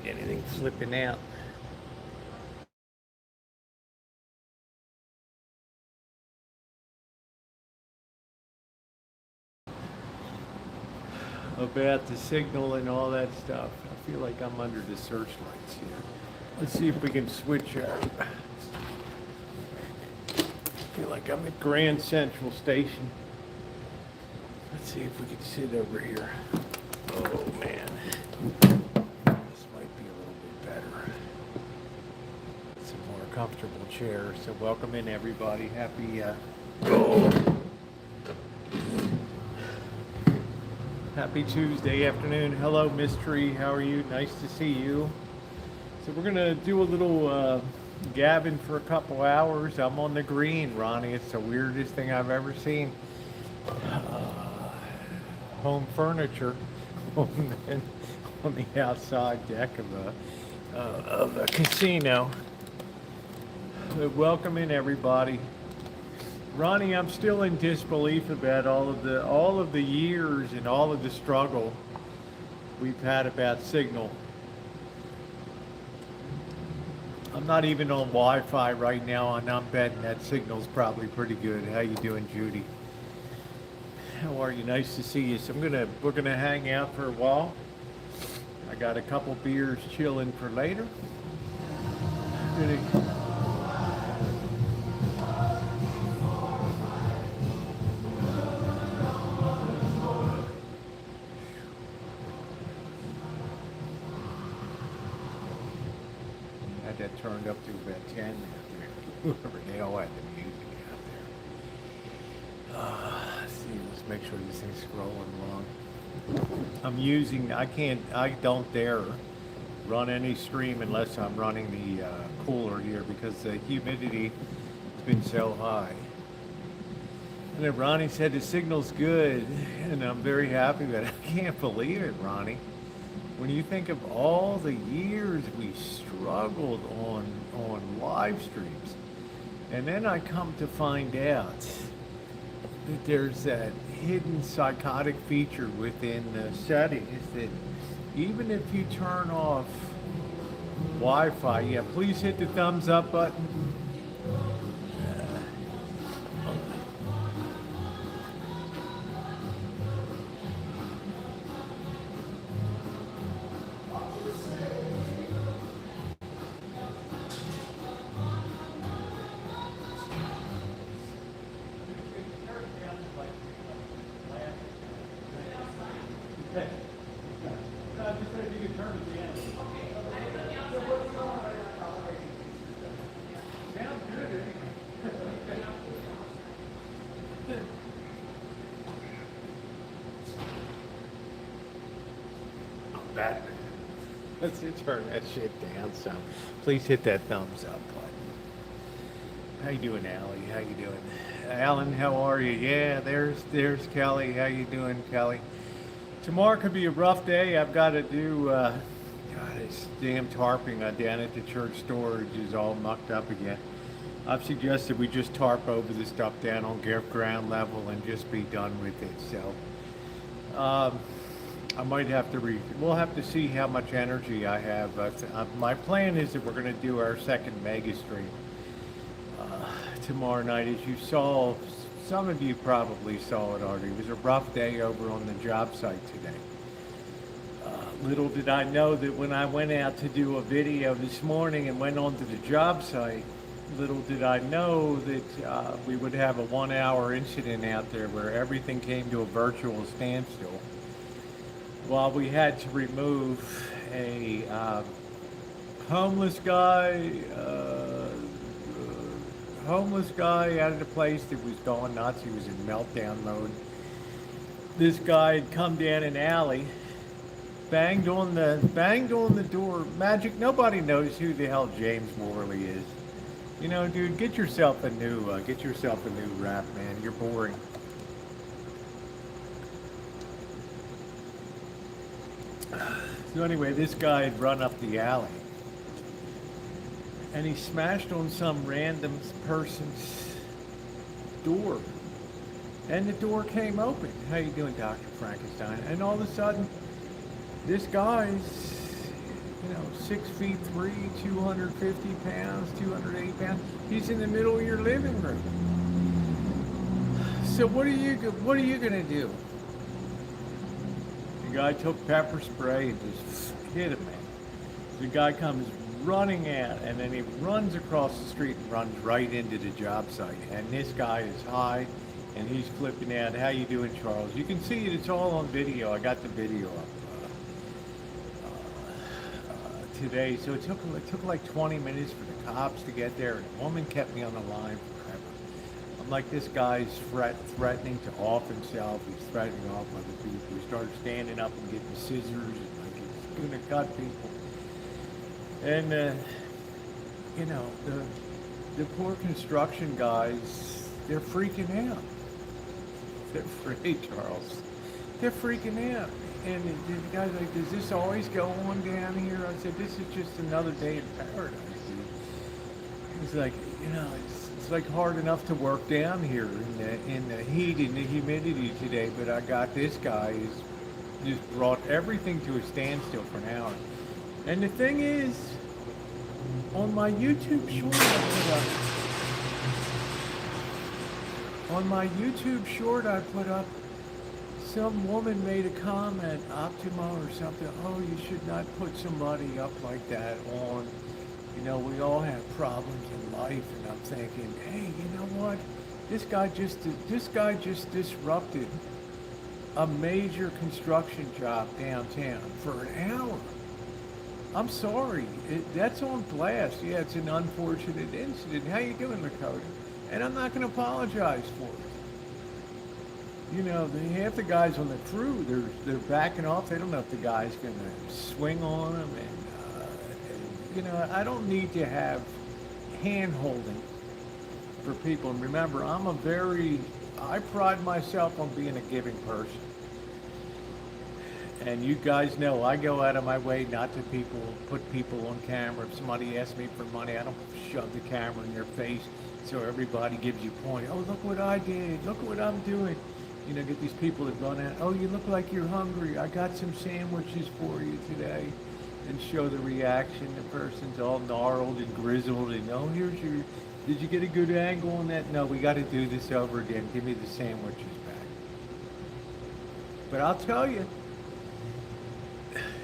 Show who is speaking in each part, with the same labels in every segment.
Speaker 1: anything flipping out. About the signal and all that stuff. I feel like I'm under the searchlights here. Let's see if we can switch out. I feel like I'm at Grand Central Station. Let's see if we can sit over here. Oh man, this might be a little bit better. Some more comfortable chairs. So welcome in everybody. Happy Tuesday afternoon. Hello, Mystery. How are you? Nice to see you. So we're gonna do a little gabbing for a couple hours. I'm on the green, Ronnie. It's the weirdest thing I've ever seen. Home furniture on the outside deck of a casino. So welcome in everybody. Ronnie, I'm still in disbelief about all of the years and all of the struggle we've had about signal. I'm not even on Wi-Fi right now, and I'm betting that signal's probably pretty good. How you doing, Judy? How are you? Nice to see you. So we're gonna hang out for a while. I got a couple beers chilling for later. Had that turned up to about 10 whoever they all had the music out there. Let's see, let's make sure this thing's scrolling along. I don't dare run any stream unless I'm running the cooler here because the humidity has been so high. And then Ronnie said the signal's good, and I'm very happy with it. I can't believe it, Ronnie. When you think of all the years we struggled on live streams, and then I come to find out that there's that hidden psychotic feature within the settings that even if you turn off Wi-Fi, yeah, please hit the thumbs up button. Let's turn that shit down some. Please hit that thumbs up button. How you doing, Allie? How you doing? Alan, how are you? Yeah, there's Kelly. How you doing, Kelly? Tomorrow could be a rough day. I've got to do, God, this damn tarping down at the church storage is all mucked up again. I've suggested we just tarp over the stuff down on ground level and just be done with it. So, I might have to we'll have to see how much energy I have. My plan is that we're going to do our second mega stream tomorrow night. As you saw, some of you probably saw it already. It was a rough day over on the job site today. Little did I know that when I went out to do a video this morning and went onto the job site, little did I know that we would have a 1 hour incident out there where everything came to a virtual standstill. While we had to remove a homeless guy out of the place that was going nuts. He was in meltdown mode. This guy had come down an alley, banged on the door. Magic, nobody knows who the hell James Morley is. You know, dude, get yourself a new rap, man. You're boring. So anyway, this guy had run up the alley and he smashed on some random person's door, and the door came open. How you doing, Dr. Frankenstein? And all of a sudden, this guy's 6'3", 250 pounds, 280 pounds. He's in the middle of your living room. So what are you gonna do? The guy took pepper spray and just hit him, man. The guy comes running out, and then he runs across the street and runs right into the job site. And this guy is high, and he's flipping out. How you doing, Charles? You can see it. It's all on video. I got the video up today. So it took like 20 minutes for the cops to get there, and the woman kept me on the line forever. I'm like, this guy's threatening to off himself. He's threatening off other people. He started standing up and getting scissors, and like he's gonna cut people. And the poor construction guys, they're freaking out. They're afraid, Charles. They're freaking out. And the guy's like, does this always go on down here? I said, this is just another day in paradise. He's like, it's like hard enough to work down here in the heat and the humidity today, but I got this guy who's just brought everything to a standstill for an hour. And the thing is, on my YouTube short I put up, some woman made a comment, Optima or something, oh, you should not put somebody up like that on, we all have problems in life. And I'm thinking, hey, you know what? This guy just disrupted a major construction job downtown for an hour. I'm sorry, that's on blast. Yeah, it's an unfortunate incident. How you doing, Lakota? And I'm not going to apologize for it. Half the guys on the crew, they're backing off. They don't know if the guy's going to swing on them. And I don't need to have hand-holding for people. And remember, I pride myself on being a giving person. And you guys know I go out of my way not to put people on camera. If somebody asks me for money, I don't shove the camera in their face so everybody gives you a point. Oh, look what I did. Look what I'm doing. Get these people that run out. Oh, you look like you're hungry. I got some sandwiches for you today. And show the reaction. The person's all gnarled and grizzled. And, oh, did you get a good angle on that? No, we got to do this over again. Give me the sandwiches back. But I'll tell you,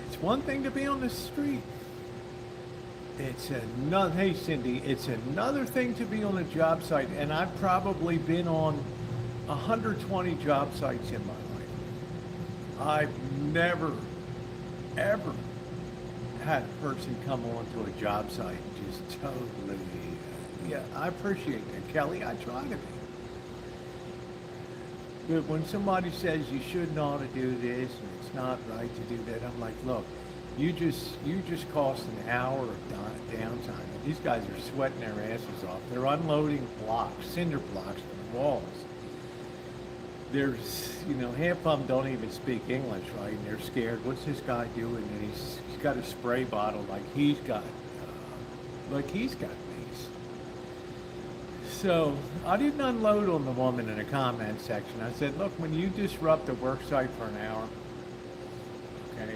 Speaker 1: it's one thing to be on the street. Hey Cindy, it's another thing to be on a job site, and I've probably been on 120 job sites in my life. I've never, ever had a person come onto a job site and just totally, I appreciate that, Kelly. I try to be. But when somebody says you shouldn't ought to do this and it's not right to do that, I'm like, look, you just cost an hour of downtime. These guys are sweating their asses off. They're unloading blocks, cinder blocks from the walls. There's, half of them don't even speak English, right? And they're scared. What's this guy doing? And he's got a spray bottle like he's got mace. So I didn't unload on the woman in the comment section. I said, look, when you disrupt a work site for an hour, okay,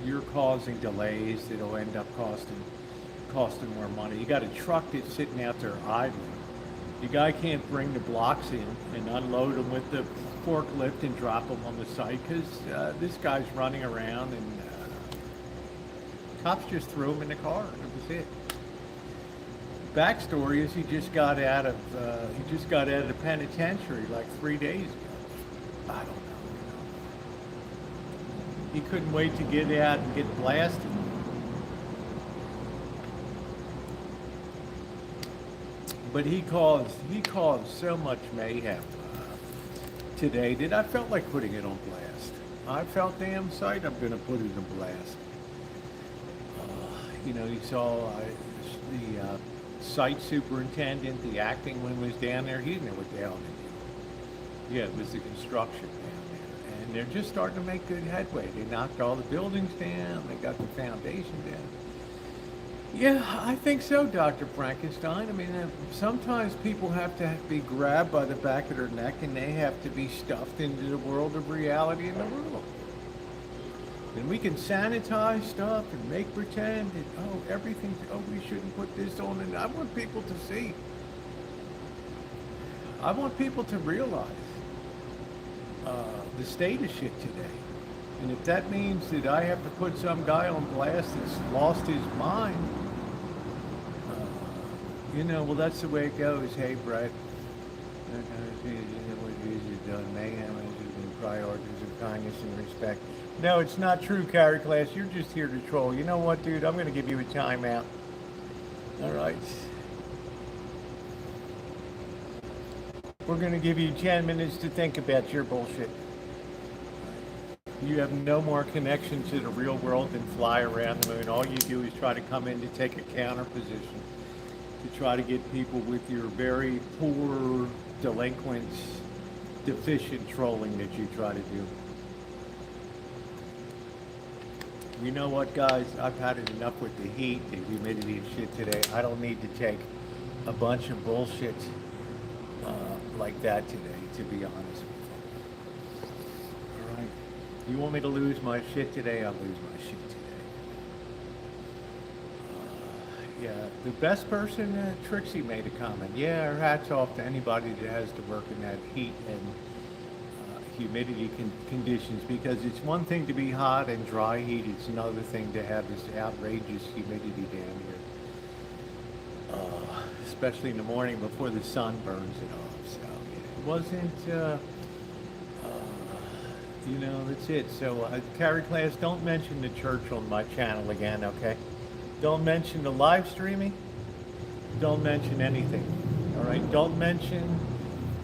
Speaker 1: you're causing delays that'll end up costing more money. You got a truck that's sitting out there idling. The guy can't bring the blocks in and unload them with the forklift and drop them on the site because this guy's running around, and cops just threw him in the car. That was it. Backstory is he just got out of the penitentiary like 3 days ago. I don't know. He couldn't wait to get out and get blasted. But he caused so much mayhem today that I felt like putting it on blast. I felt damn sight I'm going to put it on blast. You saw the site superintendent, the acting one was down there. He didn't know what the hell to do. Yeah, it was the construction down there. And they're just starting to make good headway. They knocked all the buildings down. They got the foundation down. Yeah, I think so, Dr. Frankenstein. I mean, sometimes people have to be grabbed by the back of their neck and they have to be stuffed into the world of reality in the world. And we can sanitize stuff and make pretend and, oh, everything, oh, we shouldn't put this on. And I want people to see. I want people to realize the state of shit today. And if that means that I have to put some guy on blast that's lost his mind, well, that's the way it goes. Hey, Brett, what you've done, mayhem, priorities of kindness and respect. No, it's not true, Carrie Class. You're just here to troll. You know what, dude? I'm going to give you a timeout. All right. We're going to give you 10 minutes to think about your bullshit. You have no more connection to the real world than fly around the moon. All you do is try to come in to take a counter position, to try to get people with your very poor, delinquent, deficient trolling that you try to do. You know what, guys? I've had it enough with the heat, the humidity and shit today. I don't need to take a bunch of bullshit like that today, to be honest with you. All right? You want me to lose my shit today? I'll lose my shit today. Yeah, the best person, Trixie made a comment. Yeah, her hat's off to anybody that has to work in that heat and humidity conditions, because it's one thing to be hot and dry heat, it's another thing to have this outrageous humidity down here, especially in the morning before the sun burns it off. So it wasn't that's it. So Carrie Class, don't mention the church on my channel again, okay? Don't mention the live streaming, don't mention anything, all right? Don't mention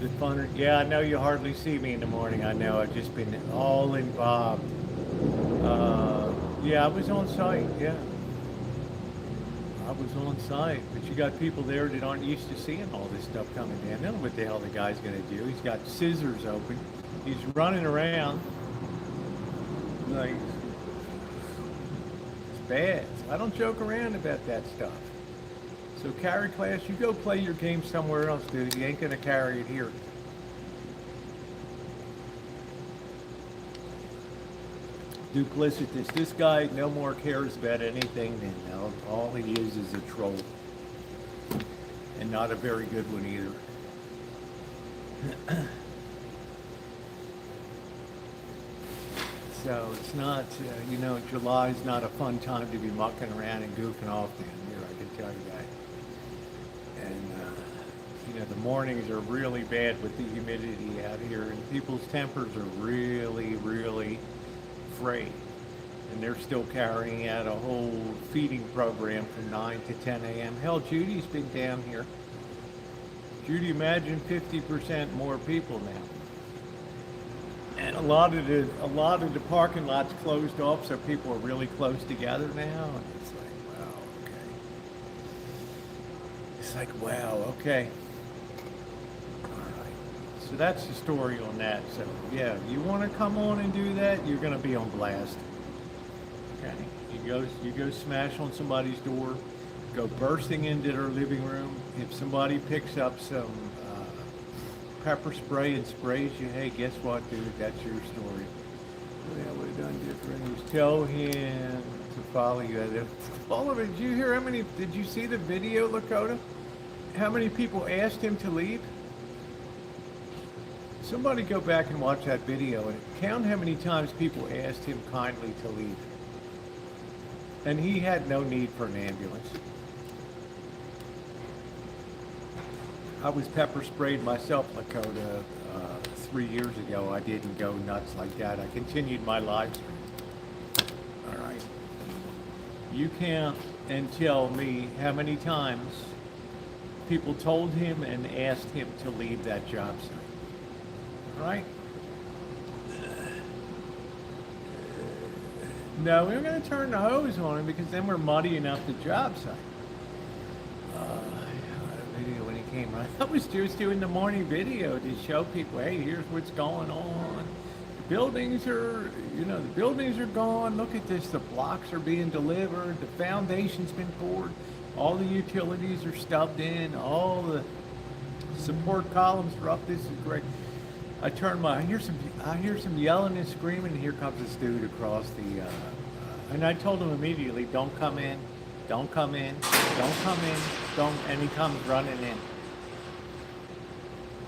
Speaker 1: the fun. Yeah, I know you hardly see me in the morning. I know, I've just been all involved. Yeah, I was on site, yeah. I was on site, but you got people there that aren't used to seeing all this stuff coming in. They don't know what the hell the guy's gonna do. He's got scissors open. He's running around like, it's bad. I don't joke around about that stuff. So Carrie Class, you go play your game somewhere else, dude. You ain't gonna carry it here. Duplicitous. This guy no more cares about anything than all he is a troll. And not a very good one either. So it's not, July's not a fun time to be mucking around and goofing off down here, I can tell you that. And, the mornings are really bad with the humidity out here, and people's tempers are really, really frayed. And they're still carrying out a whole feeding program from 9 to 10 a.m. Hell, Judy's been down here. Judy, imagine 50% more people now. And a lot of the parking lots closed off, so people are really close together now. And it's like, wow, okay. It's like, wow, okay. All right. So that's the story on that. So yeah, you want to come on and do that, you're going to be on blast. Okay. You go smash on somebody's door, go bursting into their living room. If somebody picks up some pepper spray and sprays you, hey, guess what, dude? That's your story. What I would have done different is tell him to follow you. Follow it. Did you hear how many? Did you see the video, Lakota? How many people asked him to leave? Somebody go back and watch that video and count how many times people asked him kindly to leave. And he had no need for an ambulance. I was pepper sprayed myself, Lakota, 3 years ago. I didn't go nuts like that. I continued my live stream. All right. You count and tell me how many times people told him and asked him to leave that job site. All right? No, we're going to turn the hose on him, because then we're muddying up the job site. Video when he came, right? I was just doing the morning video to show people, hey, here's what's going on. The buildings are, the buildings are gone. Look at this. The blocks are being delivered. The foundation's been poured. All the utilities are stubbed in. All the support columns are up. This is great. I hear some yelling and screaming, and here comes this dude across the, and I told him immediately, don't come in, don't come in, don't come in, don't, and he comes running in.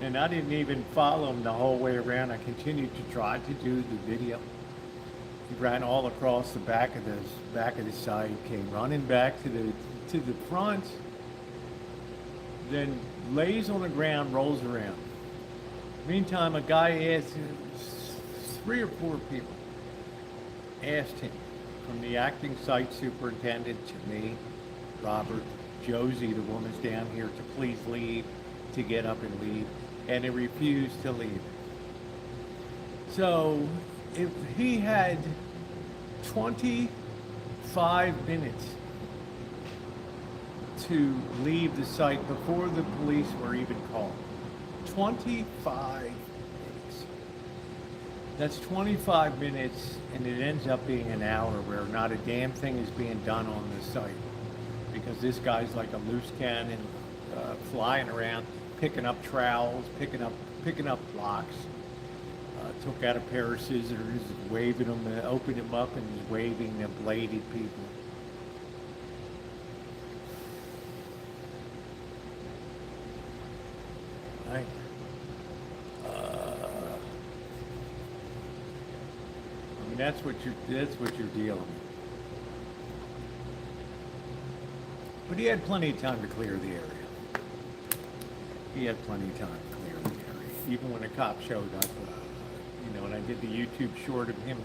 Speaker 1: And I didn't even follow him the whole way around. I continued to try to do the video. He ran all across the back of the site, came running back to the front, then lays on the ground, rolls around. Meantime, a guy asked, 3 or 4 people asked him, from the acting site superintendent to me, Robert, Josie, the woman's down here, to please leave, to get up and leave, and he refused to leave. So if he had 25 minutes to leave the site before the police were even called. 25 minutes. That's 25 minutes, and it ends up being an hour where not a damn thing is being done on the site, because this guy's like a loose cannon, flying around, picking up trowels, picking up blocks. Took out a pair of scissors, waving them, opened them up, and was waving the bladed people. Right. I mean, that's what you're dealing with. But he had plenty of time to clear the area. He had plenty of time to clear the area, even when a cop showed up. And I did the YouTube short of him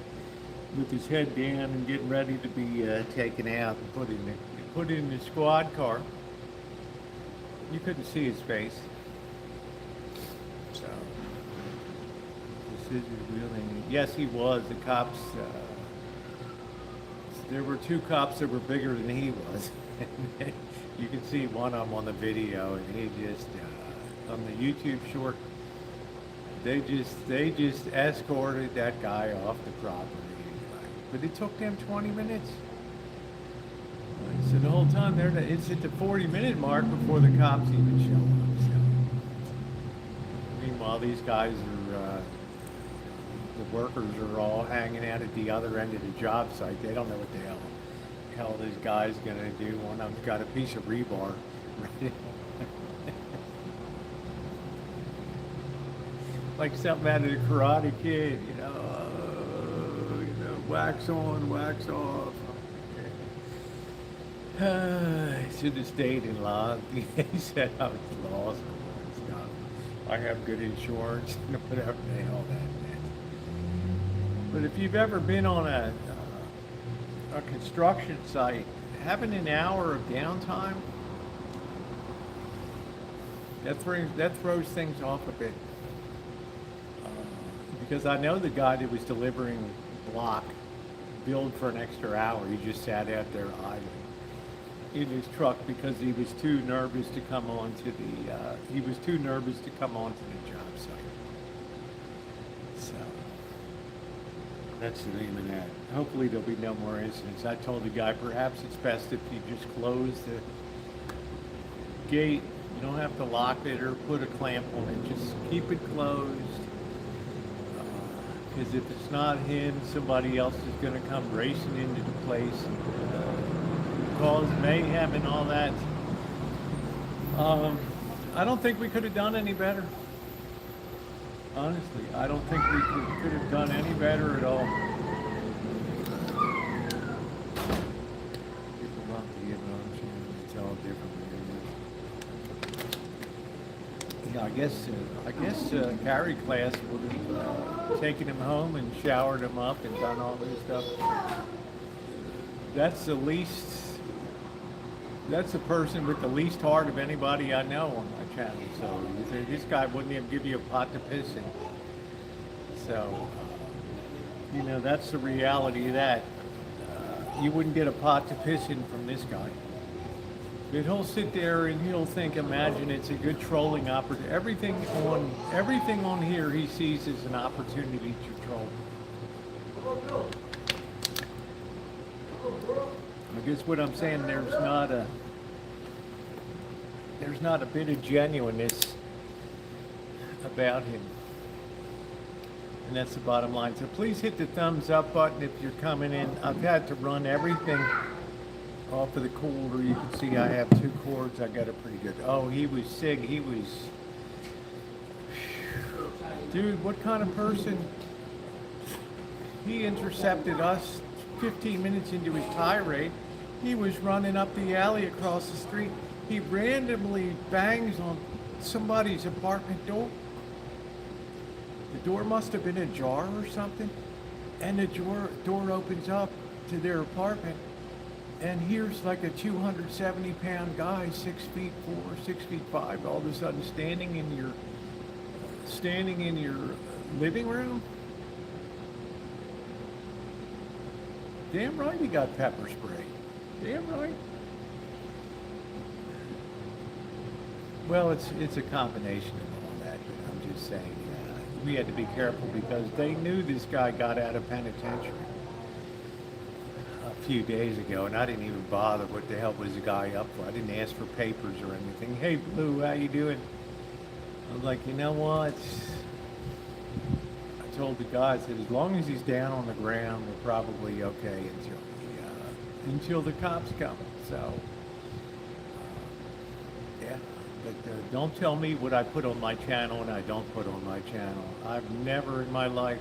Speaker 1: with his head down and getting ready to be taken out and put in the squad car. You couldn't see his face. So, the scissors wielding. Yes, he was. The cops. There were 2 cops that were bigger than he was. You can see one of them on the video, and he just on the YouTube short. They just escorted that guy off the property. But it took them 20 minutes. So the whole time it's at the 40-minute mark before the cops even show up. So, meanwhile, these guys are, the workers are all hanging out at the other end of the job site. They don't know what the hell this guy's gonna do. One of them's got a piece of rebar. Like something out of the Karate Kid, wax on, wax off. I should have stayed in law. He said I was law school and stuff. I have good insurance, whatever the hell that meant. But if you've ever been on a construction site, having an hour of downtime, that throws things off a bit. Because I know the guy that was delivering block billed for an extra hour. He just sat out there idling in his truck because he was too nervous to come onto the job site. So that's the name of that. Hopefully there'll be no more incidents. I told the guy perhaps it's best if you just close the gate. You don't have to lock it or put a clamp on it. Just keep it closed. Because if it's not him, somebody else is going to come racing into the place and cause mayhem and all that. I don't think we could have done any better. Honestly, I don't think we could have done any better at all. People love to get lunch and it's all different. Yeah, I guess Gary class would have taken him home and showered him up and done all this stuff. That's the person with the least heart of anybody I know on my channel. So this guy wouldn't even give you a pot to piss in. So, that's the reality of that. You wouldn't get a pot to piss in from this guy. But he'll sit there and he'll imagine it's a good trolling opportunity. Everything on here he sees as an opportunity to troll. I guess what I'm saying, there's not a bit of genuineness about him. And that's the bottom line. So please hit the thumbs up button if you're coming in. I've had to run everything off of the cooler. You can see I have 2 cords. I got it pretty good. Oh, he was sick. He was... Dude, what kind of person? He intercepted us 15 minutes into his tirade. He was running up the alley across the street. He randomly bangs on somebody's apartment door. The door must have been ajar or something. And the door opens up to their apartment. And here's like a 270-pound guy, 6'4", 6'5", all of a sudden standing in your living room. Damn right he got pepper spray. Damn right. Well, it's a combination of all that, but I'm just saying, we had to be careful because they knew this guy got out of penitentiary a few days ago, and I didn't even bother what the hell was the guy up for. I didn't ask for papers or anything. Hey, Blue, how you doing? I was like, you know what? I told the guy, I said, as long as he's down on the ground, we're probably okay until the cops come. So, yeah. But don't tell me what I put on my channel and I don't put on my channel. I've never in my life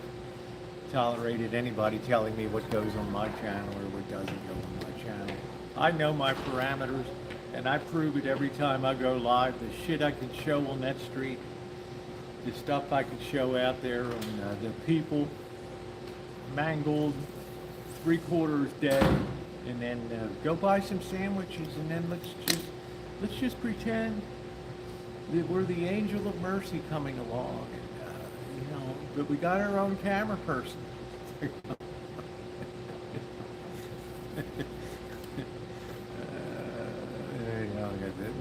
Speaker 1: tolerated anybody telling me what goes on my channel or what doesn't go on my channel. I know my parameters, and I prove it every time I go live. The shit I can show on that street, the stuff I can show out there, and the people mangled, 3/4 dead, and then go buy some sandwiches, and then let's just pretend that we're the angel of mercy coming along, and but we got our own camera person.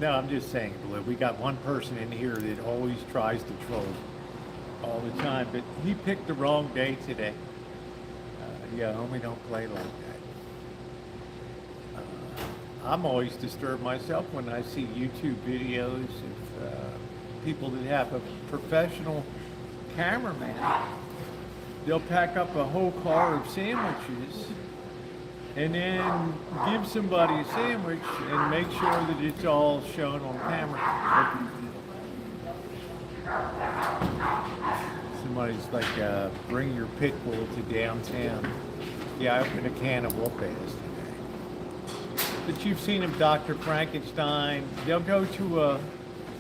Speaker 1: No, I'm just saying, Blue, we got one person in here that always tries to troll all the time, but he picked the wrong day today. Yeah, homie, don't play like that. I'm always disturbed myself when I see YouTube videos of people that have a professional cameraman. They'll pack up a whole car of sandwiches and then give somebody a sandwich and make sure that it's all shown on camera. Somebody's like, bring your pit bull to downtown. Yeah, I opened a can of whoop-ass today. But you've seen them, Dr. Frankenstein. They'll go to a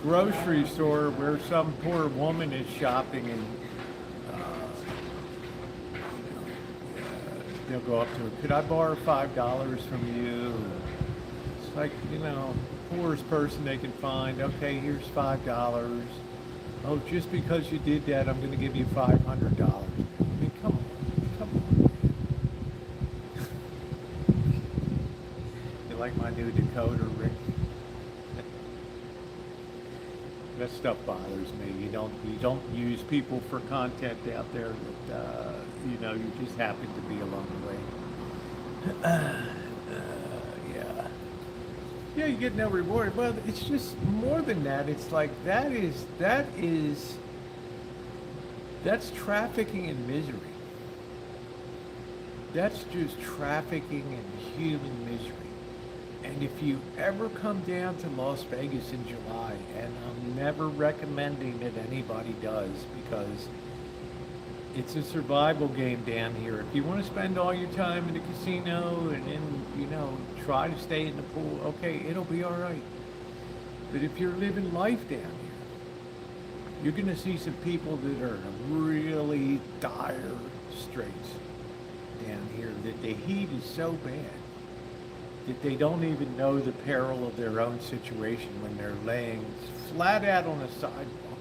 Speaker 1: grocery store where some poor woman is shopping, and they'll go up to her, could I borrow $5 from you? It's like, poorest person they can find. Okay, here's $5. Oh, just because you did that, I'm going to give you $500. I mean, come on. You like my new decoder, Rick? That stuff bothers me. You don't use people for content out there that you just happen to be along the way. Yeah, you get no reward. Well, it's just more than that. It's like that's trafficking in misery. That's just trafficking in human misery. And if you ever come down to Las Vegas in July, and I'm never recommending that anybody does, because it's a survival game down here. If you want to spend all your time in the casino and then, try to stay in the pool, okay, it'll be all right. But if you're living life down here, you're going to see some people that are in really dire straits down here, that the heat is so bad that they don't even know the peril of their own situation when they're laying flat out on a sidewalk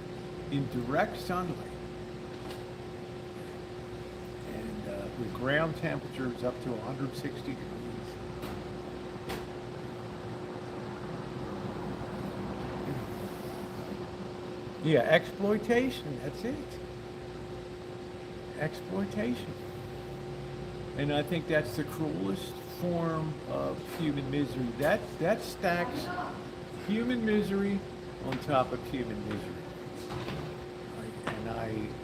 Speaker 1: in direct sunlight. And with ground temperatures up to 160 degrees. Yeah, exploitation, that's it. Exploitation. And I think that's the cruelest form of human misery. That stacks human misery on top of human misery. And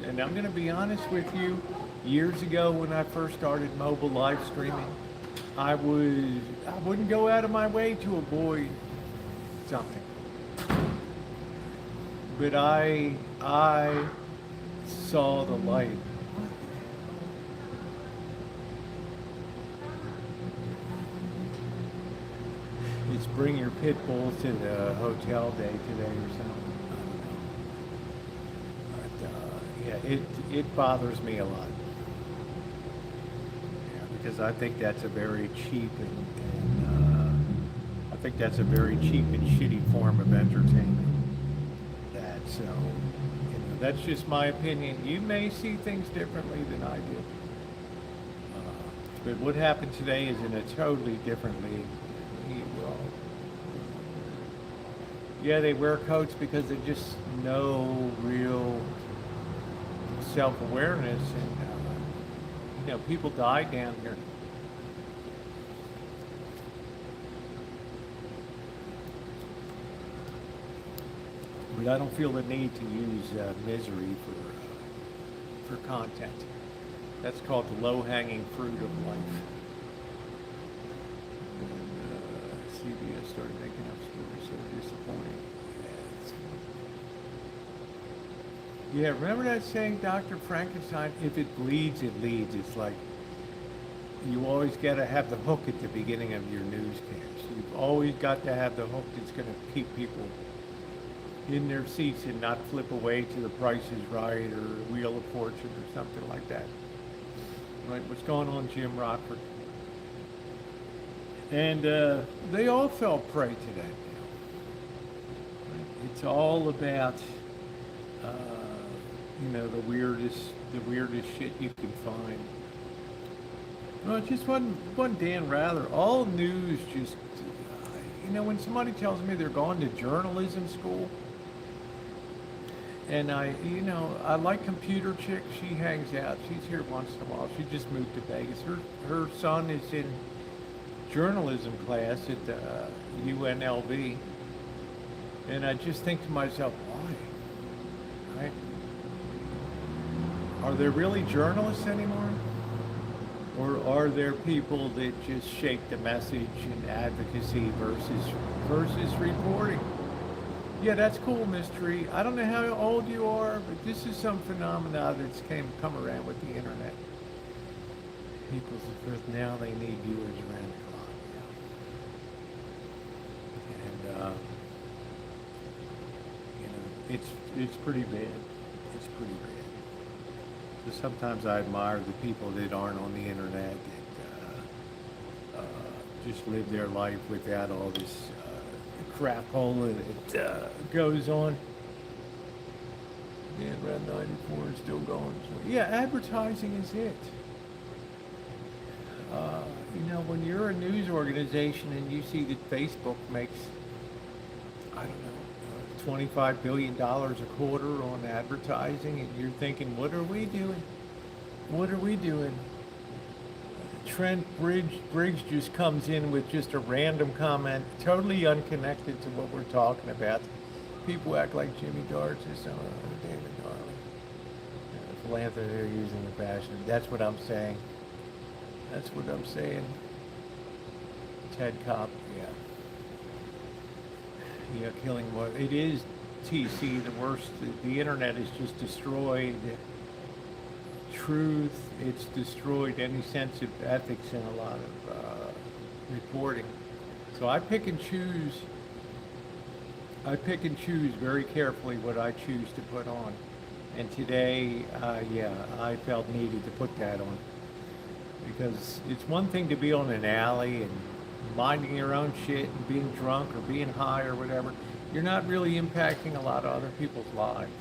Speaker 1: and I'm going to be honest with you. Years ago, when I first started mobile live streaming, I wouldn't go out of my way to avoid something. But I saw the light. It's bring your pit bull to the hotel day today or something. But yeah, it bothers me a lot. Yeah, because I think that's a very cheap and I think that's a very cheap and shitty form of entertainment. So, that's just my opinion. You may see things differently than I do. But what happened today is in a totally different league. Well, yeah, they wear coats because they just no real self-awareness, and people die down here. But I don't feel the need to use misery for content. That's called the low-hanging fruit of life. And CBS started making up stories, so disappointing. Yeah, remember that saying, Dr. Frankenstein? If it bleeds, it leads. It's like you always got to have the hook at the beginning of your newscast. You've always got to have the hook that's going to keep people in their seats and not flip away to The Price is Right or Wheel of Fortune or something like that. Right? What's going on, Jim Rockford? And they all fell prey to that. Right? It's all about, the weirdest shit you can find. Well, it just wasn't Dan Rather. All news just, when somebody tells me they're going to journalism school, and I like Computer Chick. She hangs out. She's here once in a while. She just moved to Vegas. Her son is in journalism class at UNLV. And I just think to myself, why? Right? Are there really journalists anymore? Or are there people that just shape the message and advocacy versus reporting? Yeah, that's cool, Mystery. I don't know how old you are, but this is some phenomena that's come around with the internet. People's first now they need viewers around the clock. Yeah. And it's pretty bad. It's pretty bad. So sometimes I admire the people that aren't on the internet that just live their life without all this crap hole that goes on. Yeah, Red 94 is still going. So, yeah, advertising is it. When you're a news organization and you see that Facebook makes, I don't know, $25 billion a quarter on advertising, and you're thinking, what are we doing? What are we doing? Trent Briggs just comes in with just a random comment, totally unconnected to what we're talking about. People act like Jimmy Darts is some David Darling. Philanthropy, they're using the fashion. That's what I'm saying. That's what I'm saying. Ted Kopp, yeah. Yeah, killing what it is. TC, the worst. The internet has just destroyed truth. It's destroyed any sense of ethics in a lot of reporting. So I pick and choose very carefully what I choose to put on. And today, I felt needed to put that on. Because it's one thing to be on an alley and minding your own shit and being drunk or being high or whatever. You're not really impacting a lot of other people's lives.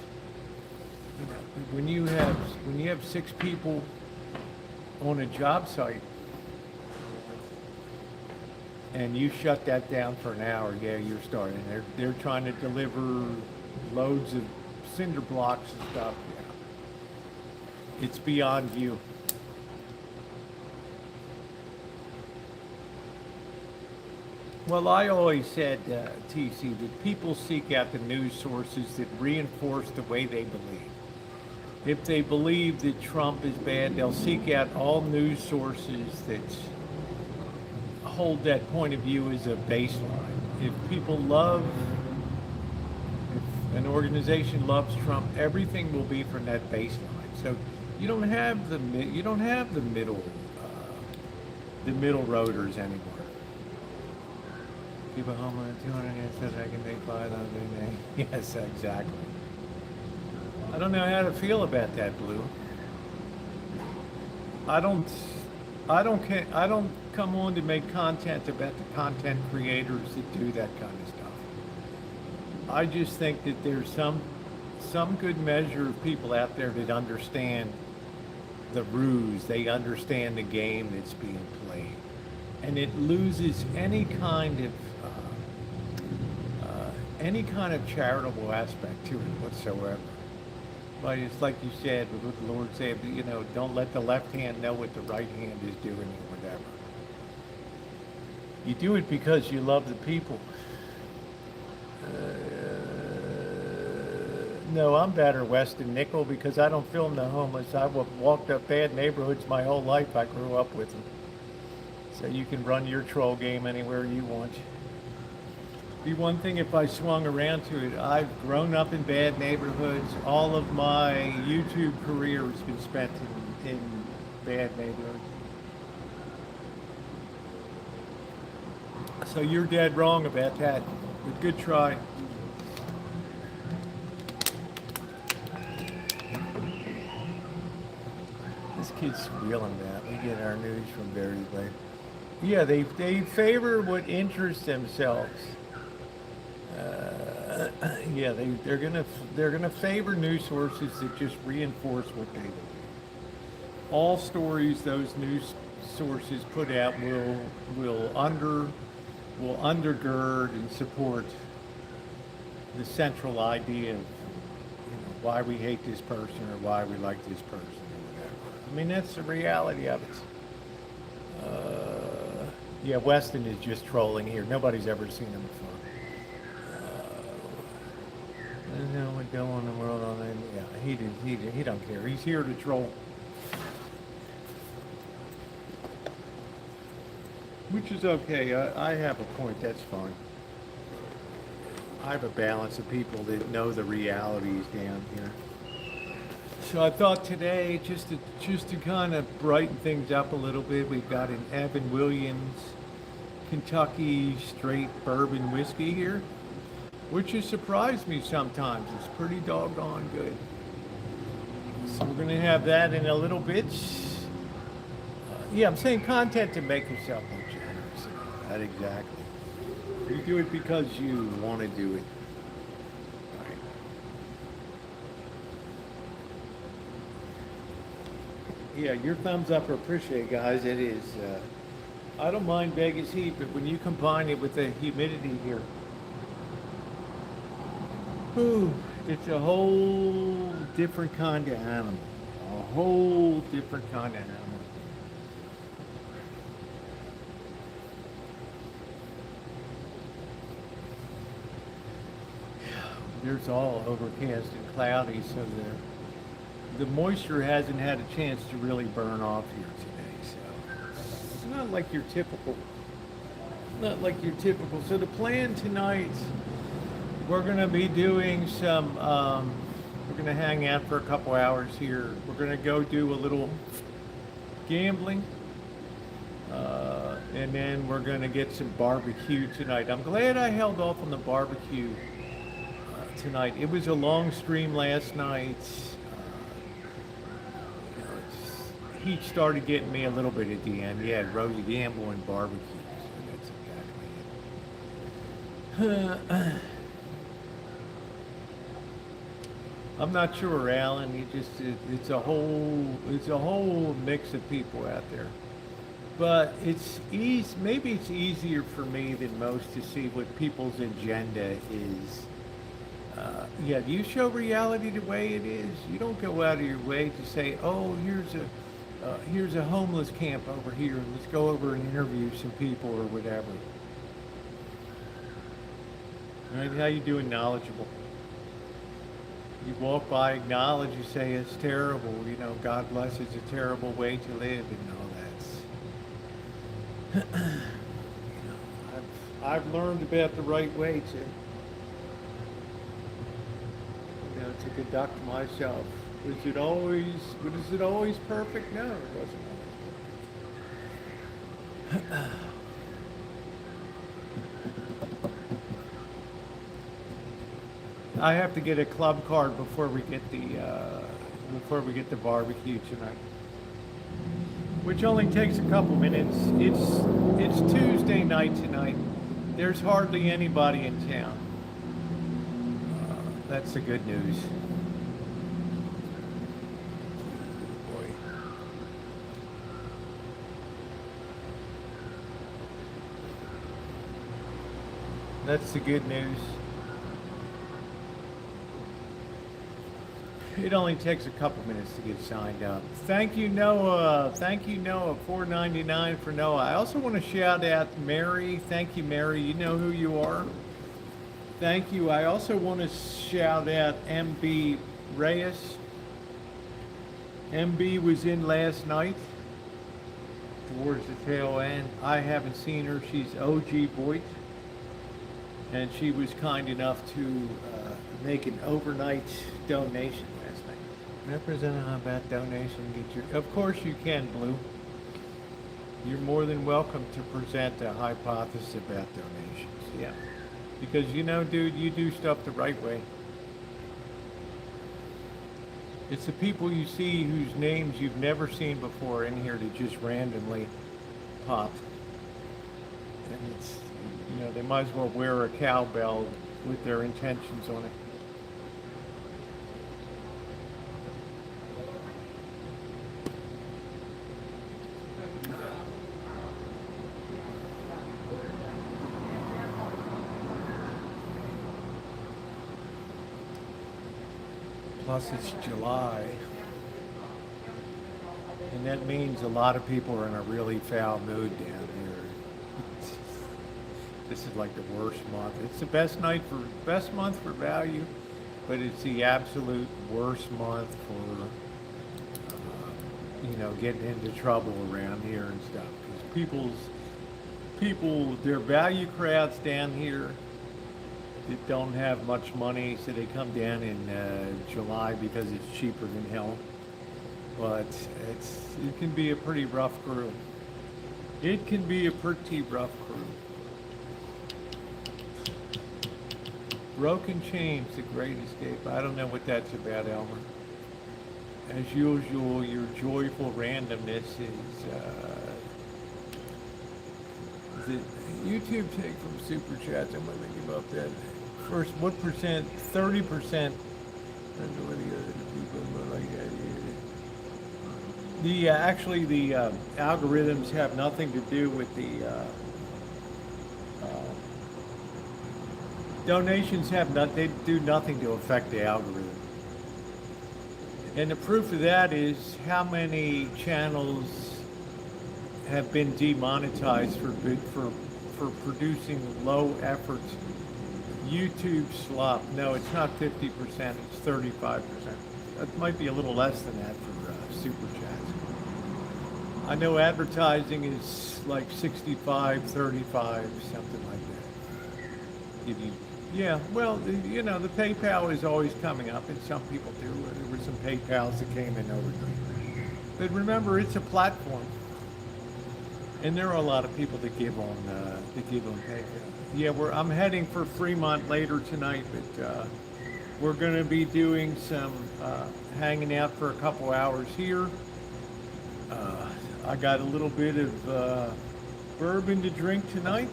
Speaker 1: When you have 6 people on a job site and you shut that down for an hour, yeah, you're starting. They're trying to deliver loads of cinder blocks and stuff. Yeah. It's beyond you. Well, I always said, TC, that people seek out the news sources that reinforce the way they believe. if they believe that Trump is bad, they'll seek out all news sources that hold that point of view as a baseline. If people love, if an organization loves Trump, everything will be from that baseline. So you don't have the middle roaders anymore. Keep a home on 200 says I can make 500. Yes, exactly. I don't know how to feel about that, Blue. I don't I don't come on to make content about the content creators that do that kind of stuff. I just think that there's some good measure of people out there that understand the ruse, they understand the game that's being played, and it loses any kind of charitable aspect to it whatsoever. But it's like you said, what the Lord said, don't let the left hand know what the right hand is doing or whatever. You do it because you love the people. No, I'm better west than Nickel because I don't film the homeless. I've walked up bad neighborhoods my whole life. I grew up with them. So you can run your troll game anywhere you want. Be one thing if I swung around to it. I've grown up in bad neighborhoods. All of my YouTube career has been spent in bad neighborhoods. So you're dead wrong about that, but good try. This kid's squealing that. We get our news from various places. Yeah, they favor what interests themselves. Yeah, they're gonna favor news sources that just reinforce what they believe. All stories those news sources put out will undergird and support the central idea of why we hate this person or why we like this person or whatever. I mean, that's the reality of it. Yeah, Weston is just trolling here. Nobody's ever seen him before. I don't know what going on in the world on that. Yeah, he don't care. He's here to troll. Which is okay. I have a point. That's fine. I have a balance of people that know the realities down here. So I thought today, just to kind of brighten things up a little bit, we've got an Evan Williams Kentucky straight bourbon whiskey here, which has surprised me sometimes. It's pretty doggone good. So we're going to have that in a little bit. Yeah, I'm saying content to make yourself look generous. That exactly. You do it because you want to do it. Right. Yeah, your thumbs up are appreciated, guys. It is. I don't mind Vegas heat, but when you combine it with the humidity here, it's a whole different kind of animal. A whole different kind of animal. There's all overcast and cloudy, so the moisture hasn't had a chance to really burn off here today. So it's not like your typical. So the plan tonight, we're going to be doing some. We're going to hang out for a couple hours here. We're going to go do a little gambling, and then we're going to get some barbecue tonight. I'm glad I held off on the barbecue tonight. It was a long stream last night. Heat started getting me a little bit at the end. Yeah, Rosa Gamble and barbecue. So that's exactly it. I'm not sure, Alan. It's a whole mix of people out there. But maybe it's easier for me than most to see what people's agenda is. Yeah, you show reality the way it is. You don't go out of your way to say, oh, here's a homeless camp over here, and let's go over and interview some people or whatever. All right, how you doing, knowledgeable? You walk by, acknowledge, you say it's terrible. You know, God bless, it's a terrible way to live, and all that's. You know, I've learned about the right way to conduct myself. Was it always perfect? No, it wasn't always. I have to get a club card before we get the barbecue tonight, which only takes a couple minutes. It's Tuesday night tonight. There's hardly anybody in town. That's the good news. Boy. That's the good news. It only takes a couple minutes to get signed up. Thank you, Noah. Thank you, Noah. $4.99 for Noah. I also want to shout out Mary. Thank you, Mary. You know who you are. Thank you. I also want to shout out MB Reyes. MB was in last night towards the tail end. I haven't seen her. She's OG Boyd. And she was kind enough to make an overnight donation last night. Representative, how about donation? Of course you can, Blue. You're more than welcome to present a hypothesis about donations. Yeah. Because, you know, dude, you do stuff the right way. It's the people you see whose names you've never seen before in here that just randomly pop. And it's, you know, they might as well wear a cowbell with their intentions on it. Plus it's July, and that means a lot of people are in a really foul mood down here. This is like the worst month. It's the best month for value, but it's the absolute worst month for you know, getting into trouble around here and stuff. Because they're value crowds down here that don't have much money, so they come down in July because it's cheaper than hell. But it can be a pretty rough crew. It can be a pretty rough crew. Broken Chains, The Great Escape. I don't know what that's about, Elmer. As usual, your joyful randomness is the YouTube take from Super Chats. I'm going to think about that. First, what percent? 30%. Actually, the algorithms have nothing to do with the donations. They do nothing to affect the algorithm. And the proof of that is how many channels have been demonetized for producing low effort YouTube slop. No, it's not 50%, it's 35%. That might be a little less than that for Super Chats. I know advertising is like 65, 35, something like that. Yeah, well, you know, the PayPal is always coming up, and some people do. There were some PayPals that came in overnight. But remember, it's a platform. And there are a lot of people that give on PayPal. Yeah, I'm heading for Fremont later tonight, but we're going to be doing some hanging out for a couple hours here. I got a little bit of bourbon to drink tonight.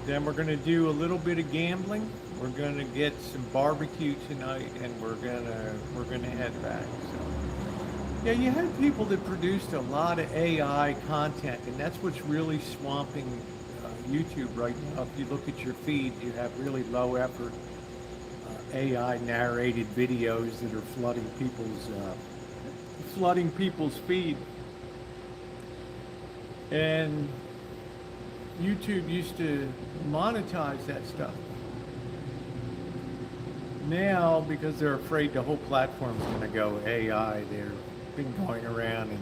Speaker 1: Then we're going to do a little bit of gambling. We're going to get some barbecue tonight, and we're going to head back. So. Yeah, you had people that produced a lot of AI content, and that's what's really swamping YouTube right now. If you look at your feed, you have really low effort AI narrated videos that are flooding people's feed. And YouTube used to monetize that stuff. now, because they're afraid the whole platform's going to go AI, they've been going around and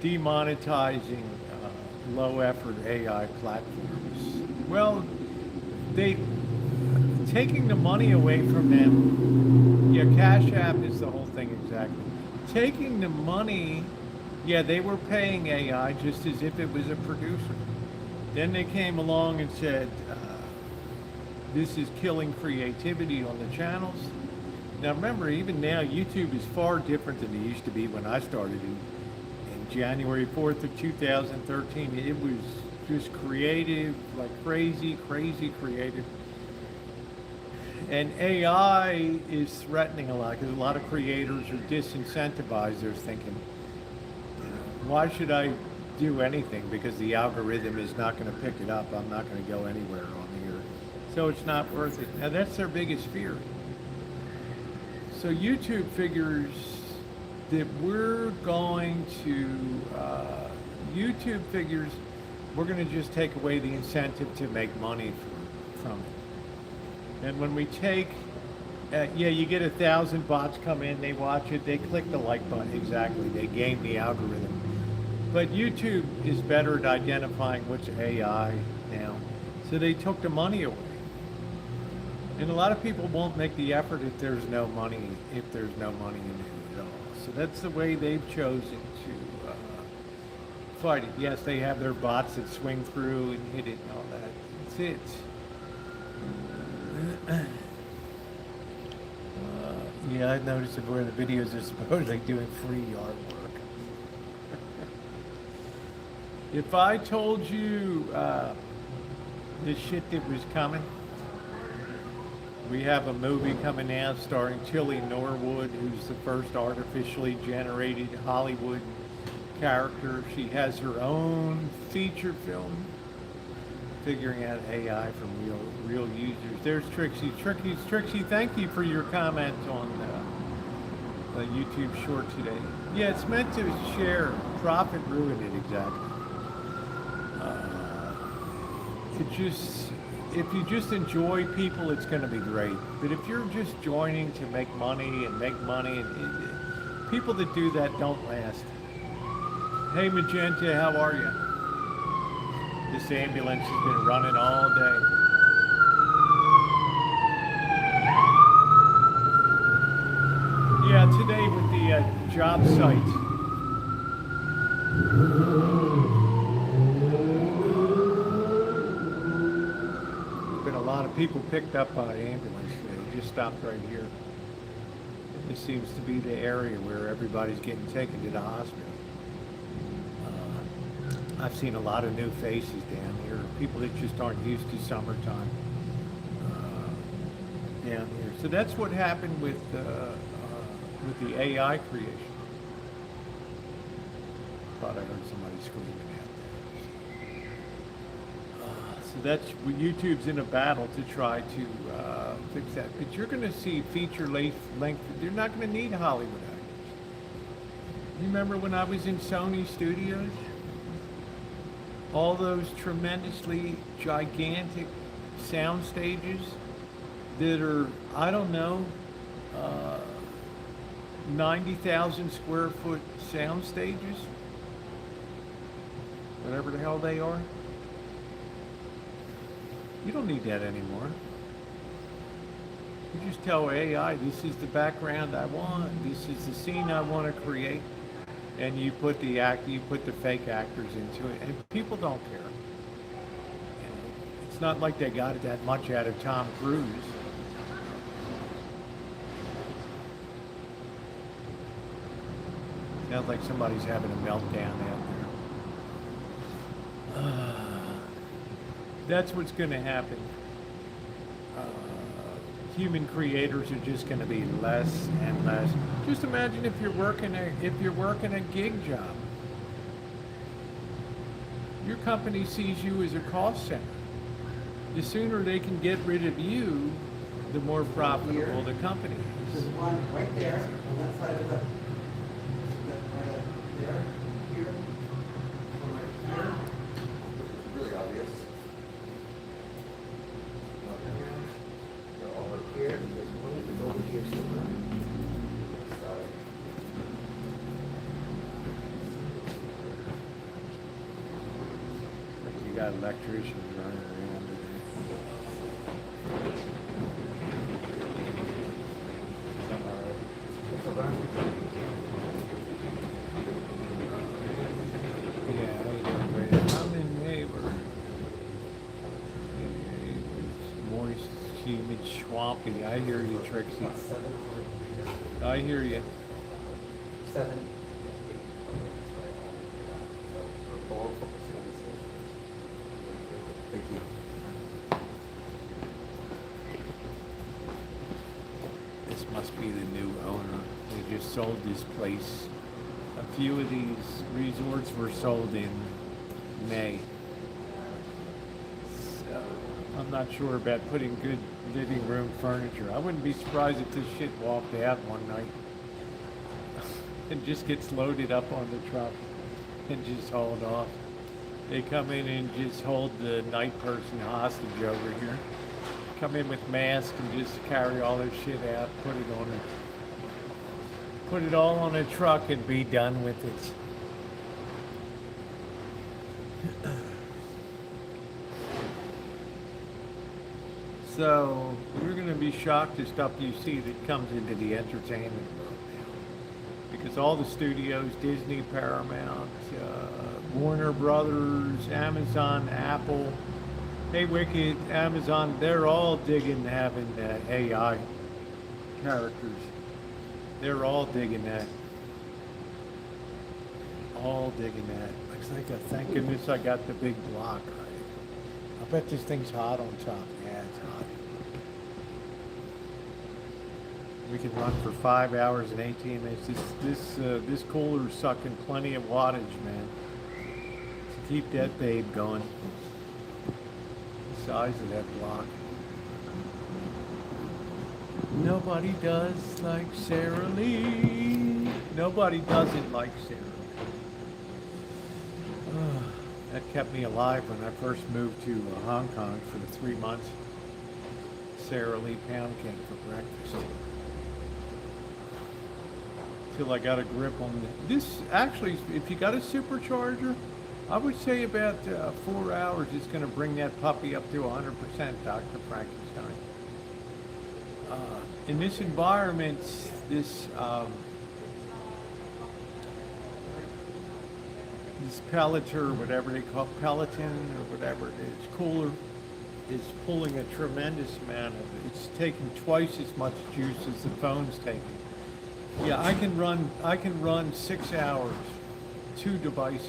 Speaker 1: demonetizing low effort AI platforms. Well, they taking the money away from them. Yeah, Cash App is the whole thing exactly. Taking the money, yeah, they were paying AI just as if it was a producer. Then they came along and said, this is killing creativity on the channels. Now remember, even now, YouTube is far different than it used to be when I started in January 4th of 2013. It was just creative, like crazy, crazy creative. And AI is threatening a lot because a lot of creators are disincentivized. They're thinking, why should I do anything? Because the algorithm is not going to pick it up. I'm not going to go anywhere on here. So it's not worth it. Now that's their biggest fear. So YouTube figures that we're going to just take away the incentive to make money from it. And when we take, yeah, you get 1,000 bots come in, they watch it, they click the like button, exactly, they game the algorithm. But YouTube is better at identifying what's AI now. So they took the money away. And a lot of people won't make the effort if there's no money in it at all. So that's the way they've chosen to fight it. Yes, they have their bots that swing through and hit it and all that. That's it. Yeah, I noticed that where the videos are supposedly doing free artwork. If I told you the shit that was coming, we have a movie coming out starring Tilly Norwood, who's the first artificially generated Hollywood character. She has her own feature film, figuring out AI from real users. There's Trixie. Trixie, thank you for your comment on the YouTube short today. Yeah, it's meant to share. Profit ruined it, exactly. If you just enjoy people, it's going to be great. But if you're just joining to make money, people that do that don't last. Hey Magenta, how are you? This ambulance has been running all day. Yeah, today with the job site. People picked up by ambulance. They just stopped right here. This seems to be the area where everybody's getting taken to the hospital. I've seen a lot of new faces down here. People that just aren't used to summertime down here. So that's what happened with the AI creation. Thought I heard somebody screaming out there. So that's YouTube's in a battle to try to fix that. But you're going to see feature length. You're not going to need Hollywood actors. You remember when I was in Sony Studios? All those tremendously gigantic sound stages that are, I don't know, 90,000 square foot sound stages, whatever the hell they are. You don't need that anymore. You just tell AI, this is the background I want, this is the scene I want to create, and you put the fake actors into it, and people don't care. It's not like they got that much out of Tom Cruise. Sounds like somebody's having a meltdown out there. That's what's going to happen. Human creators are just going to be less and less. Just imagine if you're working a gig job. Your company sees you as a cost center. The sooner they can get rid of you, the more profitable the company is.
Speaker 2: There's one right there on that side of the there, here, one right here. Really obvious. Over here, there's one
Speaker 1: You got electricians running around today. Yeah, how you doing, Brandon? I'm in neighbor. It's moist, humid, swampy. I hear you, Trixie. I hear you.
Speaker 2: 7. Thank you.
Speaker 1: This must be the new owner. They just sold this place. A few of these resorts were sold in May. So I'm not sure about putting good living room furniture. I wouldn't be surprised if this shit walked out one night and just gets loaded up on the truck and just hauled off. They come in and just hold the night person hostage over here. Come in with masks and just carry all their shit out, put it all on a truck and be done with it. So you're gonna be shocked at stuff you see that comes into the entertainment world now. Because all the studios, Disney, Paramount, Warner Brothers, Amazon, Apple, hey Wicked, Amazon, they're all digging having AI characters. They're all digging that. All digging that. Looks like thank goodness I got the big block right. I bet this thing's hot on top. Yeah, it's hot. We can run for 5 hours and 18 minutes. This cooler's sucking plenty of wattage, man. To keep that babe going. The size of that block. Nobody does like Sarah Lee. Nobody doesn't like Sarah Lee. That kept me alive when I first moved to Hong Kong for the 3 months. Sarah Lee pound cake for breakfast. Till I got a grip on this. Actually, if you got a supercharger, I would say about 4 hours is going to bring that puppy up to 100%, Dr. Frankenstein. In this environment, this Pelleter, whatever they call Peloton or whatever it is, cooler, is pulling a tremendous amount of it. It's taking twice as much juice as the phone's taking. Yeah, I can run 6 hours, 2 devices,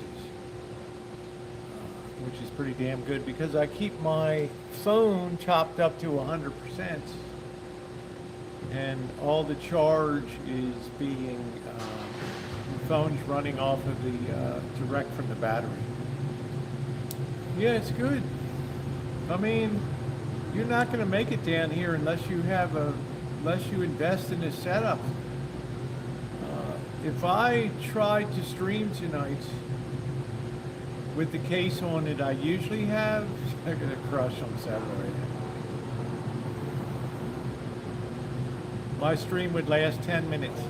Speaker 1: which is pretty damn good because I keep my phone chopped up to 100%, and all the charge is being, the phone's running off of the, direct from the battery. Yeah, it's good. I mean, you're not going to make it down here unless you invest in a setup. If I tried to stream tonight with the case on it I usually have, I'm going to crush on Saturday. My stream would last 10 minutes.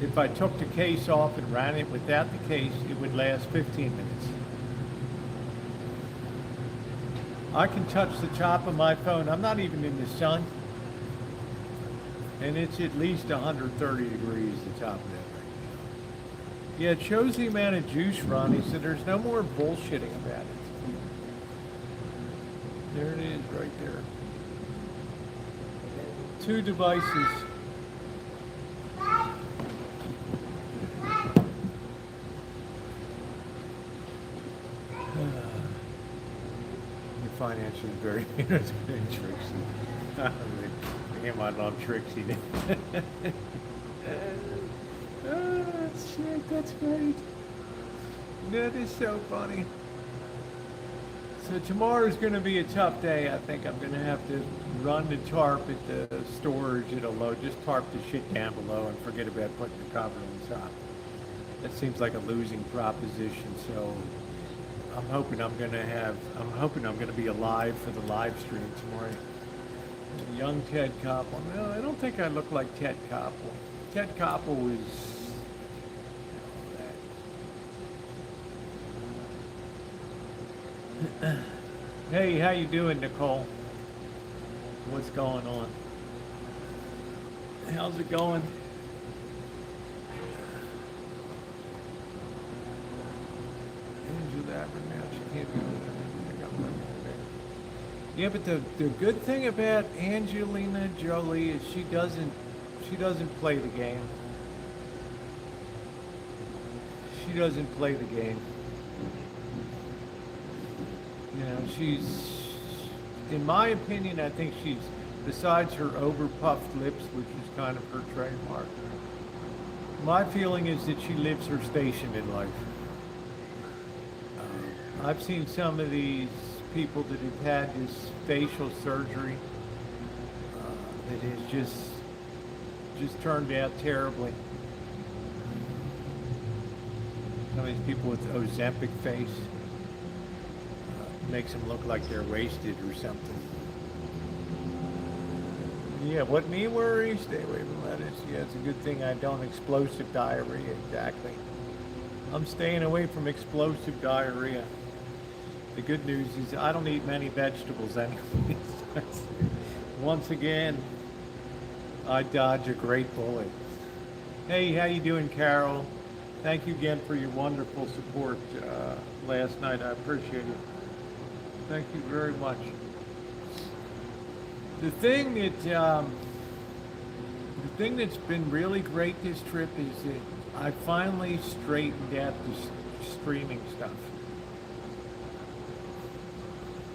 Speaker 1: If I took the case off and ran it without the case, it would last 15 minutes. I can touch the top of my phone. I'm not even in the sun. And it's at least 130 degrees, the top of that right now. Yeah, it shows the amount of juice, Ronnie, so there's no more bullshitting about it. There it is, right there. 2 devices. Your financially very Trixie. Damn, I love Trixie. Oh, shit, that's great. That is so funny. So tomorrow's going to be a tough day. I think I'm going to have to run the tarp at the storage at a low. Just tarp the shit down below and forget about putting the cover on top. That seems like a losing proposition. So I'm hoping I'm going to be alive for the live stream tomorrow. Young Ted Koppel. No, I don't think I look like Ted Koppel. Ted Koppel was... Hey, how you doing, Nicole? What's going on? How's it going? Angela now she can't do that. Yeah, but the good thing about Angelina Jolie is she doesn't play the game. She doesn't play the game. You know, in my opinion, I think she's, besides her over-puffed lips, which is kind of her trademark, my feeling is that she lives her station in life. I've seen some of these people that have had this facial surgery that has just turned out terribly. Some of these people with Ozempic face makes them look like they're wasted or something. Yeah, what me worries, stay away from lettuce. Yeah, it's a good thing I don't explosive diarrhea, exactly. I'm staying away from explosive diarrhea. The good news is I don't eat many vegetables anyway. Once again, I dodge a great bullet. Hey, how you doing, Carol? Thank you again for your wonderful support last night. I appreciate it. Thank you very much. The thing that's been really great this trip is that I finally straightened out the streaming stuff.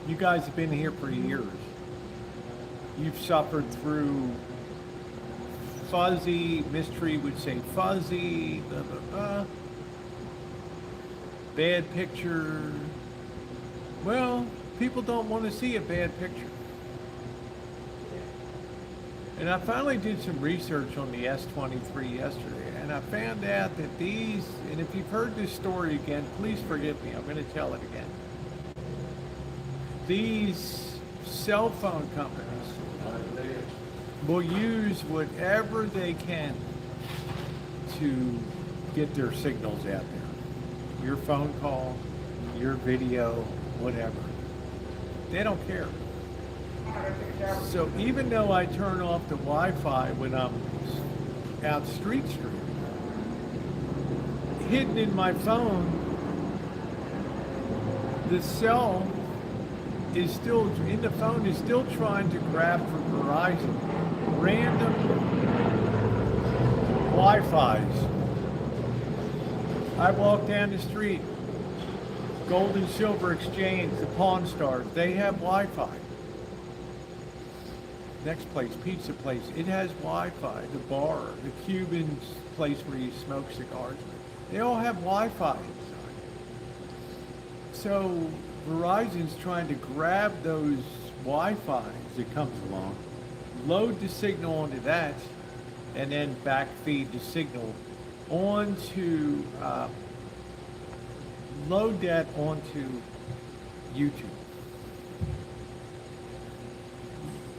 Speaker 1: You guys have been here for years. You've suffered through fuzzy, Mystery would say fuzzy, blah, blah, blah. Bad picture. Well, people don't want to see a bad picture. And I finally did some research on the S23 yesterday, and I found out that these, and if you've heard this story again, please forgive me, I'm going to tell it again. These cell phone companies will use whatever they can to get their signals out there. Your phone call, your video, whatever. They don't care. So even though I turn off the Wi-Fi when I'm out street, hidden in my phone, the cell is still, in the phone is still trying to grab for Verizon random Wi-Fis. I walk down the street, Gold and Silver Exchange, the Pawn Stars, they have Wi-Fi. Next place, pizza place, it has Wi-Fi. The bar, the Cuban place where you smoke cigars, they all have Wi-Fi inside. So Verizon's trying to grab those Wi-Fis that comes along, load the signal onto that, and then backfeed the signal onto, load that onto YouTube.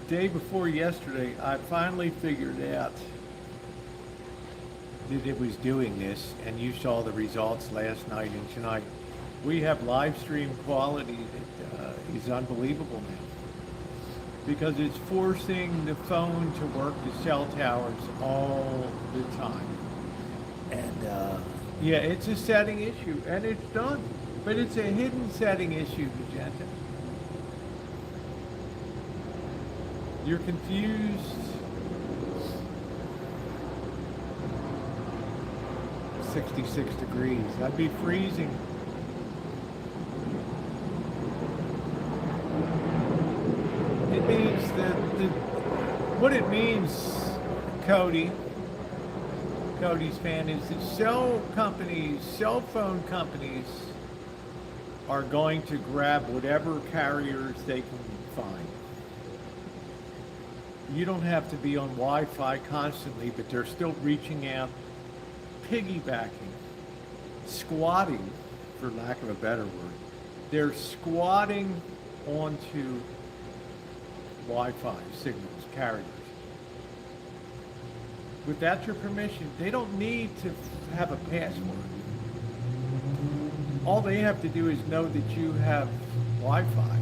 Speaker 1: Day before yesterday, I finally figured out that it was doing this, and you saw the results last night and tonight. We have live stream quality that is unbelievable now, because it's forcing the phone to work the cell towers all the time. And yeah, it's a setting issue, and it's done, but it's a hidden setting issue, Magenta. You're confused. $66 degrees. I'd be freezing. It means that what it means, Cody's fan, is that cell phone companies are going to grab whatever carriers they can find. You don't have to be on Wi-Fi constantly, but they're still reaching out, piggybacking, squatting, for lack of a better word. They're squatting onto Wi-Fi signals, carriers. Without your permission, they don't need to have a password. All they have to do is know that you have Wi-Fi,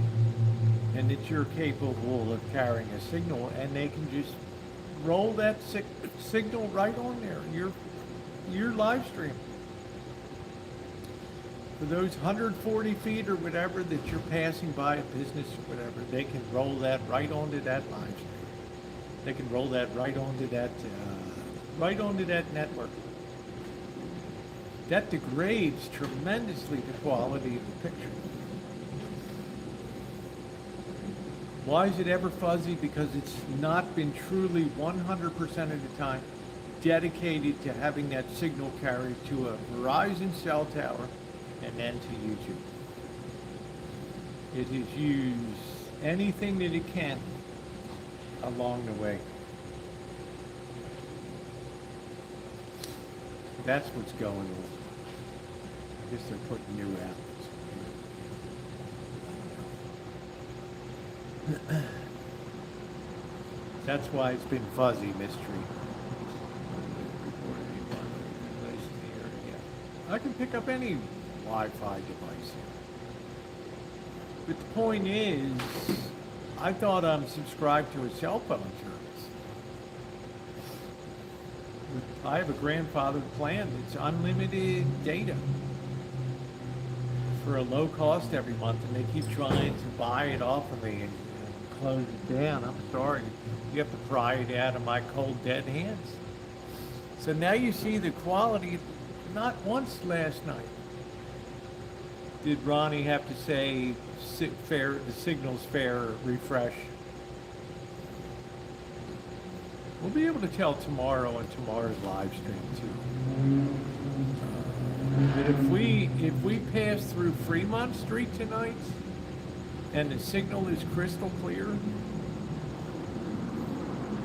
Speaker 1: and that you're capable of carrying a signal, and they can just roll that signal right on there, your live stream. For those 140 feet or whatever that you're passing by a business or whatever, they can roll that right onto that live stream. They can roll that right onto that network. That degrades tremendously the quality of the picture. Why is it ever fuzzy? Because it's not been truly 100% of the time dedicated to having that signal carried to a Verizon cell tower and then to YouTube. It has used anything that it can along the way. That's what's going on. I guess they're putting new apples. That's why it's been fuzzy, mystery. I can pick up any Wi-Fi device. But the point is, I thought I'm subscribed to a cell phone service. I have a grandfathered plan that's unlimited data for a low cost every month, and they keep trying to buy it off of me and close it down. I'm sorry. You have to pry it out of my cold, dead hands. So now you see the quality. Not once last night did Ronnie have to say the signal's fair, refresh. We'll be able to tell tomorrow on tomorrow's live stream too. But if we pass through Fremont Street tonight and the signal is crystal clear,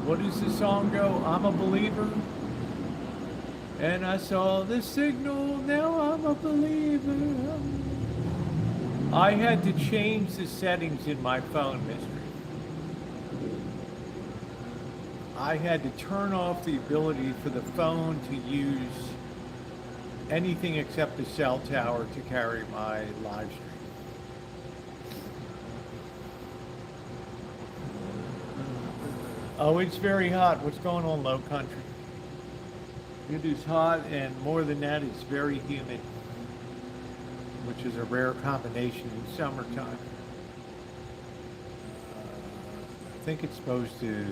Speaker 1: what does the song go? I'm a believer. And I saw the signal, now I'm a believer. I had to change the settings in my phone, mystery. I had to turn off the ability for the phone to use anything except the cell tower to carry my live stream. Oh, it's very hot. What's going on, Low Country? It is hot, and more than that, it's very humid, which is a rare combination in summertime. I think it's supposed to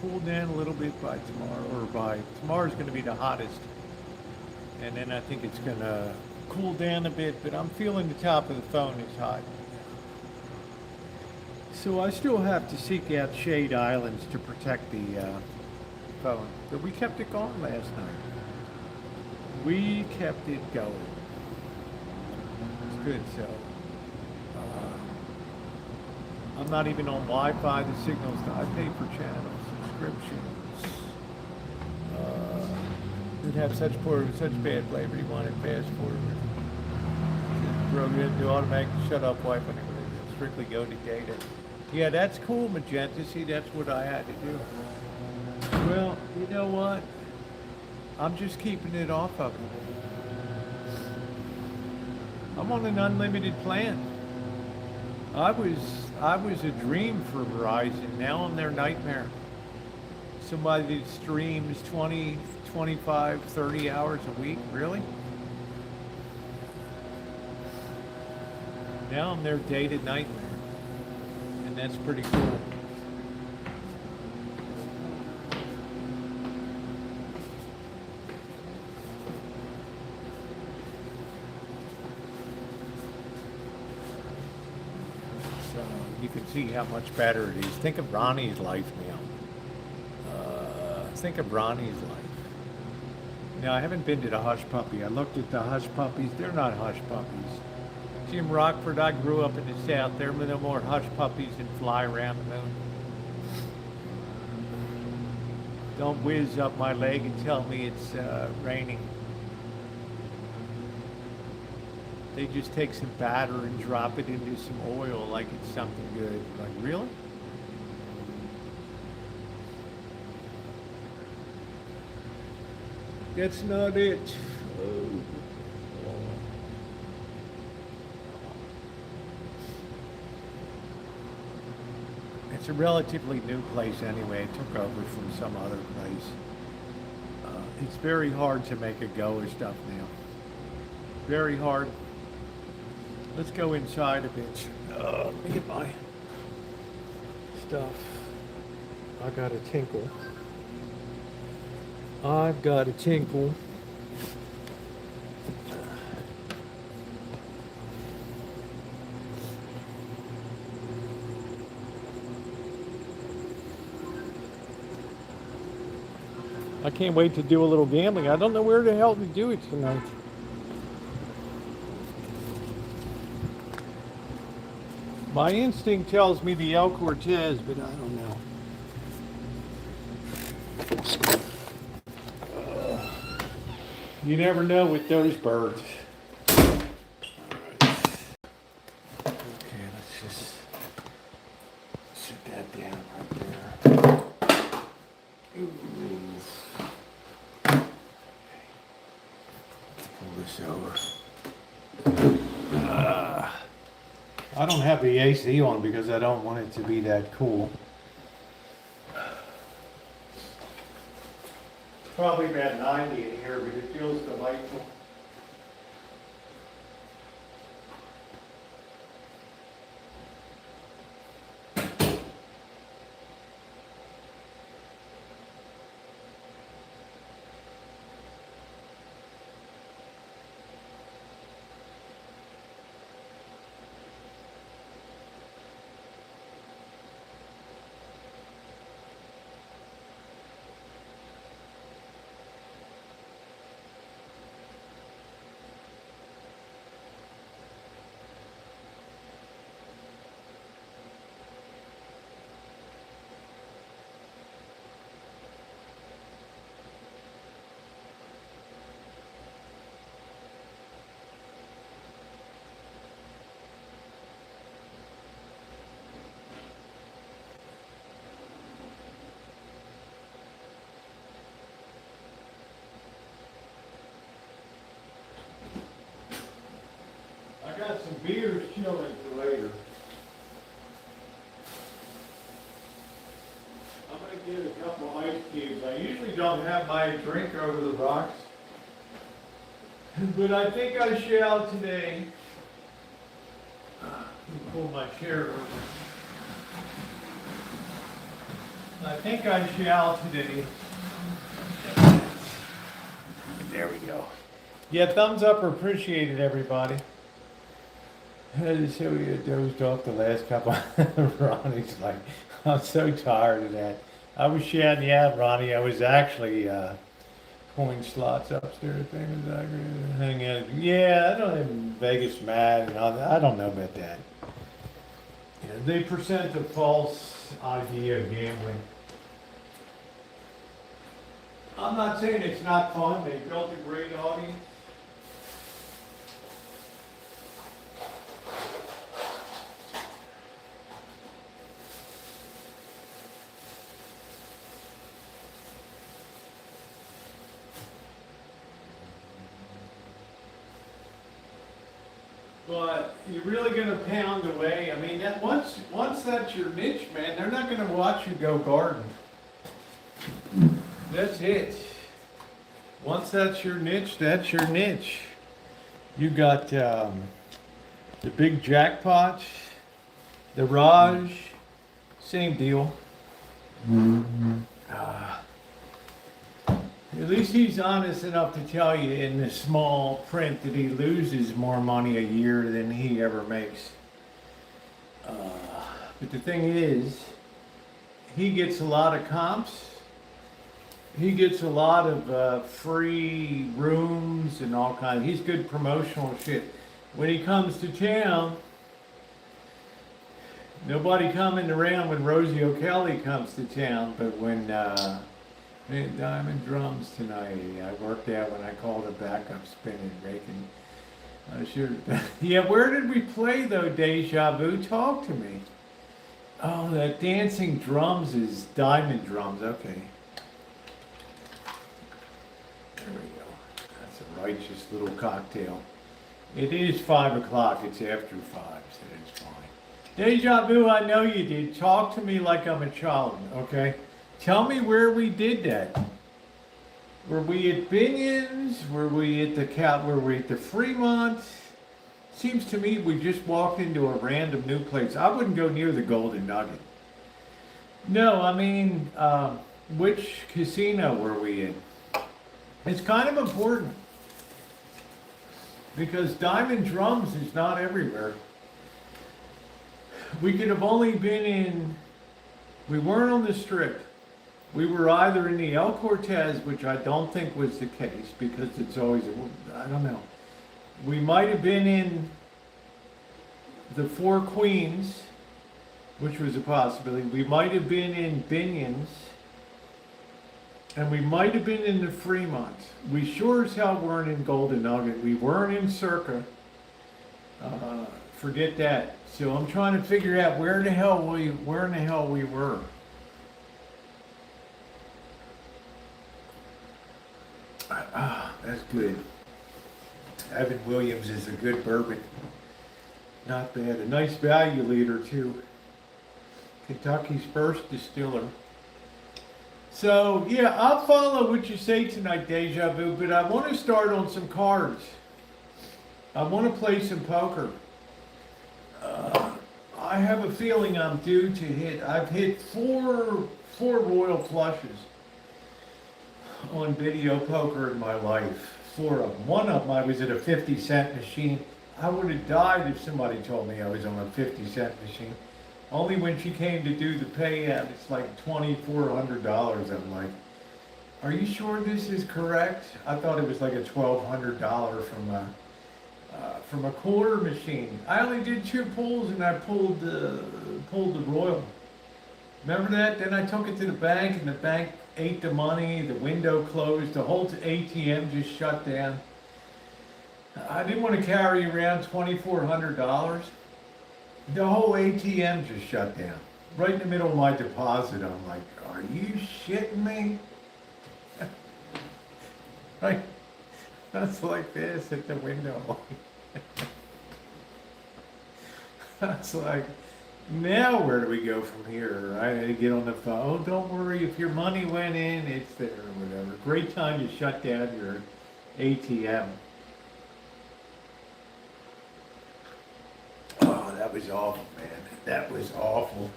Speaker 1: cool down a little bit by tomorrow, or tomorrow's going to be the hottest, and then I think it's going to cool down a bit, but I'm feeling the top of the phone is hot. So I still have to seek out shade islands to protect the phone, but we kept it going last night. We kept it going. It's good. So I'm not even on Wi-Fi. The signal's not. I pay for channel subscriptions. It have such bad flavor. You want it fast forward. Program to automatic shut off Wi-Fi. Strictly go to data. Yeah, that's cool, Magenta. See, that's what I had to do. Well, you know what? I'm just keeping it off of it. I'm on an unlimited plan. I was a dream for Verizon. Now I'm their nightmare. Somebody that streams 20, 25, 30 hours a week. Really? Now I'm their data nightmare. And that's pretty cool. So you can see how much better it is. Think of Ronnie's life now. Think of Ronnie's life. Now, I haven't been to the Hush Puppy. I looked at the Hush Puppies. They're not Hush Puppies. Jim Rockford, I grew up in the South. There were no more Hush Puppies and fly around the moon. Don't whiz up my leg and tell me it's raining. They just take some batter and drop it into some oil like it's something good. Like, really? That's not it. Oh. It's a relatively new place anyway. It took over from some other place. It's very hard to make a go of stuff now. Very hard. Let's go inside a bit. Let me get my stuff. I got a tinkle. I've got a tinkle. I can't wait to do a little gambling. I don't know where the hell to do it tonight. My instinct tells me the El Cortez, but I don't know. You never know with those birds. Okay, let's just sit that down right there. Ooh. Pull this over. I don't have the AC on because I don't want it to be that cool. Probably about 90 in here, but it feels delightful. I got some beers chilling for later. I'm going to get a couple ice cubes. I usually don't have my drink over the rocks, but I think I shall today. Pull my chair over. I think I shall today. There we go. Yeah, thumbs up are appreciated, everybody. I just show you dozed off the last couple. Ronnie's like, I'm so tired of that. I was shouting you out, Ronnie. I was actually coin slots upstairs. Hang out. Yeah, I don't have Vegas mad and all that. I don't know about that. You know, they present a false idea of gambling. I'm not saying it's not fun. They built a great audience. But you're really going to pound away. I mean, that once that's your niche, man, they're not going to watch you go garden. That's it. Once that's your niche, that's your niche. You got the big jackpots, the Raj, same deal. At least he's honest enough to tell you in the small print that he loses more money a year than he ever makes. But the thing is, he gets a lot of comps. He gets a lot of free rooms and all kinds. He's good promotional shit. When he comes to town, nobody coming around when Rosieokelly comes to town, but when Diamond Drums tonight, I worked out when I called a backup spinning, raking. I should. Yeah, where did we play though, Deja Vu? Talk to me. Oh, that dancing drums is Diamond Drums. Okay. There we go. That's a righteous little cocktail. It is 5 o'clock. It's after 5, so it's fine. Deja vu, I know you did. Talk to me like I'm a child, okay? Tell me where we did that. Were we at Binion's? Were we at the Were we at the Fremont? Seems to me we just walked into a random new place. I wouldn't go near the Golden Nugget. No, I mean, which casino were we in? It's kind of important because Diamond Drums is not everywhere. We could have only been in, we weren't on the Strip. We were either in the El Cortez, which I don't think was the case because it's always, I don't know. We might have been in the Four Queens, which was a possibility. We might have been in Binion's, and we might have been in the Fremont. We sure as hell weren't in Golden Nugget. We weren't in Circa. Forget that. So I'm trying to figure out where in the hell we were. That's good. Evan Williams is a good bourbon. Not bad. A nice value leader too. Kentucky's first distiller. So yeah, I'll follow what you say tonight, Deja Vu, but I want to start on some cards. I want to play some poker. I have a feeling I'm due to hit. I've hit four royal flushes on video poker in my life. 4 of them. One of them I was at a 50-cent machine. I would have died if somebody told me I was on a 50-cent machine. Only when she came to do the payout, it's like $2,400. I'm like, are you sure this is correct? I thought it was like a $1,200 from a quarter machine. I only did 2 pulls and I pulled the royal. Remember that? Then I took it to the bank and the bank ate the money, the window closed, the whole ATM just shut down. I didn't want to carry around $2,400. The whole ATM just shut down. Right in the middle of my deposit, I'm like, are you shitting me? Right? That's like this at the window. That's like, now where do we go from here? I had to get on the phone. Oh, don't worry, if your money went in, it's there or whatever. Great time to shut down your ATM. Oh, that was awful, man. That was awful.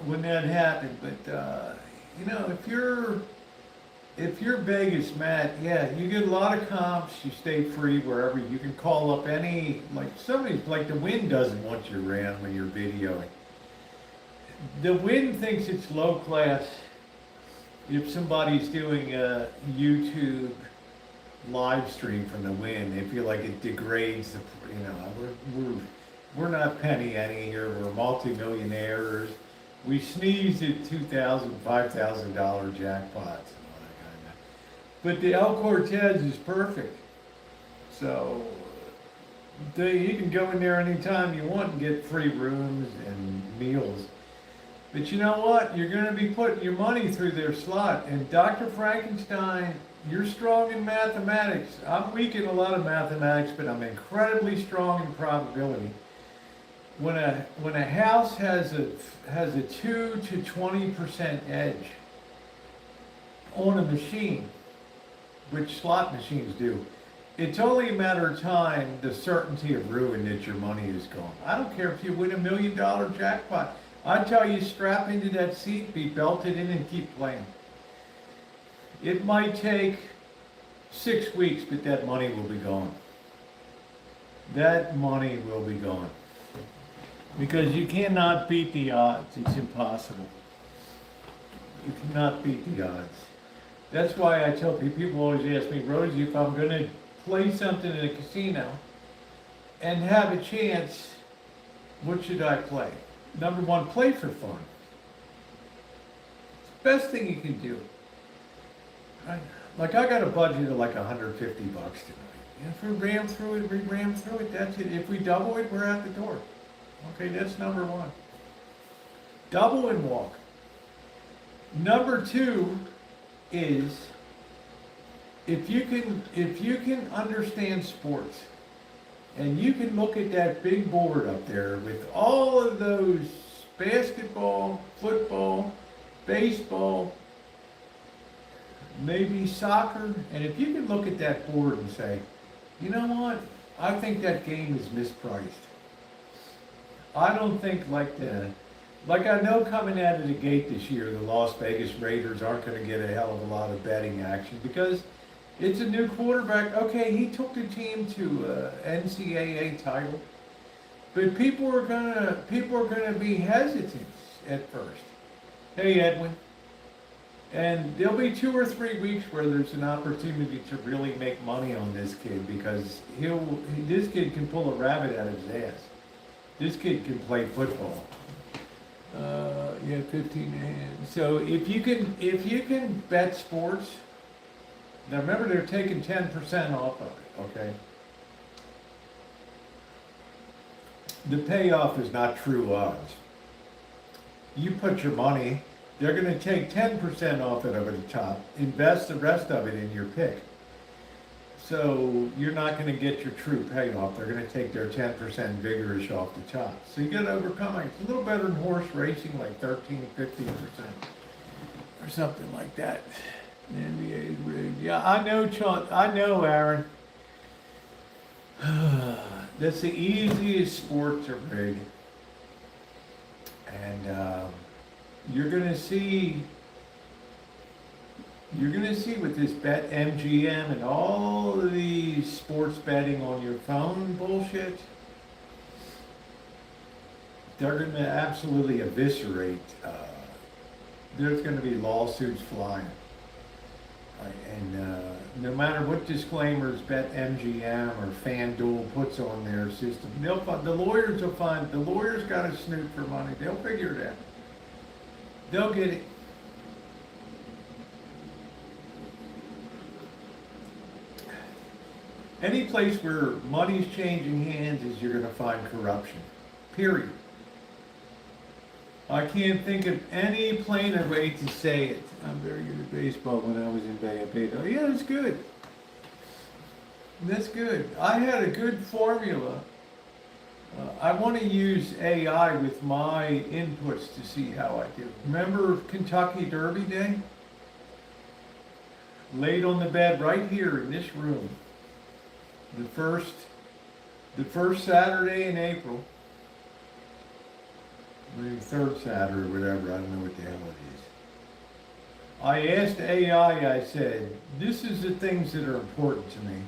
Speaker 1: When that happened, but you know, if you're Vegas, Matt, yeah, you get a lot of comps, you stay free wherever, you can call up any, like somebody, like the Wynn doesn't want you around when you're videoing. The Wynn thinks it's low class if somebody's doing a YouTube live stream from the Wynn. They feel like it degrades the, you know, we're not penny ante here, we're multi-millionaires. We sneezed at $2,000, $5,000 jackpots. But the El Cortez is perfect. So you can go in there anytime you want and get free rooms and meals. But you know what? You're going to be putting your money through their slot. And Dr. Frankenstein, you're strong in mathematics. I'm weak in a lot of mathematics, but I'm incredibly strong in probability. When a house has a 2 to 20% edge on a machine, which slot machines do, it's only a matter of time, the certainty of ruin that your money is gone. I don't care if you win $1 million jackpot. I tell you, strap into that seat, be belted in, and keep playing. It might take 6 weeks, but that money will be gone. That money will be gone. Because you cannot beat the odds. It's impossible. You cannot beat the odds. That's why I tell people always ask me, Rosie, if I'm going to play something in a casino and have a chance, what should I play? Number one, play for fun. It's the best thing you can do. Like I got a budget of like $150 tonight. If we ram through it, that's it. If we double it, we're out the door. Okay, that's number one. Double and walk. Number two is if you can understand sports, And you can look at that big board up there with all of those basketball, football, baseball, maybe soccer. And if you can look at that board and say, you know what? I think that game is mispriced. I don't think like I know coming out of the gate this year, the Las Vegas Raiders aren't going to get a hell of a lot of betting action because it's a new quarterback. Okay, he took the team to NCAA title, but people are gonna be hesitant at first. Hey, Edwin, and there'll be 2 or 3 weeks where there's an opportunity to really make money on this kid because this kid can pull a rabbit out of his ass. This kid can play football. Yeah, 15 hands. So if you can bet sports, now remember they're taking 10% off of it, okay? The payoff is not true odds. You put your money, they're gonna take 10% off it over the top, invest the rest of it in your pick. So you're not gonna get your true payoff, they're gonna take their 10% vigorish off the top. So you gotta overcome it. It's a little better than horse racing, like 13, 15%, or something like that. The NBA is rigged. Yeah, I know, I know, Aaron. That's the easiest sport to rig. And you're gonna see with this Bet MGM and all of these sports betting on your phone bullshit, they're gonna absolutely eviscerate. There's gonna be lawsuits flying. And no matter what disclaimers BetMGM or FanDuel puts on their system, the lawyers got to snoop for money. They'll figure it out. They'll get it. Any place where money's changing hands is you're going to find corruption. Period. I can't think of any plainer way to say it. I'm very good at baseball when I was in Bayapito. Yeah, that's good. That's good. I had a good formula. I want to use AI with my inputs to see how I do. Remember Kentucky Derby Day? Laid on the bed right here in this room. The first Saturday in April. Maybe third Saturday or whatever, I don't know what the hell it is. I asked AI, I said, this is the things that are important to me.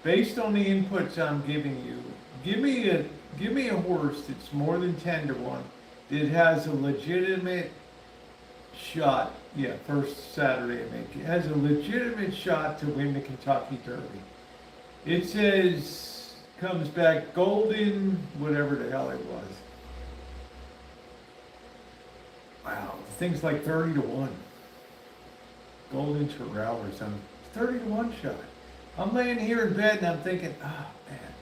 Speaker 1: Based on the inputs I'm giving you, give me a horse that's more than 10 to 1, that has a legitimate shot, first Saturday of May, has a legitimate shot to win the Kentucky Derby. It says, comes back golden, whatever the hell it was. Wow, things like 30 to 1. Golden Terrell or something. 30 to 1 shot. I'm laying here in bed and I'm thinking, oh man,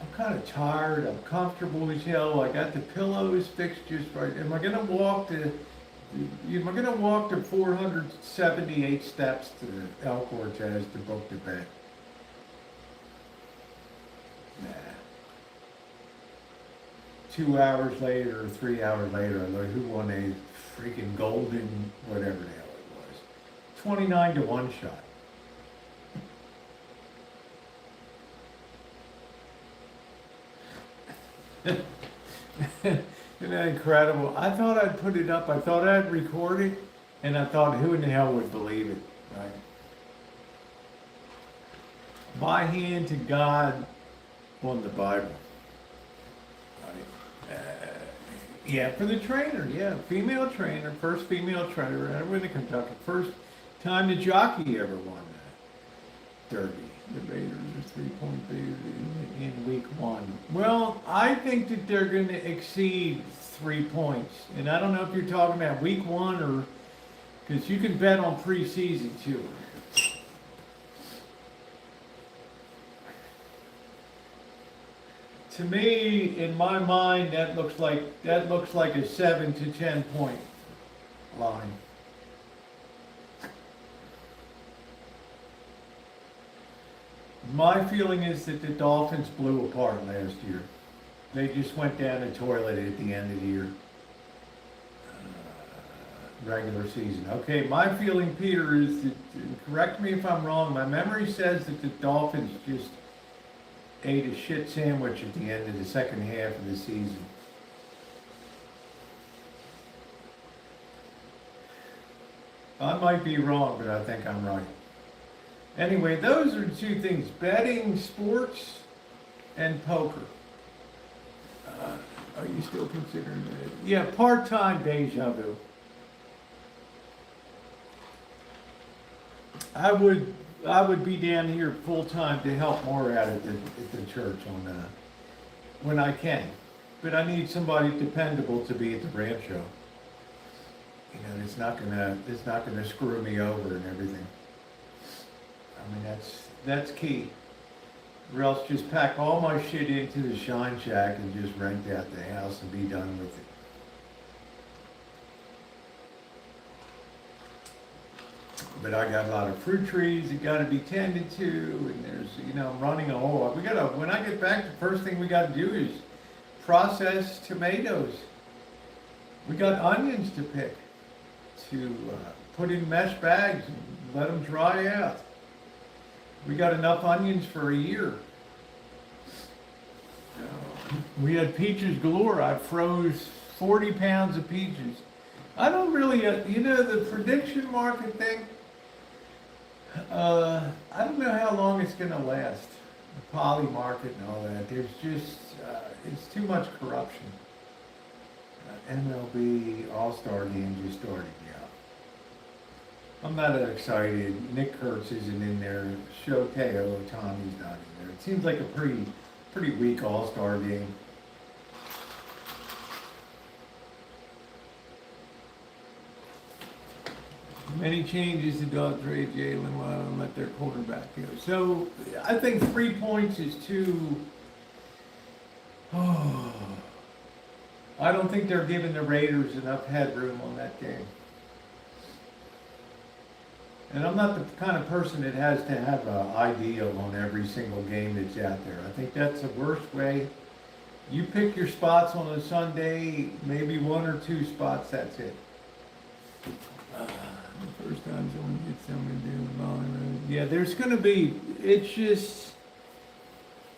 Speaker 1: I'm kind of tired, I'm comfortable as hell, I got the pillows fixed just right. Am I gonna walk to 478 steps to El Cortez to book the bed? Nah. 2 hours later or 3 hours later, I learned who won a freaking golden, whatever the hell it was. 29 to 1 shot. Isn't that incredible? I thought I'd put it up, I thought I'd record it, and I thought who in the hell would believe it, right? My hand to God on the Bible. Yeah, for the trainer, female trainer, first female trainer ever in Kentucky. First time the jockey ever won that Derby. The Raiders are 3-point favorites in week 1. Well, I think that they're going to exceed 3 points. And I don't know if you're talking about week 1 or, because you can bet on preseason too. To me, in my mind, that looks like a 7 to 10 point line. My feeling is that the Dolphins blew apart last year. They just went down the toilet at the end of the year. Regular season. Okay, my feeling, Peter, is that, correct me if I'm wrong, my memory says that the Dolphins just ate a shit sandwich at the end of the second half of the season. I might be wrong, but I think I'm right. Anyway, those are two things: betting, sports, and poker. Are you still considering it? Yeah, part-time deja vu. I would be down here full-time to help more out at the church on when I can. But I need somebody dependable to be at the Rancho. You know, it's not gonna screw me over and everything. I mean, that's key. Or else just pack all my shit into the Shine Shack and just rent out the house and be done with it. But I got a lot of fruit trees that gotta be tended to, and there's, you know, I'm running a whole, when I get back, the first thing we gotta do is process tomatoes. We got onions to pick, to put in mesh bags and let them dry out. We got enough onions for a year. We had peaches galore. I froze 40 pounds of peaches. I don't really, you know, the prediction market thing, I don't know how long it's going to last. The poly market and all that. There's just, it's too much corruption. MLB All-Star game just started, yeah. I'm not that excited. Nick Kurtz isn't in there. Shohei Ohtani's not in there. It seems like a pretty weak All-Star game. Many changes. The dog trade Jalen Waddle and let their quarterback go. So I think 3 points is too. Oh, I don't think they're giving the Raiders enough headroom on that game. And I'm not the kind of person that has to have an ideal on every single game that's out there. I think that's the worst way. You pick your spots on a Sunday, maybe one or two spots, that's it. The first time someone gets someone doing the volume. Yeah, there's going to be, it's just,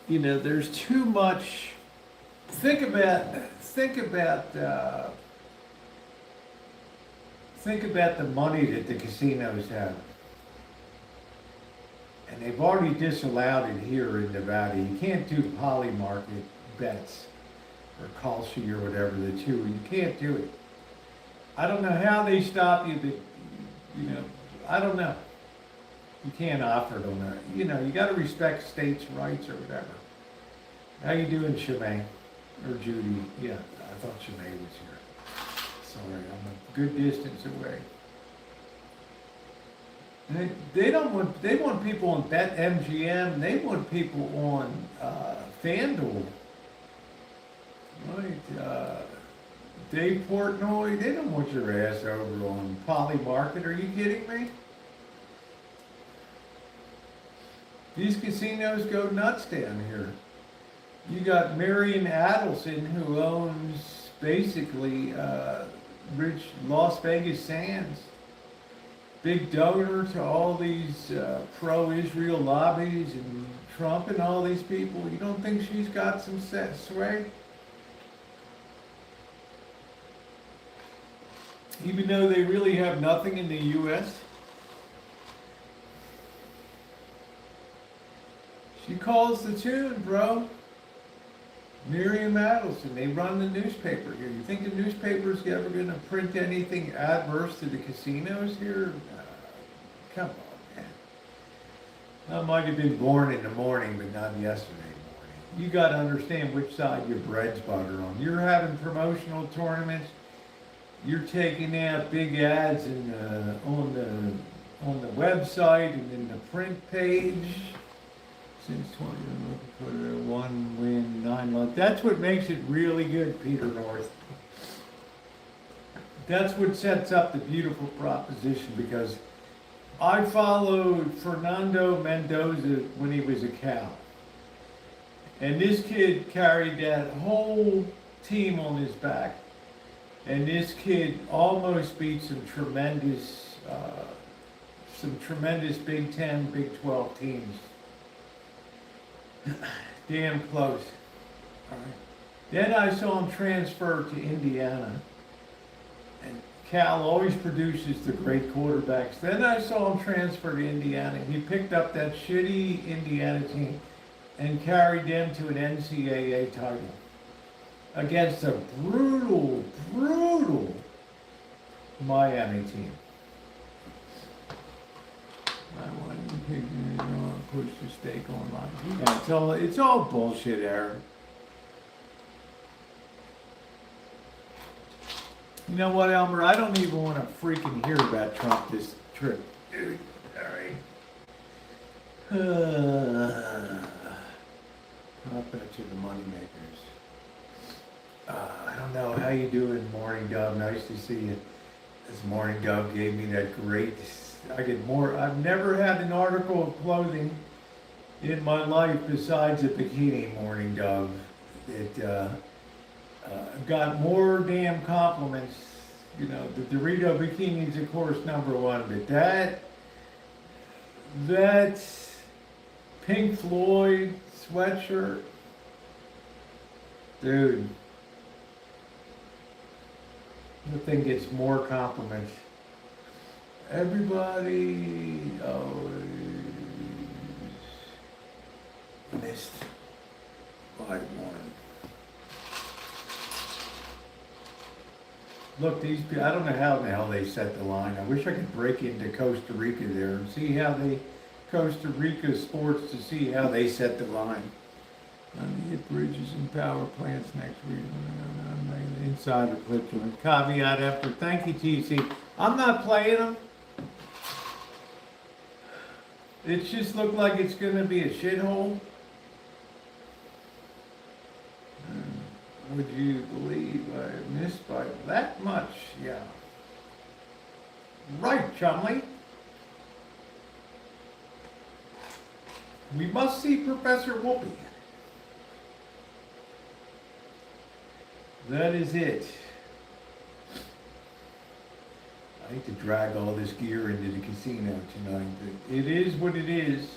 Speaker 1: you know, there's too much. Think about the money that the casinos have. And they've already disallowed it here in Nevada. You can't do poly market bets or Kalshi or whatever, the two. You can't do it. I don't know how they stop you, but, you know, I don't know. You can't offer it on that. You know, you got to respect states' rights or whatever. How you doing, Shemaine? Or Judy? Yeah, I thought Shemaine was here. Sorry, I'm a good distance away. They want people on BetMGM. They want people on FanDuel. Right? Dave Portnoy. They don't want your ass over on Poly Market. Are you kidding me? These casinos go nuts down here. You got Marion Adelson, who owns basically rich Las Vegas Sands. Big donor to all these pro-Israel lobbies and Trump and all these people. You don't think she's got some sway? Even though they really have nothing in the U.S.? She calls the tune, bro. Miriam Adelson, they run the newspaper here. You think the newspaper's ever going to print anything adverse to the casinos here? Come on, man. I might have been born in the morning, but not yesterday morning. You got to understand which side your bread's butter on. You're having promotional tournaments. You're taking out big ads on the website and in the print page. Since 20, 1 win, 9 loss. That's what makes it really good, Peter North. That's what sets up the beautiful proposition, because I followed Fernando Mendoza when he was a cow. And this kid carried that whole team on his back. And this kid almost beat some tremendous Big 10, Big 12 teams. Damn close. All right. Then I saw him transfer to Indiana. And Cal always produces the great quarterbacks. Then I saw him transfer to Indiana. He picked up that shitty Indiana team and carried them to an NCAA title against a brutal Miami team. I want to push the stake online. Yeah, it's all bullshit, Aaron. You know what, Elmer? I don't even want to freaking hear about Trump this trip. Dude, all right. I'll bet you the moneymakers. I don't know how you doing, Morning Dove. Nice to see you. This Morning Dove gave me that great. I've never had an article of clothing in my life besides a bikini, Morning Dove. It got more damn compliments. You know, the Dorito bikini's of course #1, but that Pink Floyd sweatshirt, dude, the thing gets more compliments. Everybody always missed by one. Look, these people, I don't know how in the hell they set the line. I wish I could break into Costa Rica there and see how Costa Rica sports to see how they set the line. I'm gonna hit bridges and power plants next week. Inside of Clipland. Caveat after. Thank you, TC. I'm not playing them. It just looked like it's gonna be a shithole. Would you believe I missed by that much? Yeah. Right, Chumley. We must see Professor Whoopi. That is it. I hate to drag all this gear into the casino tonight, but it is what it is.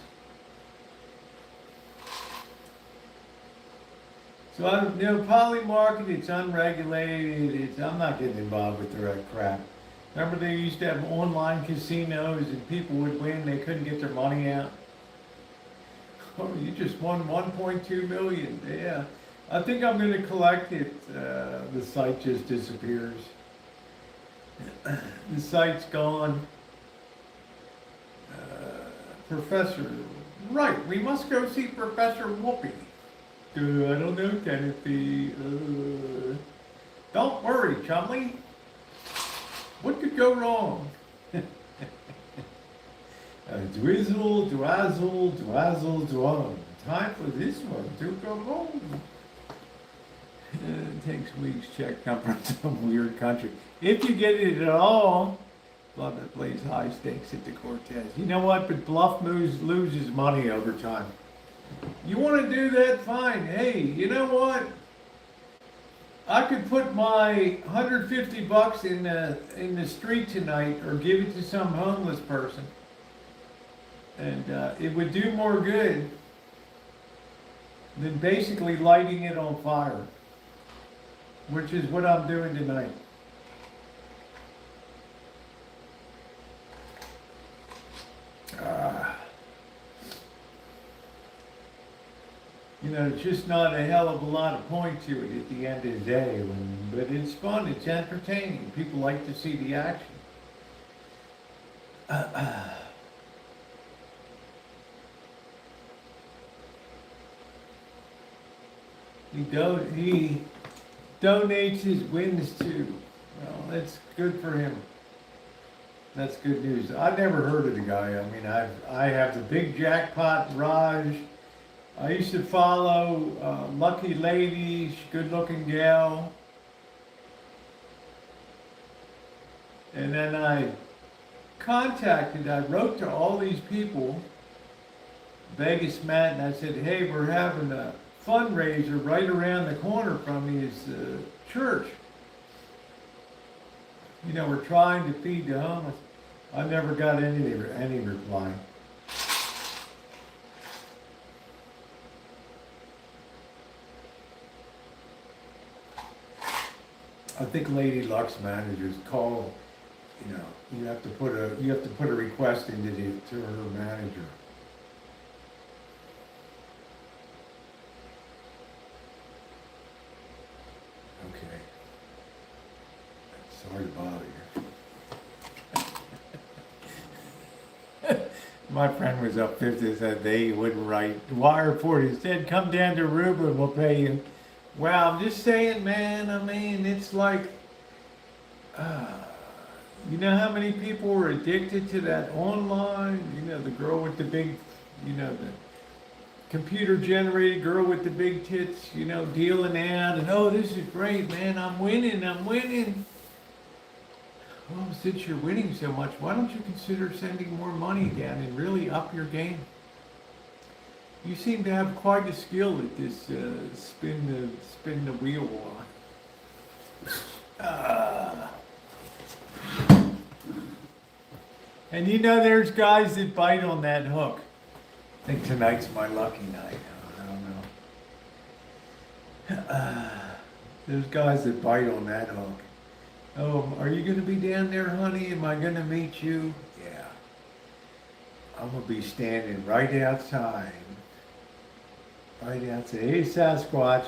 Speaker 1: So, poly market, it's unregulated, I'm not getting involved with the crap. Remember they used to have online casinos and people would win, they couldn't get their money out? Oh, you just won 1.2 million, yeah. I think I'm gonna collect it, the site just disappears. The site's gone. Professor, right, we must go see Professor Whoopi. I don't know, Timothy. Don't worry, Chumley. What could go wrong? Dwizzle, dwazzle, dwazzle, dwum. Time for this one to go home. It takes weeks. Check come from some weird country. If you get it at all, Bluff that plays high stakes at the Cortez. You know what? But Bluff loses money over time. You want to do that? Fine. Hey, you know what? I could put my $150 in the street tonight, or give it to some homeless person, and it would do more good than basically lighting it on fire, which is what I'm doing tonight. You know, it's just not a hell of a lot of point to it at the end of the day, but it's fun, it's entertaining. People like to see the action. He donates his wins too. Well, that's good for him. That's good news. I've never heard of the guy. I mean, I have the big jackpot Raj. I used to follow Lucky Lady, good-looking gal. And then I I wrote to all these people, Vegas Matt, and I said, hey, we're having a fundraiser right around the corner from me is the church. You know, we're trying to feed the homeless. I never got any reply. I think Lady Luck's managers call, you know, you have to put a request to her manager. Okay. Sorry to bother you. My friend was up 50, said they wouldn't write wire for it. He said, come down to Aruba and we'll pay you. Well, I'm just saying, man, I mean, it's like, you know how many people are addicted to that online? You know, the girl with the big, you know, the computer-generated girl with the big tits, you know, dealing out, and oh, this is great, man, I'm winning. Well, since you're winning so much, why don't you consider sending more money down and really up your game? You seem to have quite a skill at this spin the wheel on. And you know, there's guys that bite on that hook. I think tonight's my lucky night. I don't know. There's guys that bite on that hook. Oh, are you going to be down there, honey? Am I going to meet you? Yeah. I'm going to be standing right outside. Right outside. Hey, Sasquatch.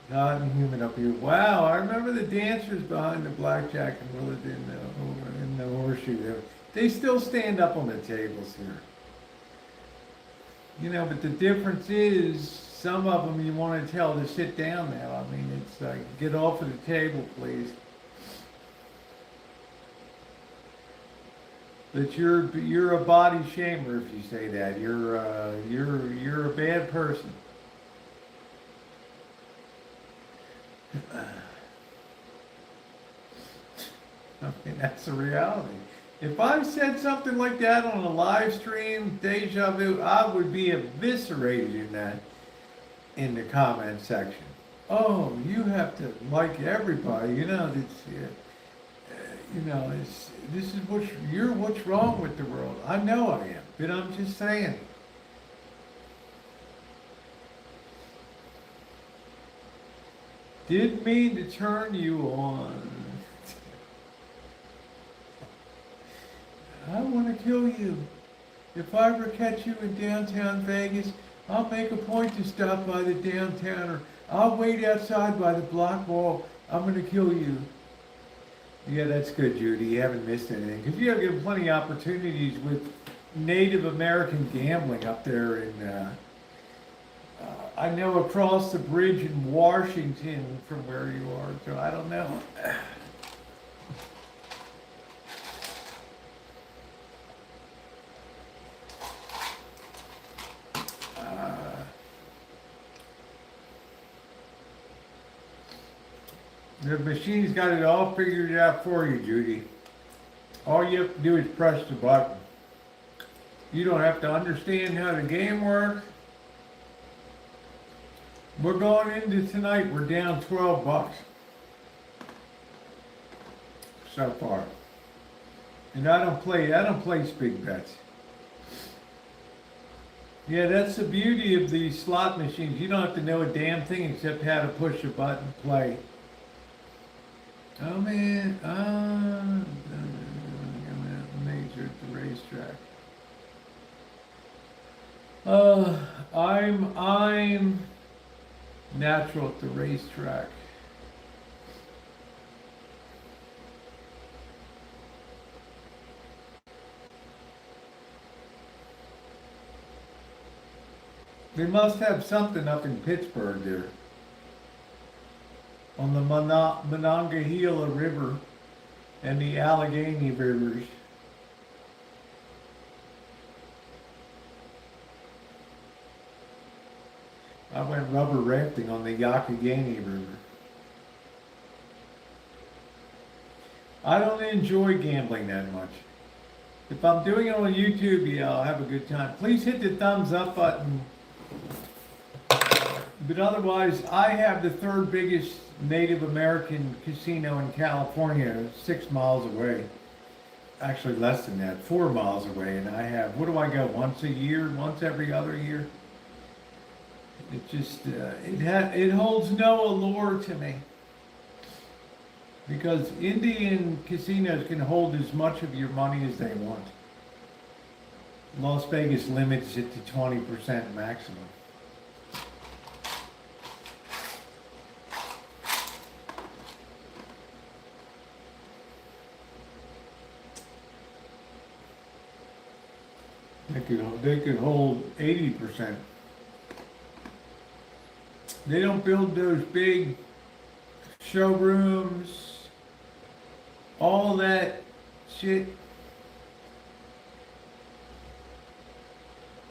Speaker 1: Not human up here. Wow, I remember the dancers behind the blackjack and Willard in the horseshoe. They still stand up on the tables here. You know, but the difference is, some of them you want to tell to sit down now. I mean, it's like, get off of the table, please. But you're a body shamer if you say that. You're a bad person. I mean, that's the reality. If I said something like that on a live stream, deja vu, I would be eviscerated in the comment section. Oh, you have to like everybody, you know. This is what's wrong with the world. I know I am, but I'm just saying. Didn't mean to turn you on. I want to kill you. If I ever catch you in downtown Vegas, I'll make a point to stop by the downtown, or I'll wait outside by the block wall. I'm going to kill you. Yeah, that's good, Judy. You haven't missed anything. Because you have given plenty of opportunities with Native American gambling up there in, I know across the bridge in Washington from where you are, so I don't know. The machine's got it all figured out for you, Judy. All you have to do is press the button. You don't have to understand how the game works. We're going into tonight, we're down $12 so far. And I don't play big bets. Yeah, that's the beauty of these slot machines. You don't have to know a damn thing except how to push a button, play. Oh man, major at the racetrack. I'm natural at the racetrack. They must have something up in Pittsburgh there. On the Monongahela River and the Allegheny Rivers. I went rubber rafting on the Youghiogheny River. I don't enjoy gambling that much. If I'm doing it on YouTube, yeah, I'll have a good time. Please hit the thumbs up button. But otherwise, I have the third biggest Native American casino in California, 6 miles away. Actually, less than that, 4 miles away. And I have, what do I go, once a year, once every other year? It just, it holds no allure to me. Because Indian casinos can hold as much of your money as they want. Las Vegas limits it to 20% maximum. They could hold 80%. They don't build those big showrooms, all that shit.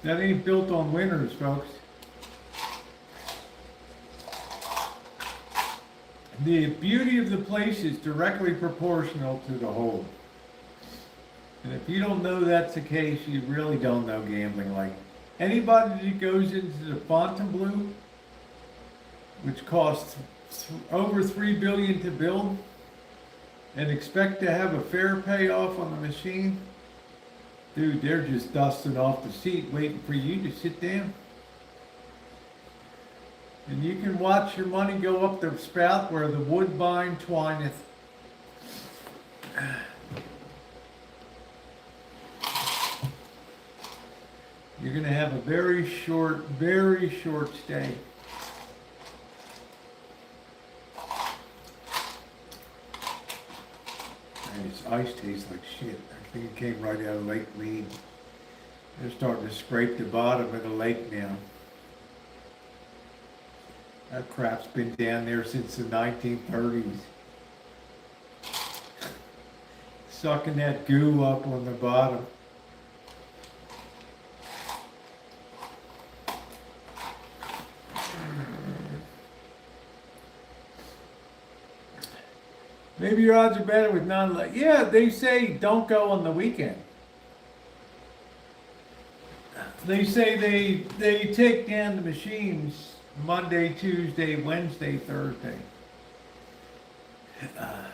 Speaker 1: That ain't built on winners, folks. The beauty of the place is directly proportional to the hold. And if you don't know that's the case, you really don't know gambling. Like anybody that goes into the Fontainebleau, which costs over $3 billion to build, and expect to have a fair payoff on the machine, dude, they're just dusting off the seat waiting for you to sit down. And you can watch your money go up the spout where the woodbine twineth. You're going to have a very short stay. And this ice tastes like shit. I think it came right out of Lake Mead. They're starting to scrape the bottom of the lake now. That crap's been down there since the 1930s. Sucking that goo up on the bottom. Maybe your odds are better with non-lake. Yeah, they say don't go on the weekend. They say they take down the machines Monday, Tuesday, Wednesday, Thursday.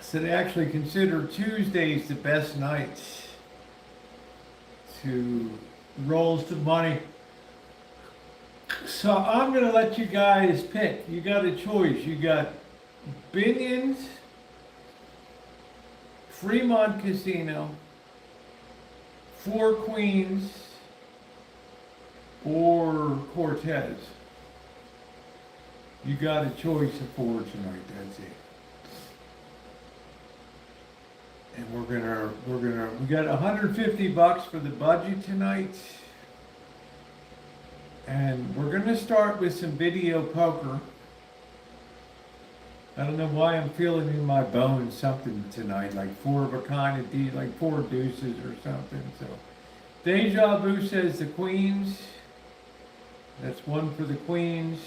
Speaker 1: So they actually consider Tuesdays the best nights to rolls the money. So I'm gonna let you guys pick. You got a choice. You got Binion's, Fremont Casino, Four Queens, or Cortez. You got a choice of 4 tonight, that's it. And we got $150 for the budget tonight. And we're gonna start with some video poker. I don't know why I'm feeling in my bones something tonight, like 4 of a kind of D, like 4 deuces or something. So, Deja Vu says the queens. That's 1 for the queens.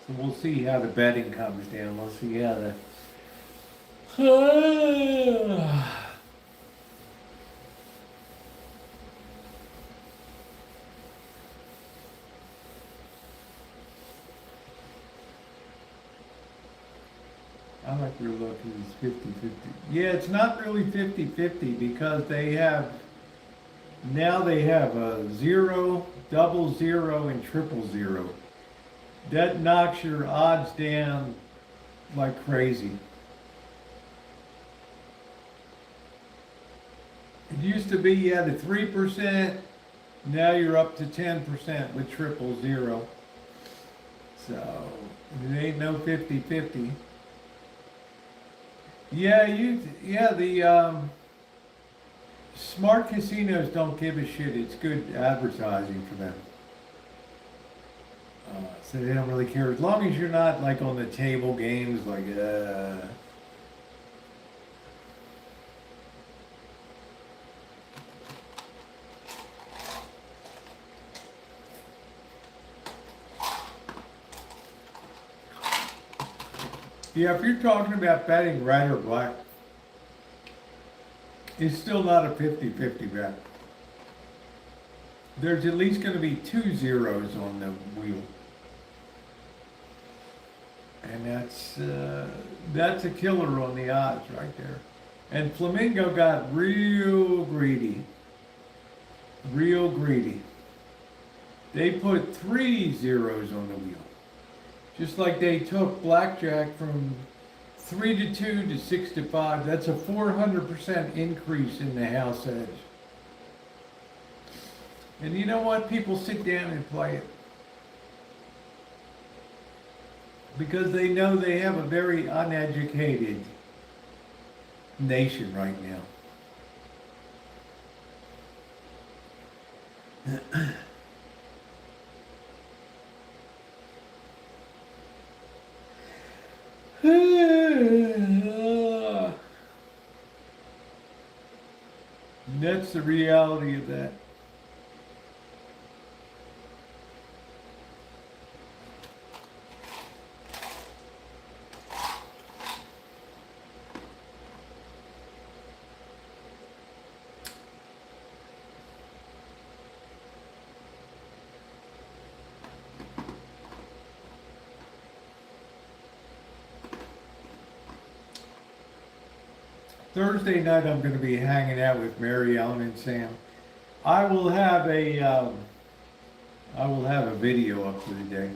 Speaker 1: So we'll see how the betting comes down. We'll see how the. I like your look, it's 50-50. Yeah, it's not really 50-50 because they have, now they have a 0, double 0, and triple 0. That knocks your odds down like crazy. It used to be you had a 3%, now you're up to 10% with triple 0. So, it ain't no 50-50. Yeah, the smart casinos don't give a shit. It's good advertising for them. So they don't really care. As long as you're not like on the table games like, Yeah, if you're talking about betting red or black, it's still not a 50-50 bet. There's at least going to be 2 zeros on the wheel. And that's a killer on the odds right there. And Flamingo got real greedy. Real greedy. They put 3 zeros on the wheel. Just like they took blackjack from 3 to 2 to 6 to 5. That's a 400% increase in the house edge. And you know what? People sit down and play it. Because they know they have a very uneducated nation right now. That's the reality of that. Thursday night, I'm going to be hanging out with Mary Ellen and Sam. I will have a video up for the day.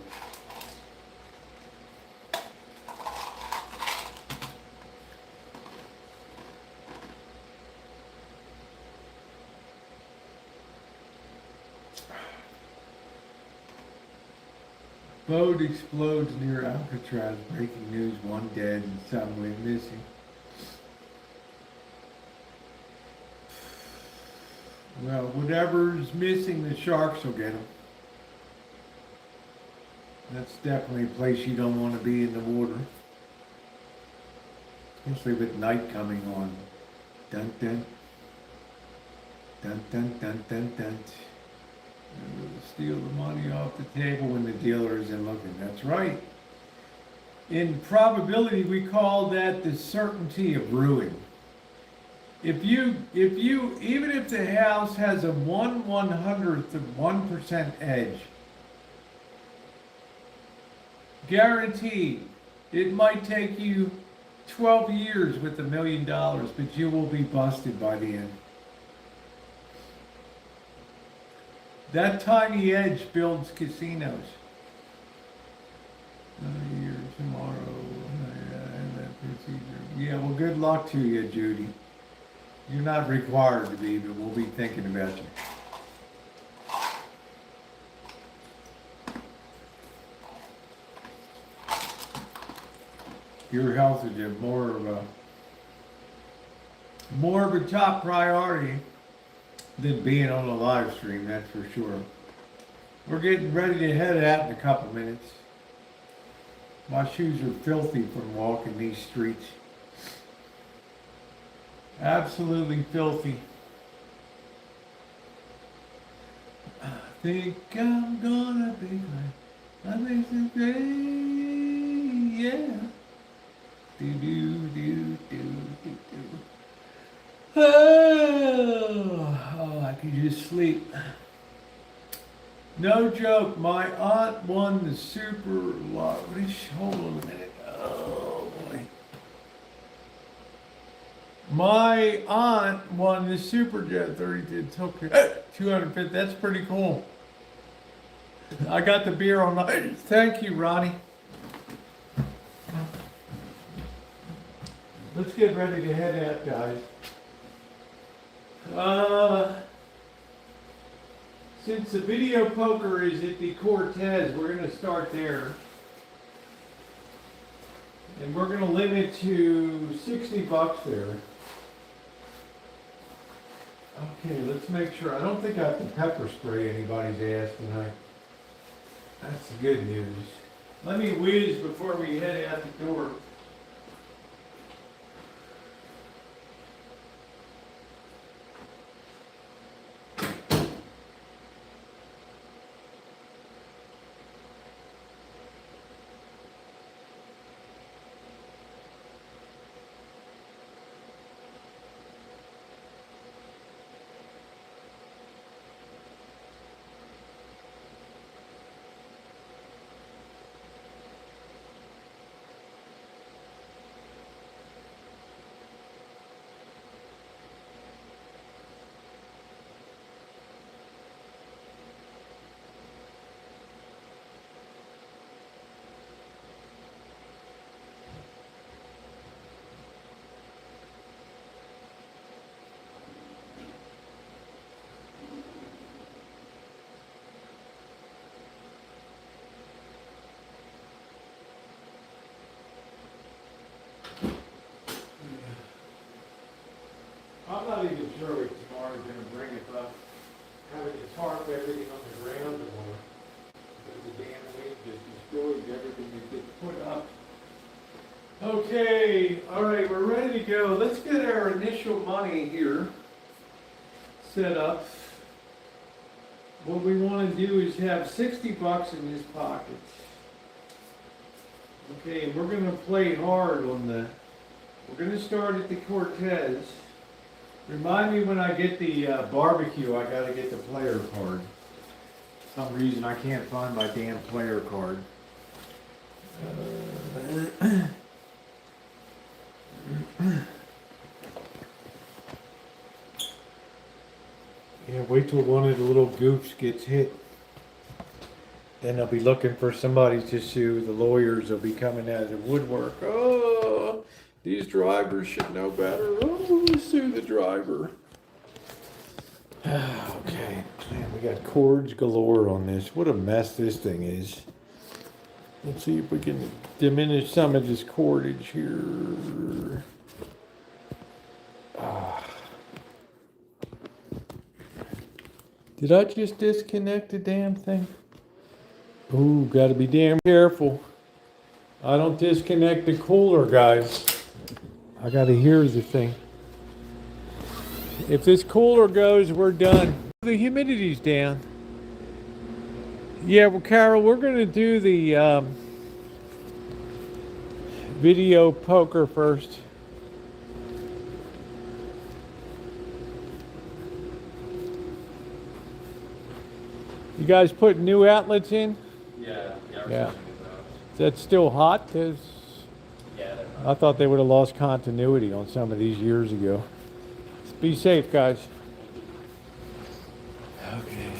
Speaker 1: Boat explodes near Alcatraz. Breaking news: 1 dead and someone missing. Well, whatever's missing, the sharks will get them. That's definitely a place you don't want to be in the water. Especially with night coming on. Dun dun. Dun dun dun dun dun. Steal the money off the table when the dealer isn't looking. That's right. In probability, we call that the certainty of ruin. If you, even if the house has a 1/100th of 1% edge, guaranteed, it might take you 12 years with $1 million, but you will be busted by the end. That tiny edge builds casinos. Another year tomorrow, and that procedure. Yeah, well, good luck to you, Judy. You're not required to be, but we'll be thinking about you. Your health is more of a top priority than being on a live stream, that's for sure. We're getting ready to head out in a couple minutes. My shoes are filthy from walking these streets. Absolutely filthy. I think I'm gonna be my amazing day, yeah. Do do do do do do. Oh, I could just sleep. No joke, my aunt won the super lottery. Hold on a minute. Oh boy. My aunt won the Super Jet 32 took 250. That's pretty cool. I got the beer on my. Thank you, Ronnie. Let's get ready to head out, guys. Since the video poker is at the Cortez, we're going to start there. And we're going to limit to $60 there. Okay, let's make sure. I don't think I have to pepper spray anybody's ass tonight. That's the good news. Let me whiz before we head out the door. I'm not even sure if tomorrow's gonna bring it up. Having to tarp everything on the ground tomorrow. Because the damn wind just destroys everything that gets put up. Okay, all right, we're ready to go. Let's get our initial money here set up. What we want to do is have 60 bucks in his pocket. Okay, and we're going to play hard on we're going to start at the Cortez. Remind me when I get the barbecue, I got to get the player card. For some reason I can't find my damn player card. Yeah, wait till one of the little goofs gets hit. Then they'll be looking for somebody to sue. The lawyers will be coming out of the woodwork. Oh, these drivers should know better. Oh, sue the driver. Okay, man, we got cords galore on this. What a mess this thing is. Let's see if we can diminish some of this cordage here. Did I just disconnect the damn thing? Ooh, gotta be damn careful. I don't disconnect the cooler, guys. I gotta hear the thing. If this cooler goes, we're done. The humidity's down. Yeah, well, Carol, we're gonna do the video poker first. You guys put new outlets in? Yeah. Is that still hot? 'Cause I thought they would have lost continuity on some of these years ago. Be safe, guys. Okay.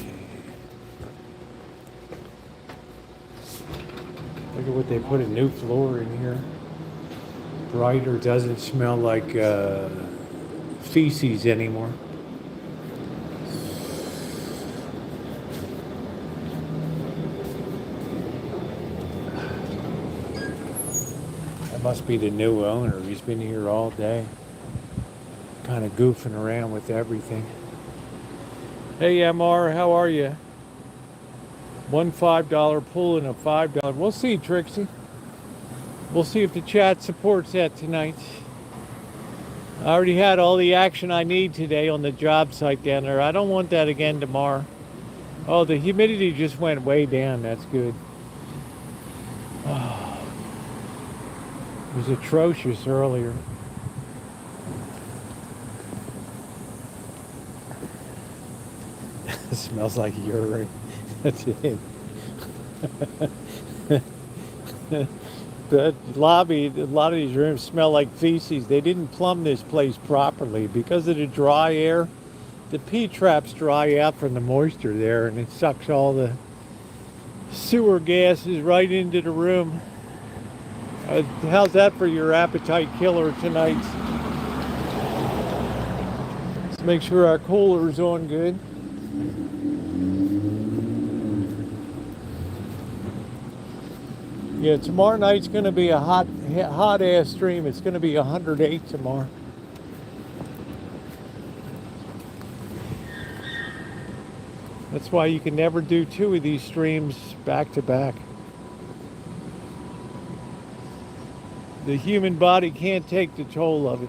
Speaker 1: Look at what they put a new floor in here. Brighter, doesn't smell like feces anymore. Must be the new owner. He's been here all day, kind of goofing around with everything. Hey MR, how are you? One $5 pull and a $5. We'll see, Trixie. We'll see if the chat supports that tonight. I already had all the action I need today on the job site down there. I don't want that again tomorrow. Oh, the humidity just went way down. That's good. Oh. It was atrocious earlier. It smells like urine. That's it. The lobby, a lot of these rooms smell like feces. They didn't plumb this place properly because of the dry air. The P-traps dry out from the moisture there, and it sucks all the sewer gases right into the room. How's that for your appetite killer tonight? Let's make sure our cooler's on good. Yeah, tomorrow night's going to be a hot ass stream. It's going to be 108 tomorrow. That's why you can never do two of these streams back to back. The human body can't take the toll of it.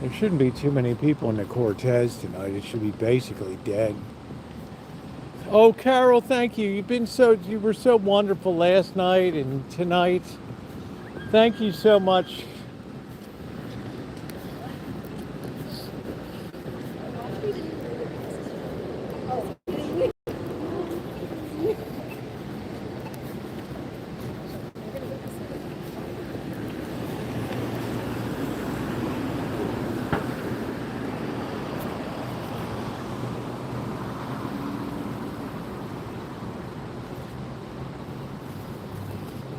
Speaker 1: There shouldn't be too many people in the Cortez tonight. It should be basically dead. Oh, Carol, thank you. You were so wonderful last night and tonight. Thank you so much.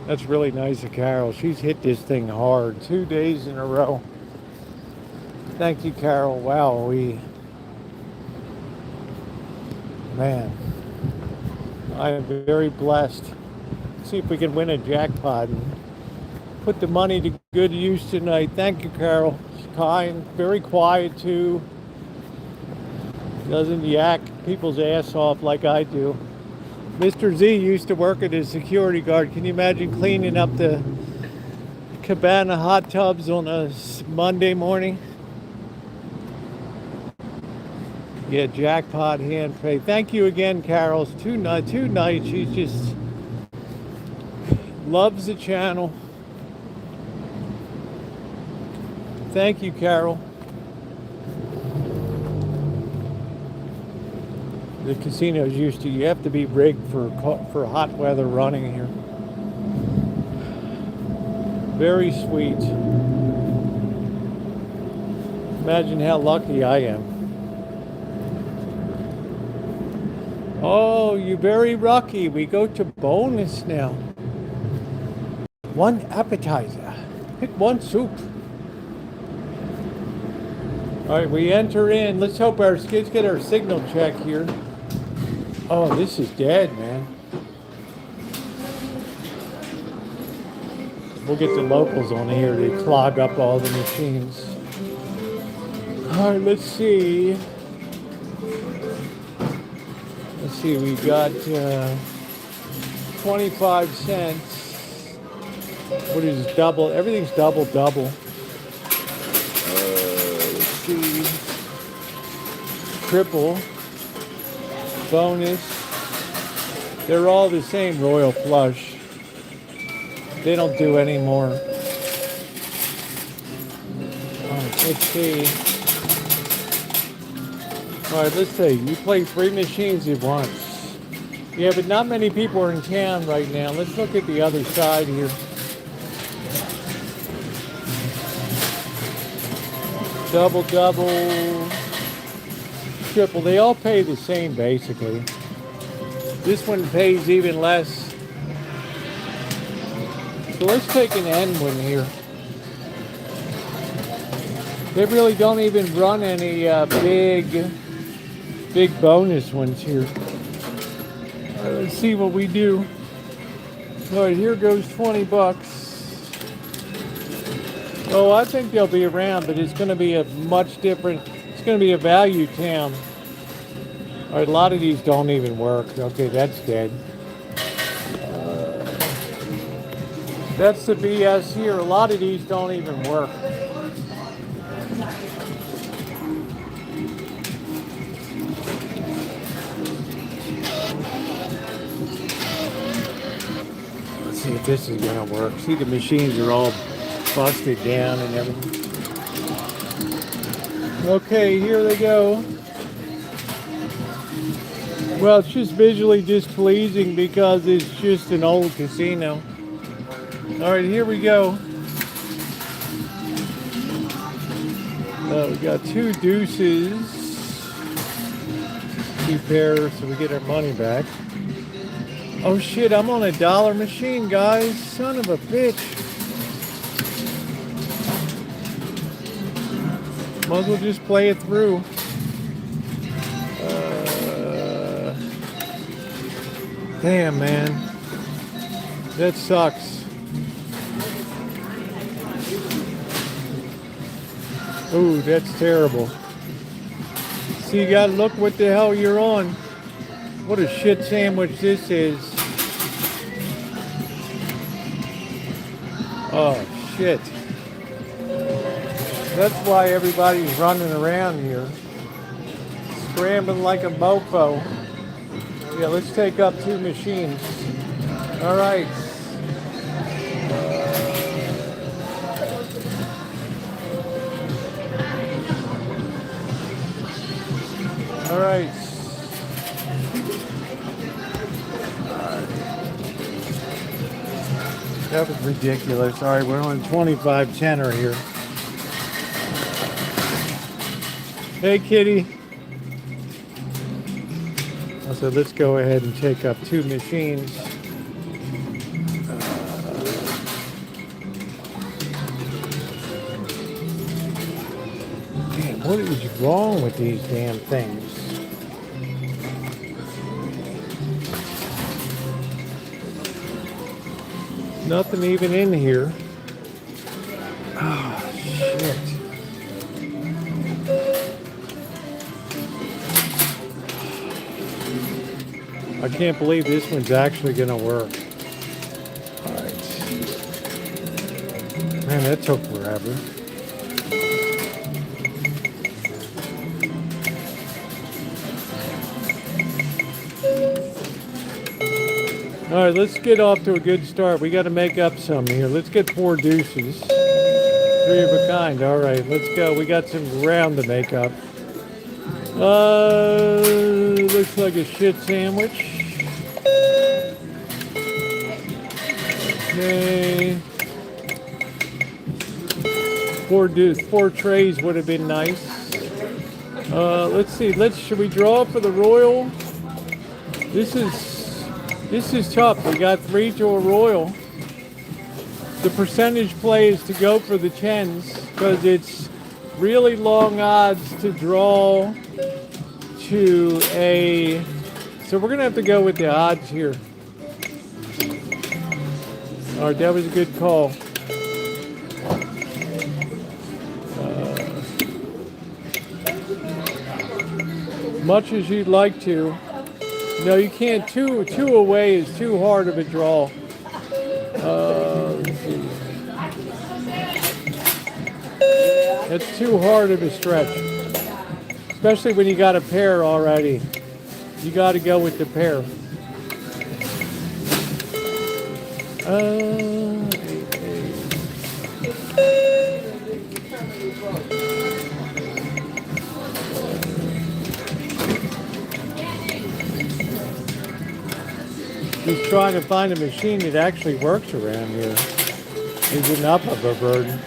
Speaker 1: That's really nice of Carol. She's hit this thing hard 2 days in a row. Thank you, Carol. Wow, man, I am very blessed. See if we can win a jackpot and put the money to good use tonight. Thank you, Carol. She's kind, very quiet too. Doesn't yak people's ass off like I do. Mr. Z used to work at a security guard. Can you imagine cleaning up the cabana hot tubs on a Monday morning? Yeah, jackpot hand pay. Thank you again, Carol. It's two nights. She's just loves the channel. Thank you, Carol. The casinos used to, you have to be rigged for hot weather running here. Very sweet. Imagine how lucky I am. Oh, you're very lucky. We go to bonus now. One appetizer. Pick one soup. All right, we enter in. Let's hope our kids get our signal check here. Oh, this is dead, man. We'll get the locals on here to clog up all the machines. All right, let's see. Let's see, we got 25 cents. What is double? Everything's double. Let's see. Triple. Bonus. They're all the same, Royal Flush. They don't do any more. Alright, let's see. Alright, let's see. You play 3 machines at once. Yeah, but not many people are in town right now. Let's look at the other side here. Double. Triple. They all pay the same, basically. This one pays even less. So let's take an N one here. They really don't even run any big bonus ones here. All right, let's see what we do. All right, here goes 20 bucks. Oh, I think they'll be around, but it's going to be a much different. It's going to be a value town. All right, a lot of these don't even work. Okay, that's dead. That's the BS here. A lot of these don't even work. Let's see if this is gonna work. See, the machines are all busted down and everything. Okay, here they go. Well, it's just visually displeasing because it's just an old casino. All right, here we go. We got 2 deuces, 2 pairs, so we get our money back. Oh shit, I'm on a dollar machine, guys. Son of a bitch. Might as well just play it through. Damn, man. That sucks. Ooh, that's terrible. See, you gotta look what the hell you're on. What a shit sandwich this is. Oh, shit. That's why everybody's running around here. Scrambling like a mofo. Yeah, let's take up 2 machines. All right. All right. That was ridiculous. All right, we're on 25 tenner here. Hey, kitty. So let's go ahead and take up 2 machines. Man, what is wrong with these damn things? Nothing even in here. Oh, shit. I can't believe this one's actually gonna work. Alright. Man, that took forever. Alright, let's get off to a good start. We gotta make up some here. Let's get 4 deuces. 3 of a kind. Alright, let's go. We got some ground to make up. Looks like a shit sandwich. Okay. 4 trays would have been nice. Let's see. Should we draw for the royal? This is tough. We got 3 to a royal. The percentage play is to go for the tens because it's really long odds to draw to a. So we're gonna have to go with the odds here. All right, that was a good call. Much as you'd like to. No, you can't. Two away is too hard of a draw. Let's see. That's too hard of a stretch. Especially when you got a pair already. You got to go with the pair. Just trying to find a machine that actually works around here. Is enough of a burden.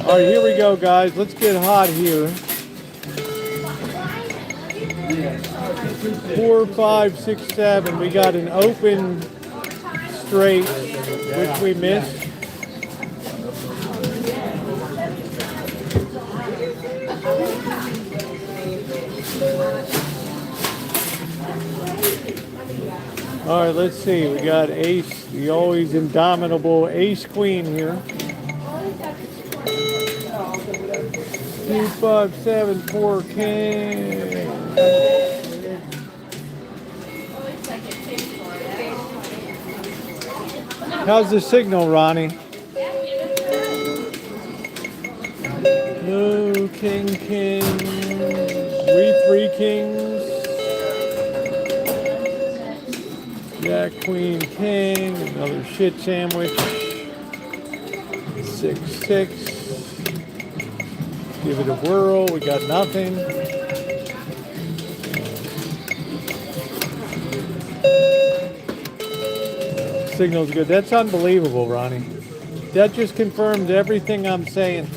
Speaker 1: All right, here we go, guys. Let's get hot here. 4, 5, 6, 7. We got an open straight, which we missed. All right, let's see. We got ace, the always indomitable ace queen here. 2, 5, 7, 4, king. How's the signal, Ronnie? No, king, king. 3 kings. Jack, queen, king. Another shit sandwich. 6, 6. Give it a whirl. We got nothing. Signal's good. That's unbelievable, Ronnie. That just confirmed everything I'm saying.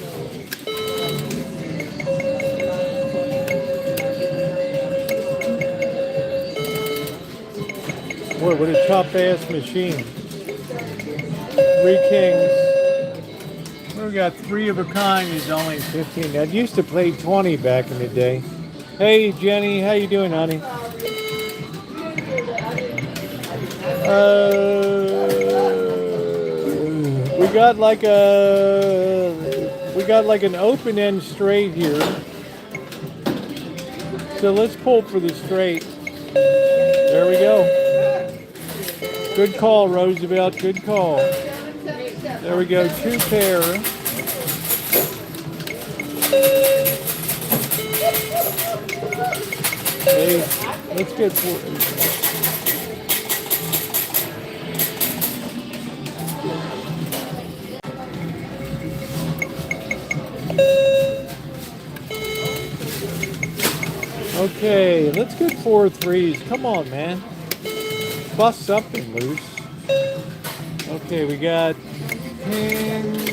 Speaker 1: Boy, what a tough-ass machine. 3 kings. We got 3 of a kind is only 15. I used to play 20 back in the day. Hey, Jenny, how you doing, honey? We got like an open end straight here. So let's pull for the straight. There we go. Good call, Roosevelt. Good call. There we go. 2 pair. Hey, let's get 4. Okay, let's get 4 3s. Come on, man. Bust something loose. Okay, we got kings.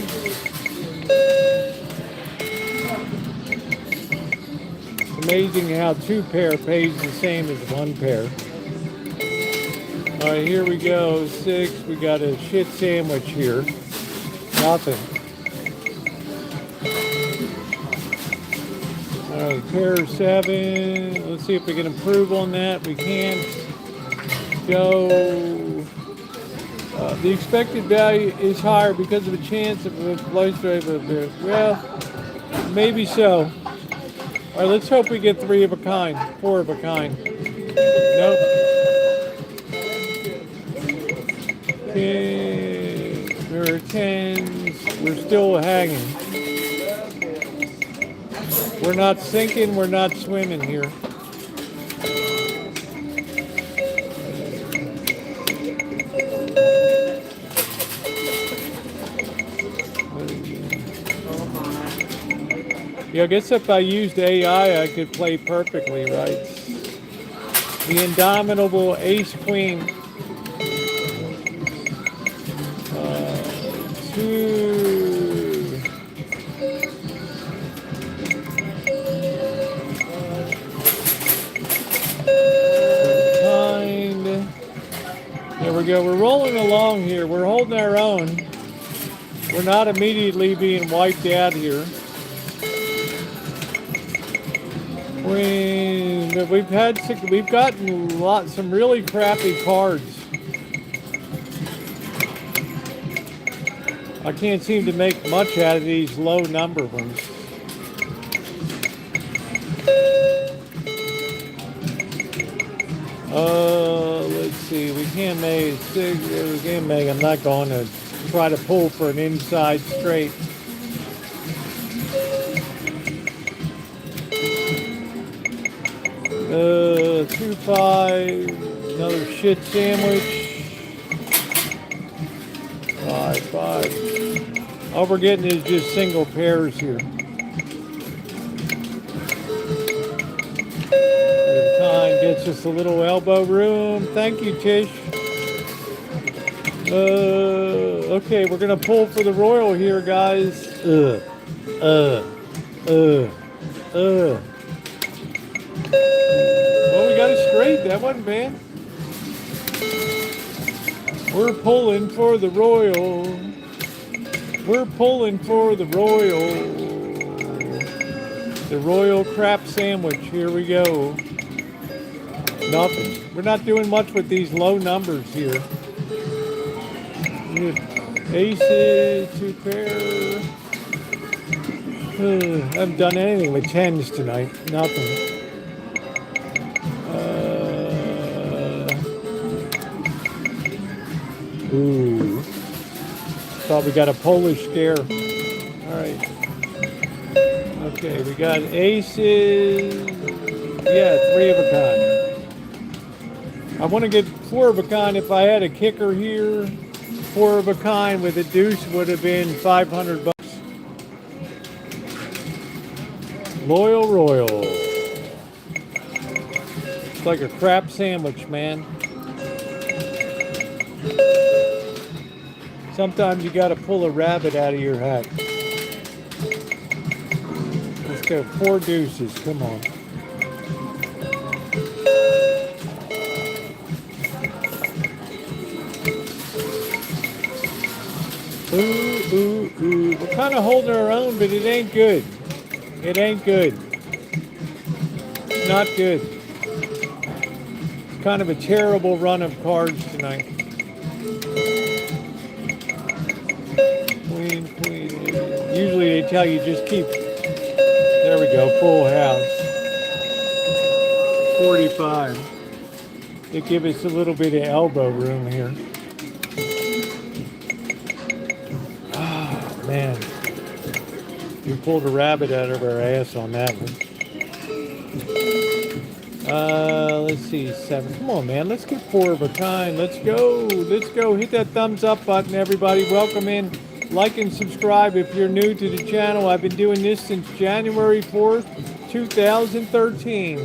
Speaker 1: It's amazing how 2 pair pays the same as 1 pair. All right, here we go. 6. We got a shit sandwich here. Nothing. All right, pair 7. Let's see if we can improve on that. We can't. Go.
Speaker 3: The expected value is higher because of a chance of a close drive of there. Well, maybe so. All right, let's hope we get 3 of a kind, 4 of a kind. Nope. Okay, there are 10s. We're still hanging. We're not sinking, we're not swimming here. Yeah, I guess if I used AI, I could play perfectly, right? The indomitable ace queen. 2. Kind. There we go. We're rolling along here. We're holding our own. We're not immediately being wiped out here. We've gotten some really crappy cards. I can't seem to make much out of these low number ones. Let's see. We can't make 6. We can't make. I'm not going to try to pull for an inside straight. 2, 5, another shit sandwich. 5, 5. All we're getting is just single pairs here. Kind gets us a little elbow room. Thank you, Tish. Okay, we're gonna pull for the royal here, guys. Well, we got it straight. That wasn't bad. We're pulling for the royal. We're pulling for the royal. The royal crap sandwich. Here we go. Nothing. We're not doing much with these low numbers here. Aces, 2 pair. I haven't done anything with 10s tonight. Nothing. Ooh. Thought we got a Polish scare. All right. Okay, we got aces. Yeah, 3 of a kind. I want to get 4 of a kind. If I had a kicker here, 4 of a kind with a deuce would have been $500. Loyal Royal. It's like a crap sandwich, man. Sometimes you gotta pull a rabbit out of your hat. Let's go 4 deuces, come on. Ooh, ooh, ooh. We're kind of holding our own, but it ain't good. It ain't good. It's not good. It's kind of a terrible run of cards tonight. Queen, queen. Usually they tell you just keep. There we go, full house. 45. They give us a little bit of elbow room here. Oh, man. We pulled a rabbit out of our ass on that one. Let's see, 7. Come on, man. Let's get 4 of a kind. Let's go. Let's go. Hit that thumbs up button, everybody. Welcome in. Like and subscribe if you're new to the channel. I've been doing this since January 4th, 2013.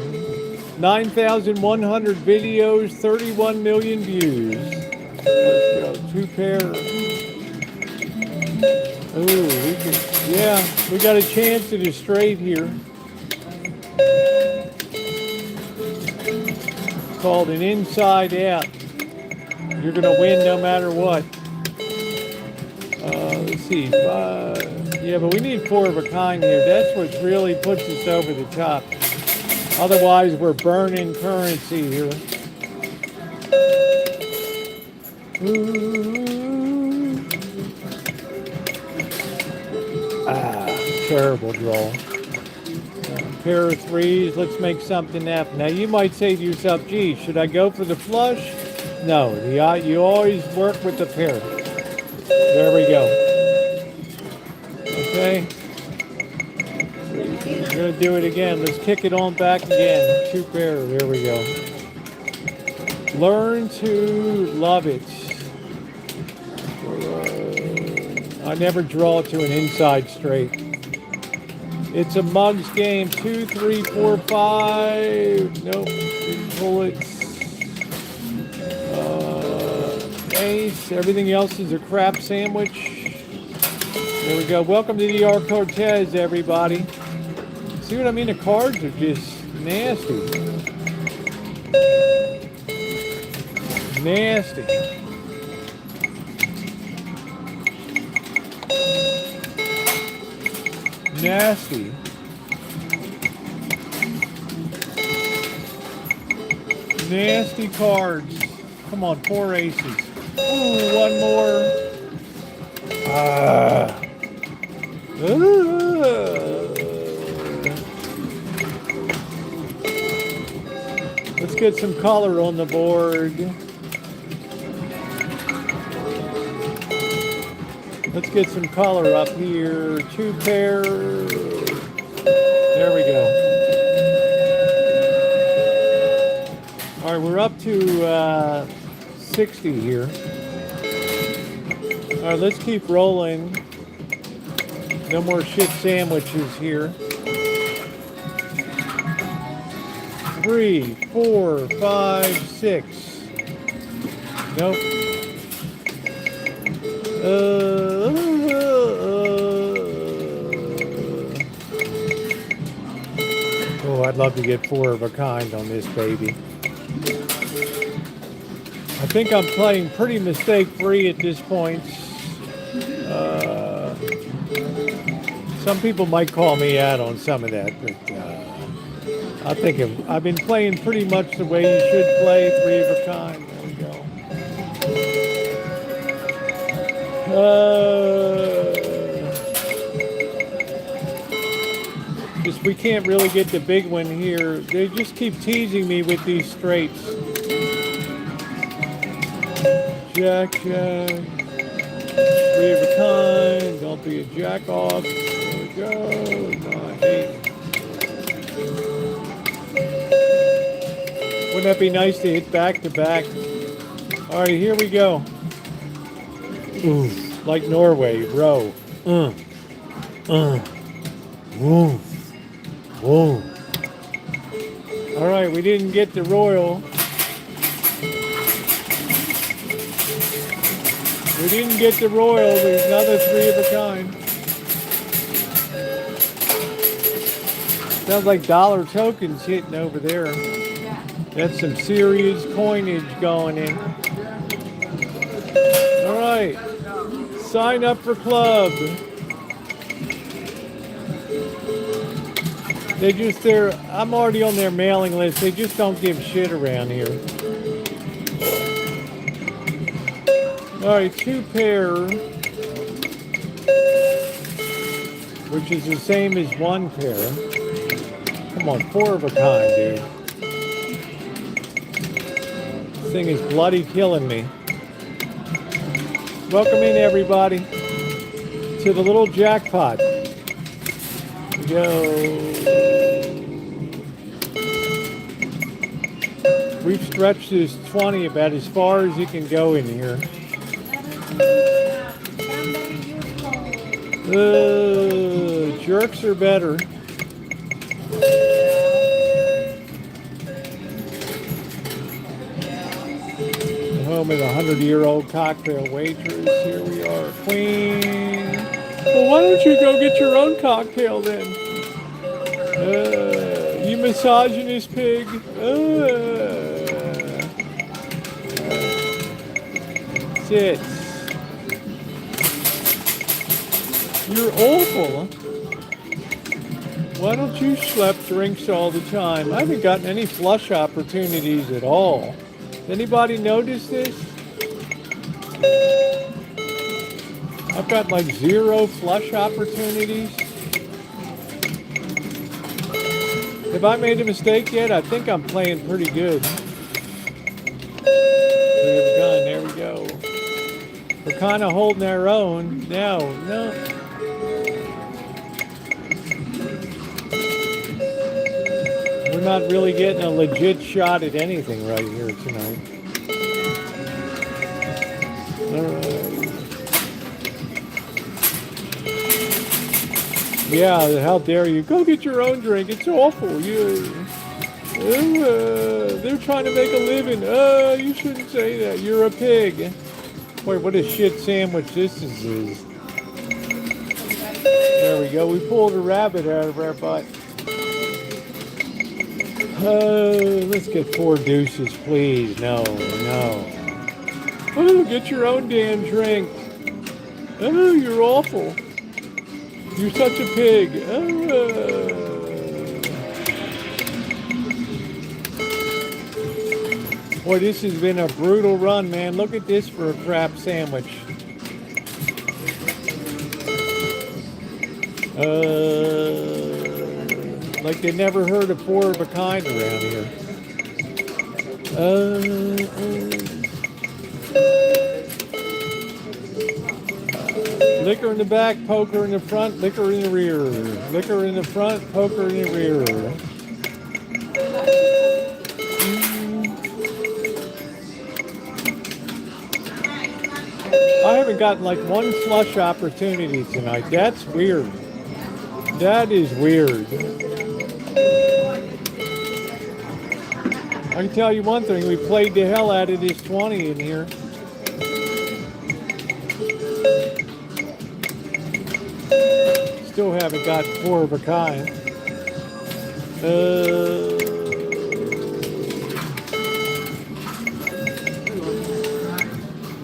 Speaker 3: 9,100 videos, 31 million views. Let's go. 2 pair. Ooh, we got a chance at a straight here. It's called an inside out. You're gonna win no matter what. Let's see, 5. Yeah, but we need 4 of a kind here. That's what really puts us over the top. Otherwise, we're burning currency here. Ooh. Terrible draw. Pair of threes. Let's make something happen. Now you might say to yourself, "Gee, should I go for the flush?" No. You always work with the pair. There we go. Okay. We're gonna do it again. Let's kick it on back again. Two pair. There we go. Learn to love it. I never draw to an inside straight. It's a mugs game. 2, 3, 4, 5. Nope. Didn't pull it. Ace. Everything else is a crap sandwich. There we go. Welcome to the R Cortez, everybody. See what I mean? The cards are just nasty. Nasty. Nasty. Nasty cards. Come on, 4 aces. Ooh, one more. Let's get some color on the board. Let's get some color up here. 2 pair. There we go. All right, we're up to 60 here. All right, let's keep rolling. No more shit sandwiches here. 3, 4, 5, 6. Nope. Oh, I'd love to get 4 of a kind on this baby. I think I'm playing pretty mistake-free at this point. Some people might call me out on some of that, but I think I've been playing pretty much the way you should play, 3 of a kind. There we go. Just we can't really get the big one here. They just keep teasing me with these straights. Jack, jack. 3 of a kind. Don't be a jack off. There we go. 9, 8. Wouldn't that be nice to hit back to back? All right, here we go. Ooh, like Norway, row. Woo. Woo. All right, we didn't get the royal. We didn't get the royal. There's another 3 of a kind. Sounds like dollar tokens hitting over there. That's some serious coinage going in. All right. Sign up for club. I'm already on their mailing list. They just don't give shit around here. All right, 2 pair, which is the same as 1 pair. Come on, 4 of a kind, dude. This thing is bloody killing me. Welcome in, everybody, to the little jackpot. Go. We've stretched this 20 about as far as you can go in here. Jerks are better. Home of the 100-year-old cocktail waitress. Here we are, queen. Well, why don't you go get your own cocktail then? You misogynist pig. Sit. You're awful, huh? Why don't you schlep drinks all the time? I haven't gotten any flush opportunities at all. Anybody notice this? I've got like 0 flush opportunities. Have I made a mistake yet? I think I'm playing pretty good. There we go. We're kind of holding our own. No. We're not really getting a legit shot at anything right here tonight. All right. Yeah, how dare you? Go get your own drink. It's awful. They're trying to make a living. You shouldn't say that. You're a pig. Wait, what a shit sandwich this is. There we go. We pulled a rabbit out of our butt. Let's get 4 deuces, please. No. Oh, get your own damn drink. Oh, you're awful. You're such a pig. Boy, this has been a brutal run, man. Look at this for a crap sandwich. Like they never heard of 4 of a kind around here. Liquor in the back, poker in the front, liquor in the rear. Liquor in the front, poker in the rear. I haven't gotten like 1 flush opportunity tonight. That's weird. That is weird. I can tell you one thing, we played the hell out of this 20 in here. Still haven't got 4 of a kind.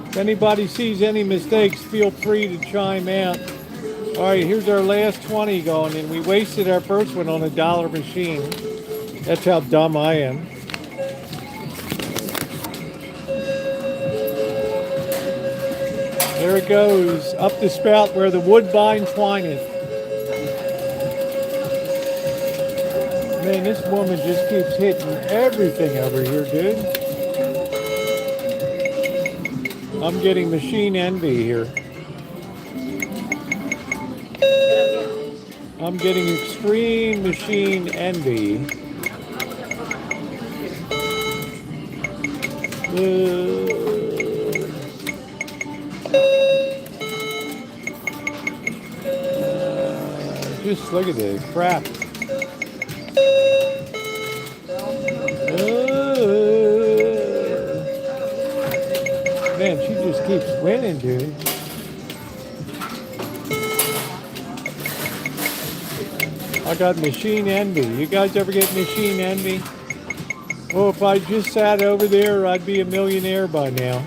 Speaker 3: If anybody sees any mistakes, feel free to chime in. All right, here's our last 20 going, and we wasted our first one on a dollar machine. That's how dumb I am. There it goes, up the spout where the woodbine twineth. Man, this woman just keeps hitting everything over here, dude. I'm getting machine envy here. I'm getting extreme machine envy. Just look at this crap. Man, she just keeps winning, dude. I got machine envy. You guys ever get machine envy? Oh, if I just sat over there, I'd be a millionaire by now.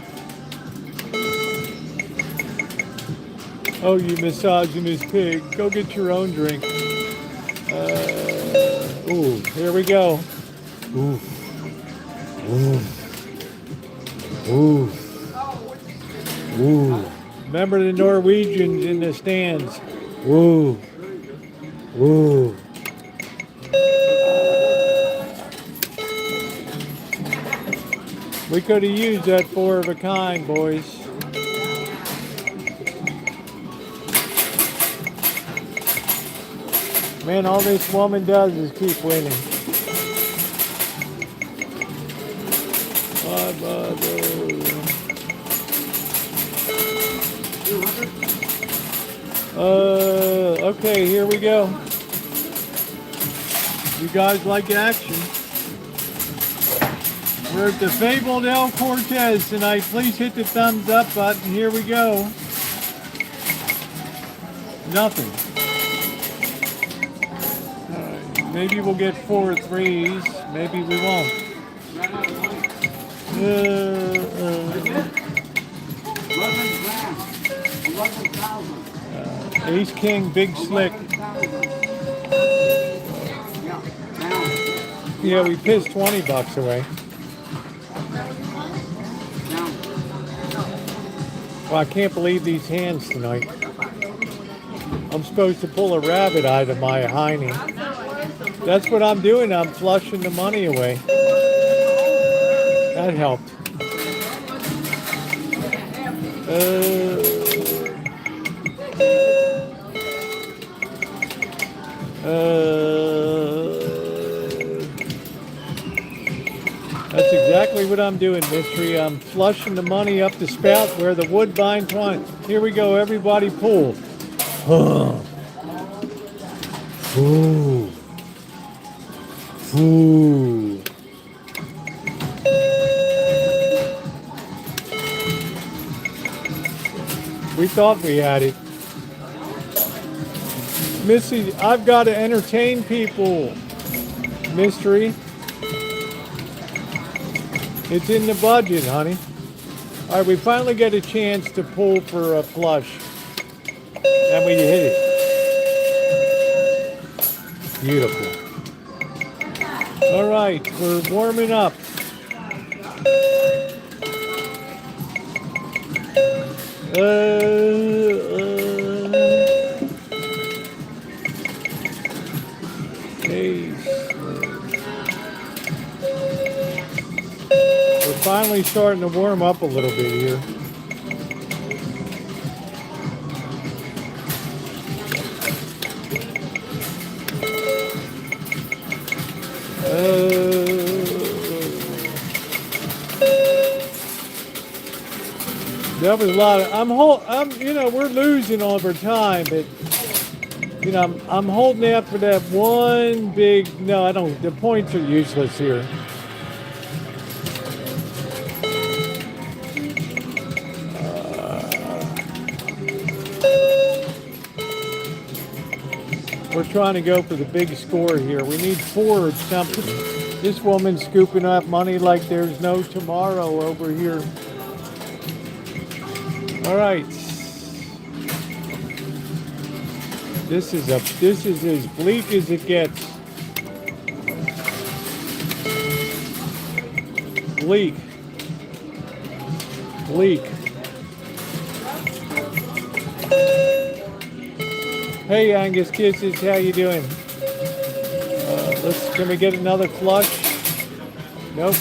Speaker 3: Oh, you misogynist pig. Go get your own drink. Ooh, here we go. Ooh. Ooh. Ooh. Ooh. Remember the Norwegians in the stands. Woo. Woo. We could have used that 4 of a kind, boys. Man, all this woman does is keep winning. Okay, here we go. You guys like action? We're at the fabled El Cortez tonight. Please hit the thumbs up button. Here we go. Nothing. All right. Maybe we'll get 4 threes. Maybe we won't. Ace King, Big Slick. Yeah, we pissed $20 away. Well, I can't believe these hands tonight. I'm supposed to pull a rabbit out of my hiney. That's what I'm doing. I'm flushing the money away. That helped. That's exactly what I'm doing, Mystery. I'm flushing the money up the spout where the woodbine twine. Here we go, everybody pull. Ooh. Ooh. We thought we had it. Missy, I've got to entertain people. Mystery. It's in the budget, honey. All right, we finally get a chance to pull for a flush. And we hit it. Beautiful. All right, we're warming up. We're finally starting to warm up a little bit here. That was a lot of. We're losing over time, but I'm holding out for that one big. No, I don't. The points are useless here. We're trying to go for the big score here. We need 4 or something. This woman's scooping up money like there's no tomorrow over here. All right. This is as bleak as it gets. Bleak. Hey Angus Kisses, how you doing? Can we get another flush? Nope.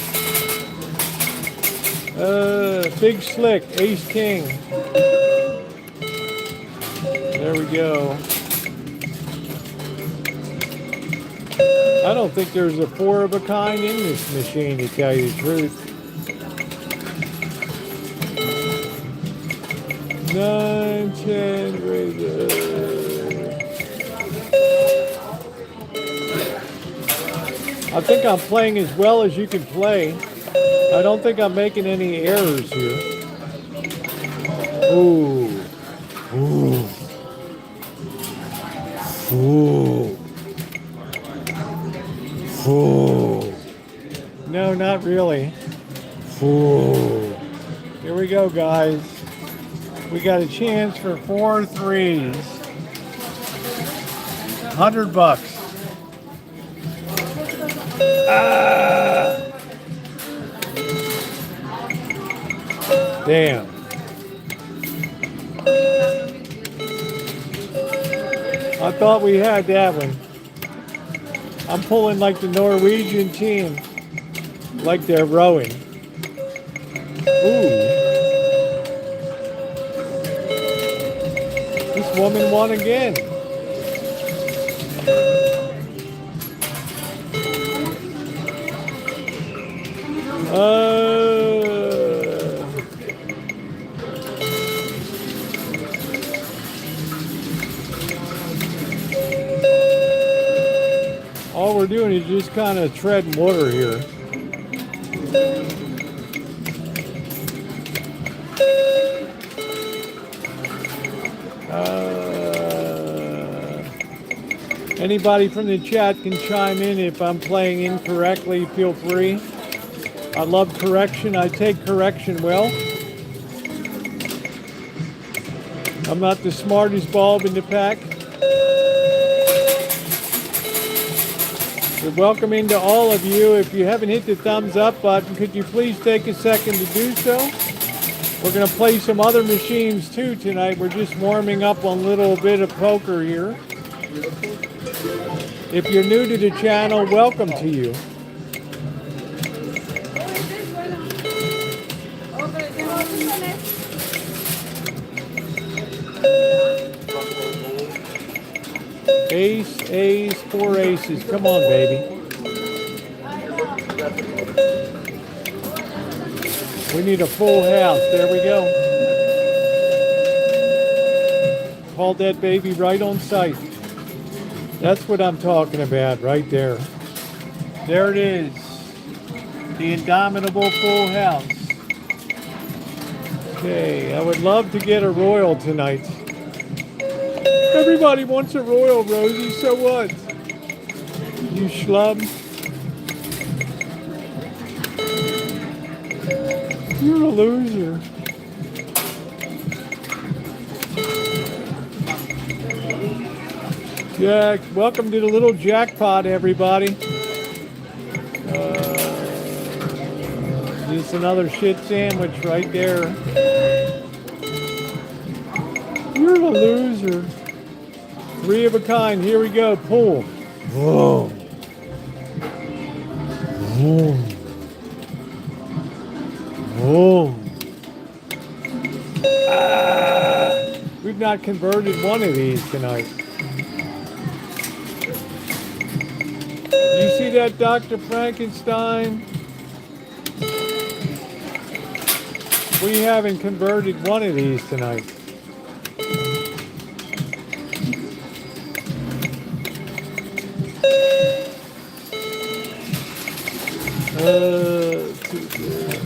Speaker 3: Big Slick, Ace King. There we go. I don't think there's a 4 of a kind in this machine, to tell you the truth. 9, 10, right there. I think I'm playing as well as you can play. I don't think I'm making any errors here. Ooh. Ooh. Ooh. Ooh. No, not really. Ooh. Here we go, guys. We got a chance for 4 threes. $100. Damn. I thought we had that one. I'm pulling like the Norwegian team. Like they're rowing. Ooh. This woman won again. All we're doing is just kind of treading water here. Anybody from the chat can chime in if I'm playing incorrectly, feel free. I love correction. I take correction well. I'm not the smartest bulb in the pack. We're welcoming to all of you. If you haven't hit the thumbs up button, could you please take a second to do so? We're going to play some other machines too tonight. We're just warming up on a little bit of poker here. If you're new to the channel, welcome to you. Ace, ace, 4 aces. Come on, baby. We need a full house. There we go. Called that baby right on sight. That's what I'm talking about right there. There it is. The indomitable full house. Okay, I would love to get a royal tonight. Everybody wants a royal, Rosie, so what? You schlub. You're a loser. Jack, welcome to the little jackpot, everybody. Just another shit sandwich right there. You're a loser. 3 of a kind. Here we go. Pull. Whoa. Whoa. Whoa. We've not converted one of these tonight. You see that, Dr. Frankenstein? We haven't converted one of these tonight.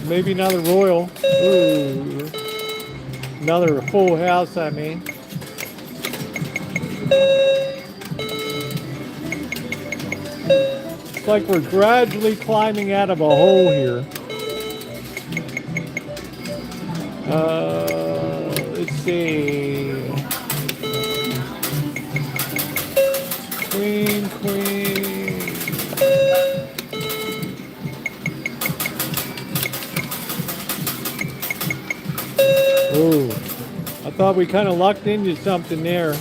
Speaker 3: Maybe another royal. Ooh. Another full house, I mean. It's like we're gradually climbing out of a hole here. Let's see. Queen, queen. Ooh, I thought we kind of lucked into something there.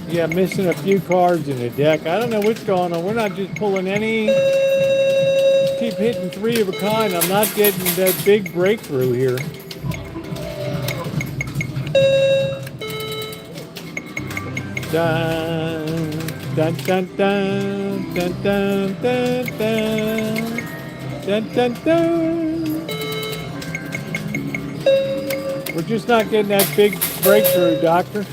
Speaker 3: Yeah, missing a few cards in the deck. I don't know what's going on. We're not just pulling any. Just keep hitting 3 of a kind. I'm not getting that big breakthrough here. Dun, dun, dun, dun, dun, dun, dun, dun, dun, dun, dun. We're just not getting that big breakthrough, Doctor.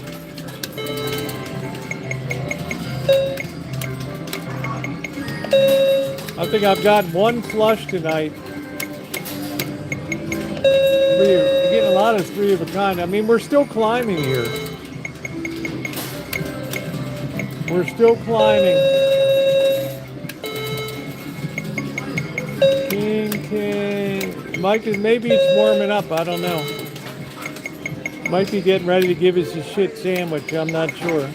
Speaker 3: I think I've gotten 1 flush tonight. We're getting a lot of 3 of a kind. I mean, we're still climbing here. We're still climbing. King, king. Mike is, maybe it's warming up. I don't know. Might be getting ready to give us a shit sandwich. I'm not sure.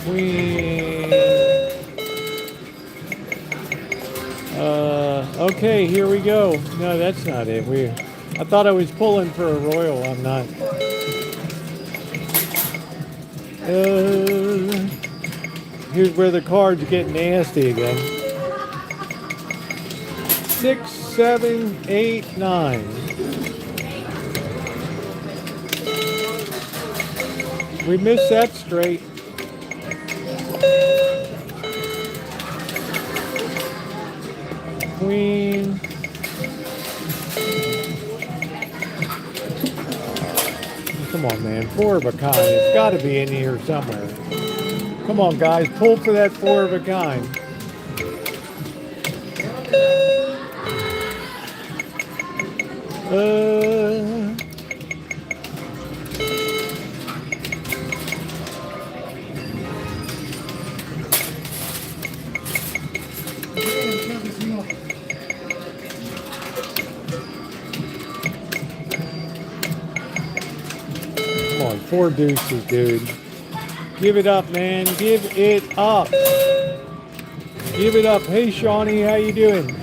Speaker 3: Queen. Okay, here we go. No, that's not it. I thought I was pulling for a royal. I'm not. Here's where the cards get nasty again. 6, 7, 8, 9. We missed that straight. Queen. Come on, man. 4 of a kind. It's got to be in here somewhere. Come on, guys. Pull for that 4 of a kind. Come on, 4 deuces, dude. Give it up, man. Give it up. Give it up. Hey, Shawnee, how you doing?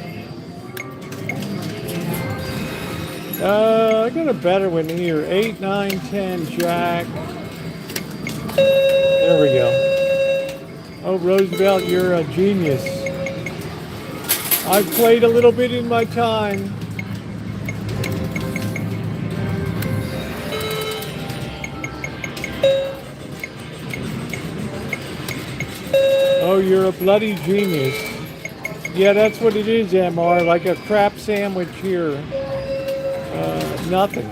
Speaker 3: I got a better one here. 8, 9, 10, Jack. There we go. Oh, Roosevelt, you're a genius. I've played a little bit in my time. Oh, you're a bloody genius. Yeah, that's what it is, MR. Like a crap sandwich here. Nothing.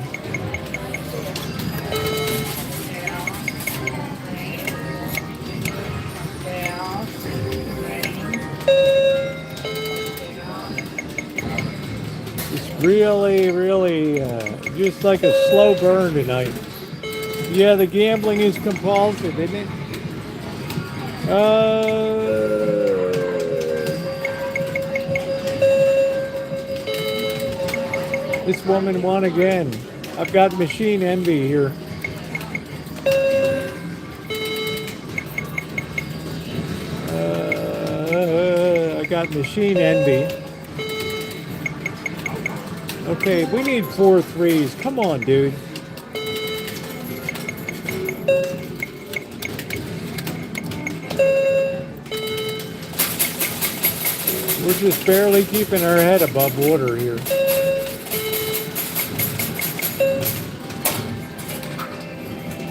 Speaker 3: It's really, just like a slow burn tonight. Yeah, the gambling is compulsive, isn't it? This woman won again. I've got machine envy here. I got machine envy. Okay, we need 4 threes. Come on, dude. We're just barely keeping our head above water here.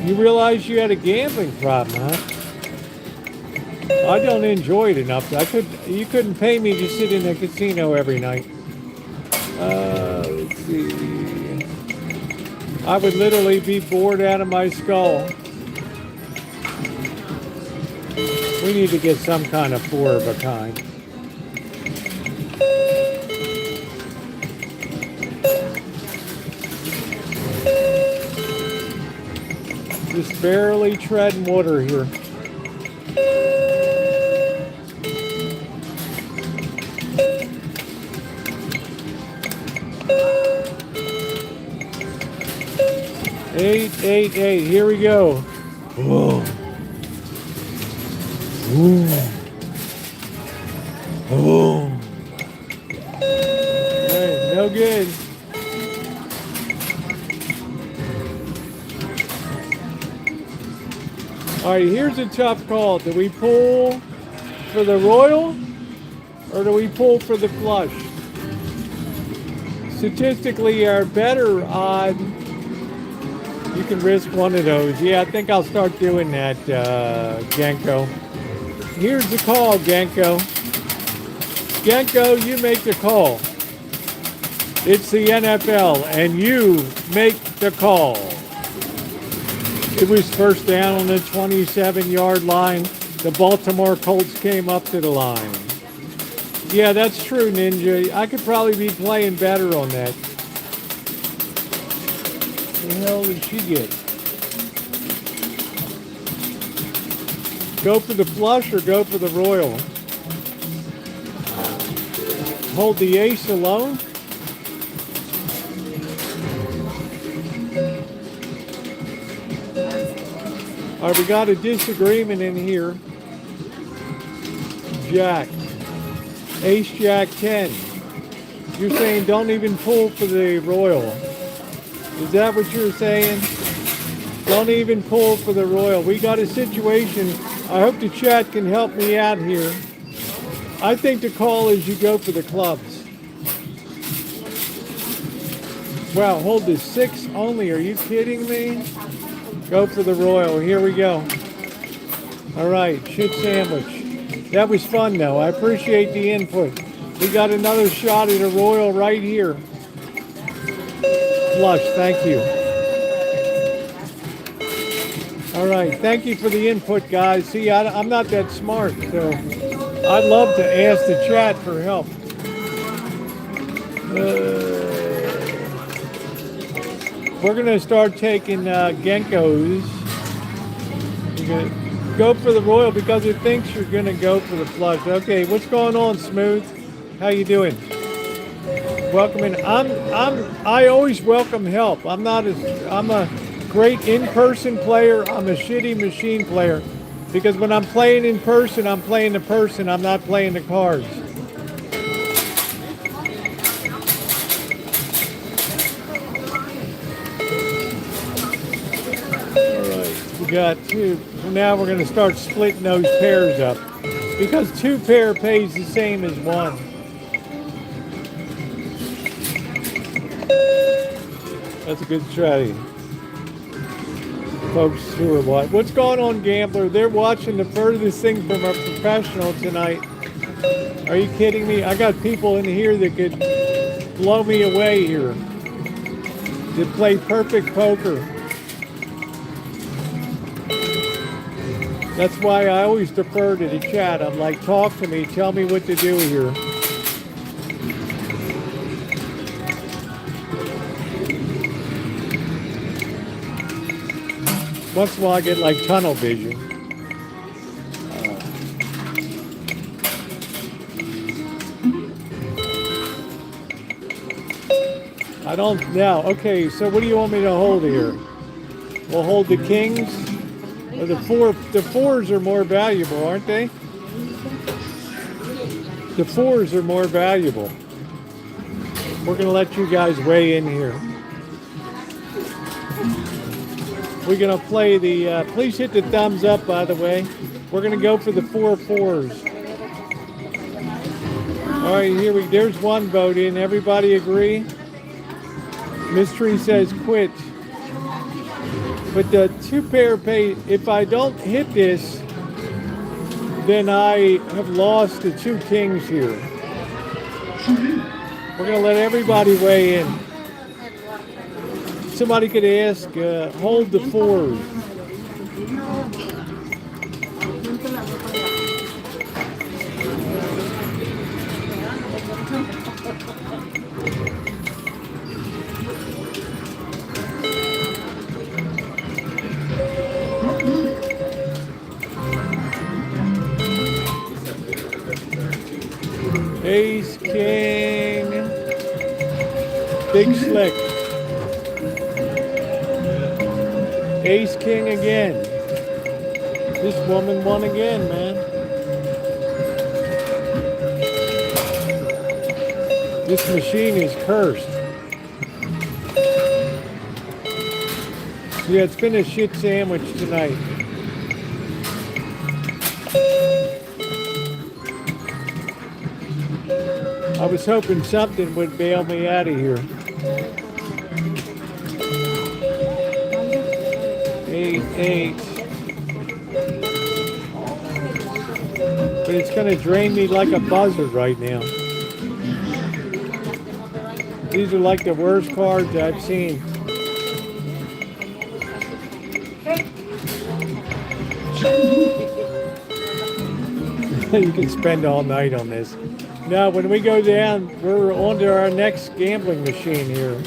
Speaker 3: You realize you had a gambling problem, huh? I don't enjoy it enough. You couldn't pay me to sit in a casino every night. Let's see. I would literally be bored out of my skull. We need to get some kind of 4 of a kind. Just barely treading water here. Eight. Here we go. Whoa. Boom. Hey, no good. All right, here's a tough call. Do we pull for the royal or do we pull for the flush? Statistically, our better odd, you can risk one of those. Yeah, I think I'll start doing that, Genko. Here's the call, Genko. Genko, you make the call. It's the NFL, and you make the call. It was first down on the 27-yard line. The Baltimore Colts came up to the line. Yeah, that's true, Ninja. I could probably be playing better on that. What the hell did she get? Go for the flush or go for the royal? Hold the ace alone? All right, we got a disagreement in here. Jack. Ace, Jack, 10. You're saying don't even pull for the royal. Is that what you're saying? Don't even pull for the royal. We got a situation. I hope the chat can help me out here. I think the call is you go for the clubs. Wow, hold the 6 only. Are you kidding me? Go for the royal. Here we go. All right, shit sandwich. That was fun, though. I appreciate the input. We got another shot at a royal right here. Flush, thank you. All right, thank you for the input, guys. See, I'm not that smart, so I'd love to ask the chat for help. We're going to start taking Genkos. You're going to go for the royal because it thinks you're going to go for the flush. Okay, what's going on, Smooth? How you doing? Welcome in. I always welcome help. I'm a great in-person player. I'm a shitty machine player. Because when I'm playing in person, I'm playing the person, I'm not playing the cards. Alright, we got two. So now we're going to start splitting those pairs up. Because two pair pays the same as one. That's a good strategy. Folks who are watching. What's going on, gambler? They're watching the furthest thing from a professional tonight. Are you kidding me? I got people in here that could blow me away here. That play perfect poker. That's why I always defer to the chat. I'm like, talk to me, tell me what to do here. Once in a while I get like tunnel vision. I don't now. Okay, so what do you want me to hold here? We'll hold the kings. Or the fours are more valuable, aren't they? The fours are more valuable. We're gonna let you guys weigh in here. We're gonna play the, please hit the thumbs up, by the way. We're gonna go for the 4 fours. All right, there's one vote in. Everybody agree? Mystery says quit. But the two pair pay, if I don't hit this, then I have lost the 2 kings here. We're gonna let everybody weigh in. Somebody could ask, hold the 4s. Ace, king, big slick. Ace, king again. This woman won again, man. This machine is cursed. Yeah, it's been a shit sandwich tonight. I was hoping something would bail me out of here. 8. But it's going to drain me like a buzzard right now. These are like the worst cards I've seen. You can spend all night on this. Now, when we go down, we're on to our next gambling machine here.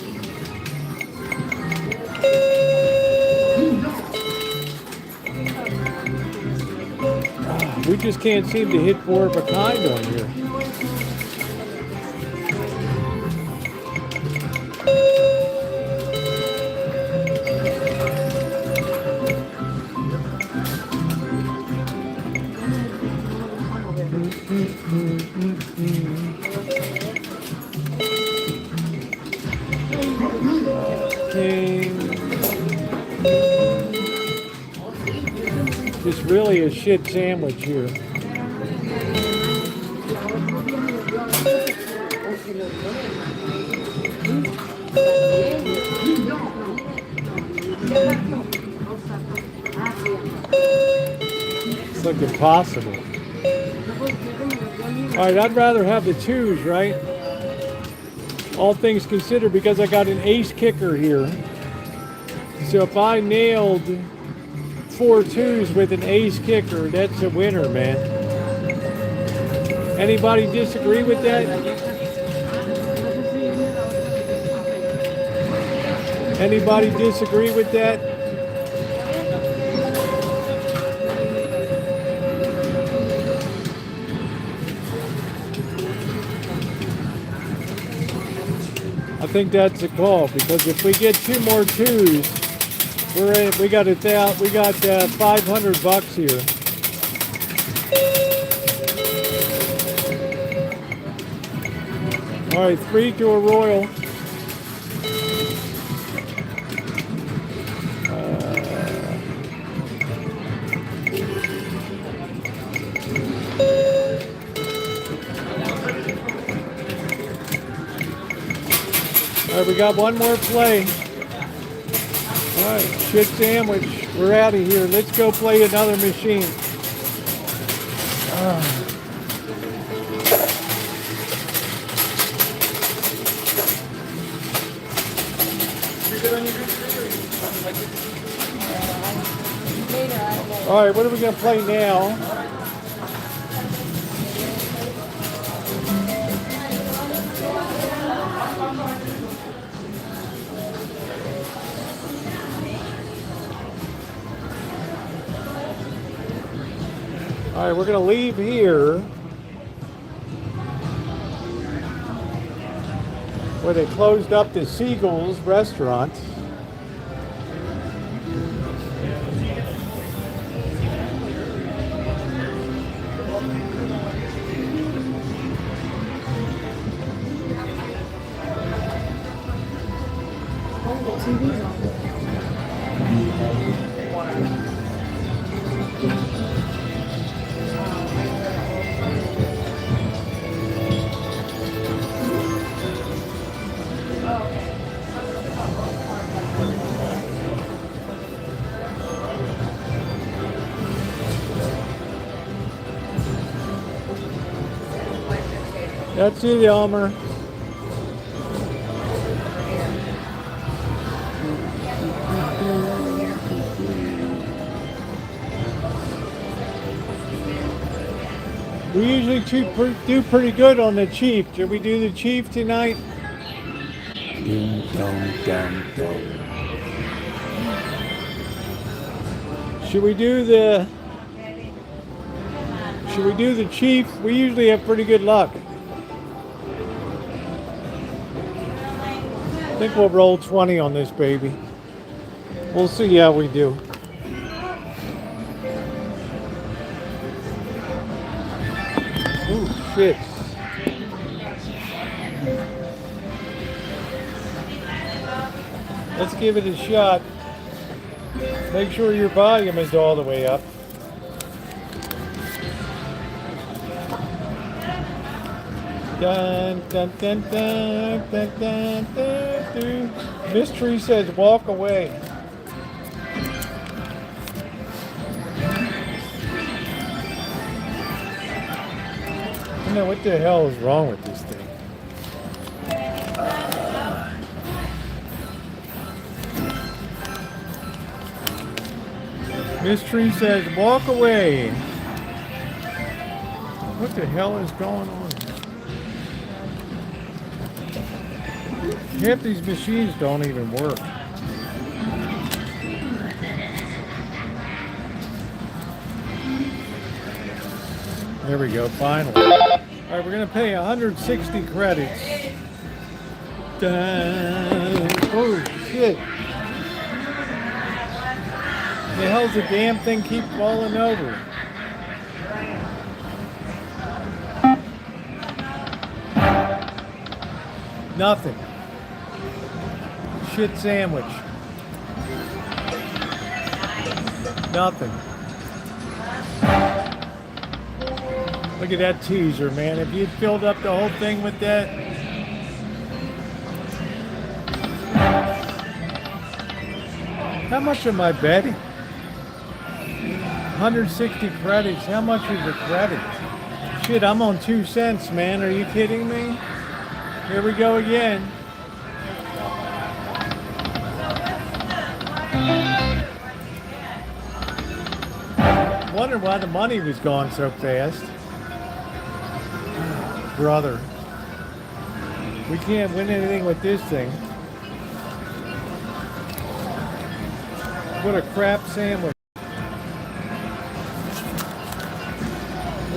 Speaker 3: We just can't seem to hit 4 of a kind on here. Just really a shit sandwich here. It's like impossible. All right, I'd rather have the 2s, right? All things considered, because I got an ace kicker here. So if I nailed 4 2s with an ace kicker, that's a winner, man. Anybody disagree with that? Anybody disagree with that? I think that's a call, because if we get 2 more 2s, we got $500 here. All right, 3 to a royal. All right, we got one more play. All right, shit sandwich. We're out of here. Let's go play another machine. All right, what are we going to play now? All right, we're going to leave here where they closed up the Seagulls restaurant. That's it, Elmer. We usually do pretty good on the Chief. Should we do the Chief tonight? Ding dong dong dong. Should we do the Chief? We usually have pretty good luck. I think we'll roll 20 on this baby. We'll see how we do. Ooh, shit. Let's give it a shot. Make sure your volume is all the way up. Dun, dun, dun, dun, dun, dun, dun, dun. Mystery says walk away. I don't know what the hell is wrong with this thing. Mystery says walk away. What the hell is going on? Half these machines don't even work. There we go, finally. All right, we're gonna pay 160 credits. Dun. Oh shit. The hell's the damn thing keep falling over? Nothing. Shit sandwich. Nothing. Look at that teaser, man. If you'd filled up the whole thing with that. How much am I betting? 160 credits. How much is a credit? Shit, I'm on 2 cents, man. Are you kidding me? Here we go again. Wonder why the money was gone so fast. Brother. We can't win anything with this thing. What a crap sandwich.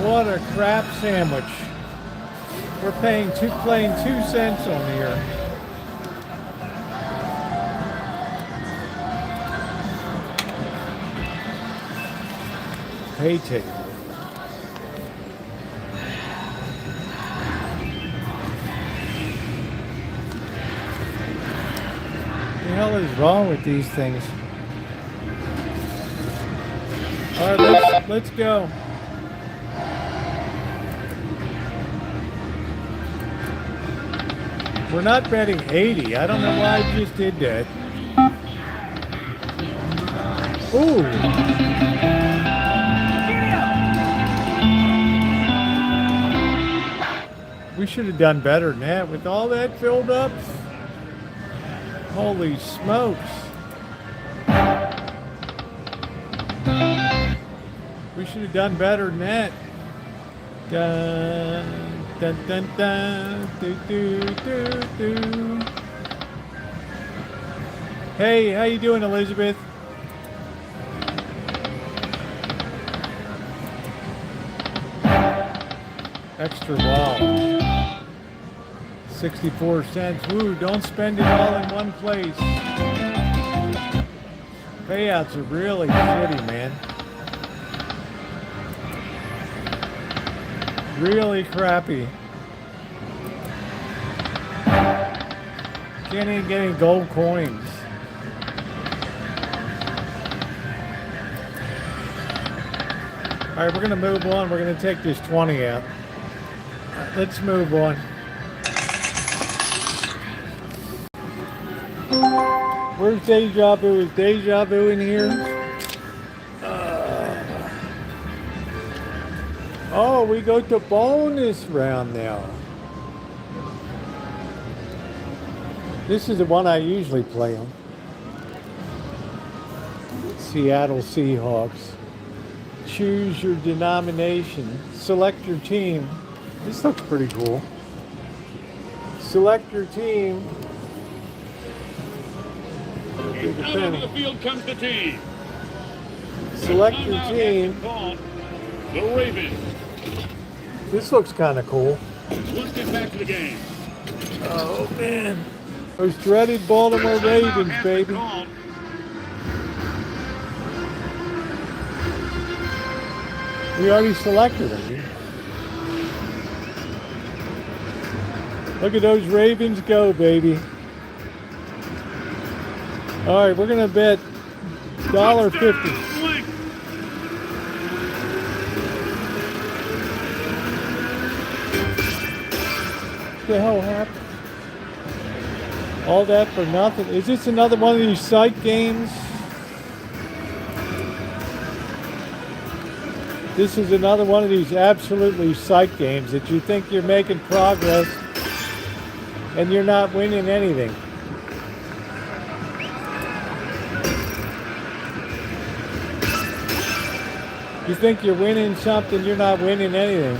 Speaker 3: What a crap sandwich. We're playing 2 cents on here. Pay table. hell is wrong with these things? All right, let's go. We're not betting 80. I don't know why I just did that. Ooh. We should have done better than that with all that filled up. Holy smokes. We should have done better than that. Dun, dun, dun, dun, do, do, do, do. Hey, how you doing, Elizabeth? Extra wow. 64 cents. Woo, don't spend it all in one place. Payouts are really shitty, man. Really crappy. Can't even get any gold coins. All right, we're gonna move on. We're gonna take this 20 out. Let's move on. Where's Deja Vu? Is Deja Vu in here? Oh, we go to bonus round now. This is the one I usually play on. Seattle Seahawks. Choose your denomination. Select your team. This looks pretty cool. Select your team.
Speaker 4: Out onto the field comes the team.
Speaker 3: Select your team.
Speaker 4: The Ravens.
Speaker 3: This looks kind of cool.
Speaker 4: Let's get back to the game.
Speaker 3: Oh, man. Those dreaded Baltimore Ravens, baby. We already selected them. Look at those Ravens go, baby. All right, we're going to bet $1.50. What the hell happened? All that for nothing. Is this another one of these psych games? This is another one of these absolutely psych games that you think you're making progress and you're not winning anything. You think you're winning something, you're not winning anything.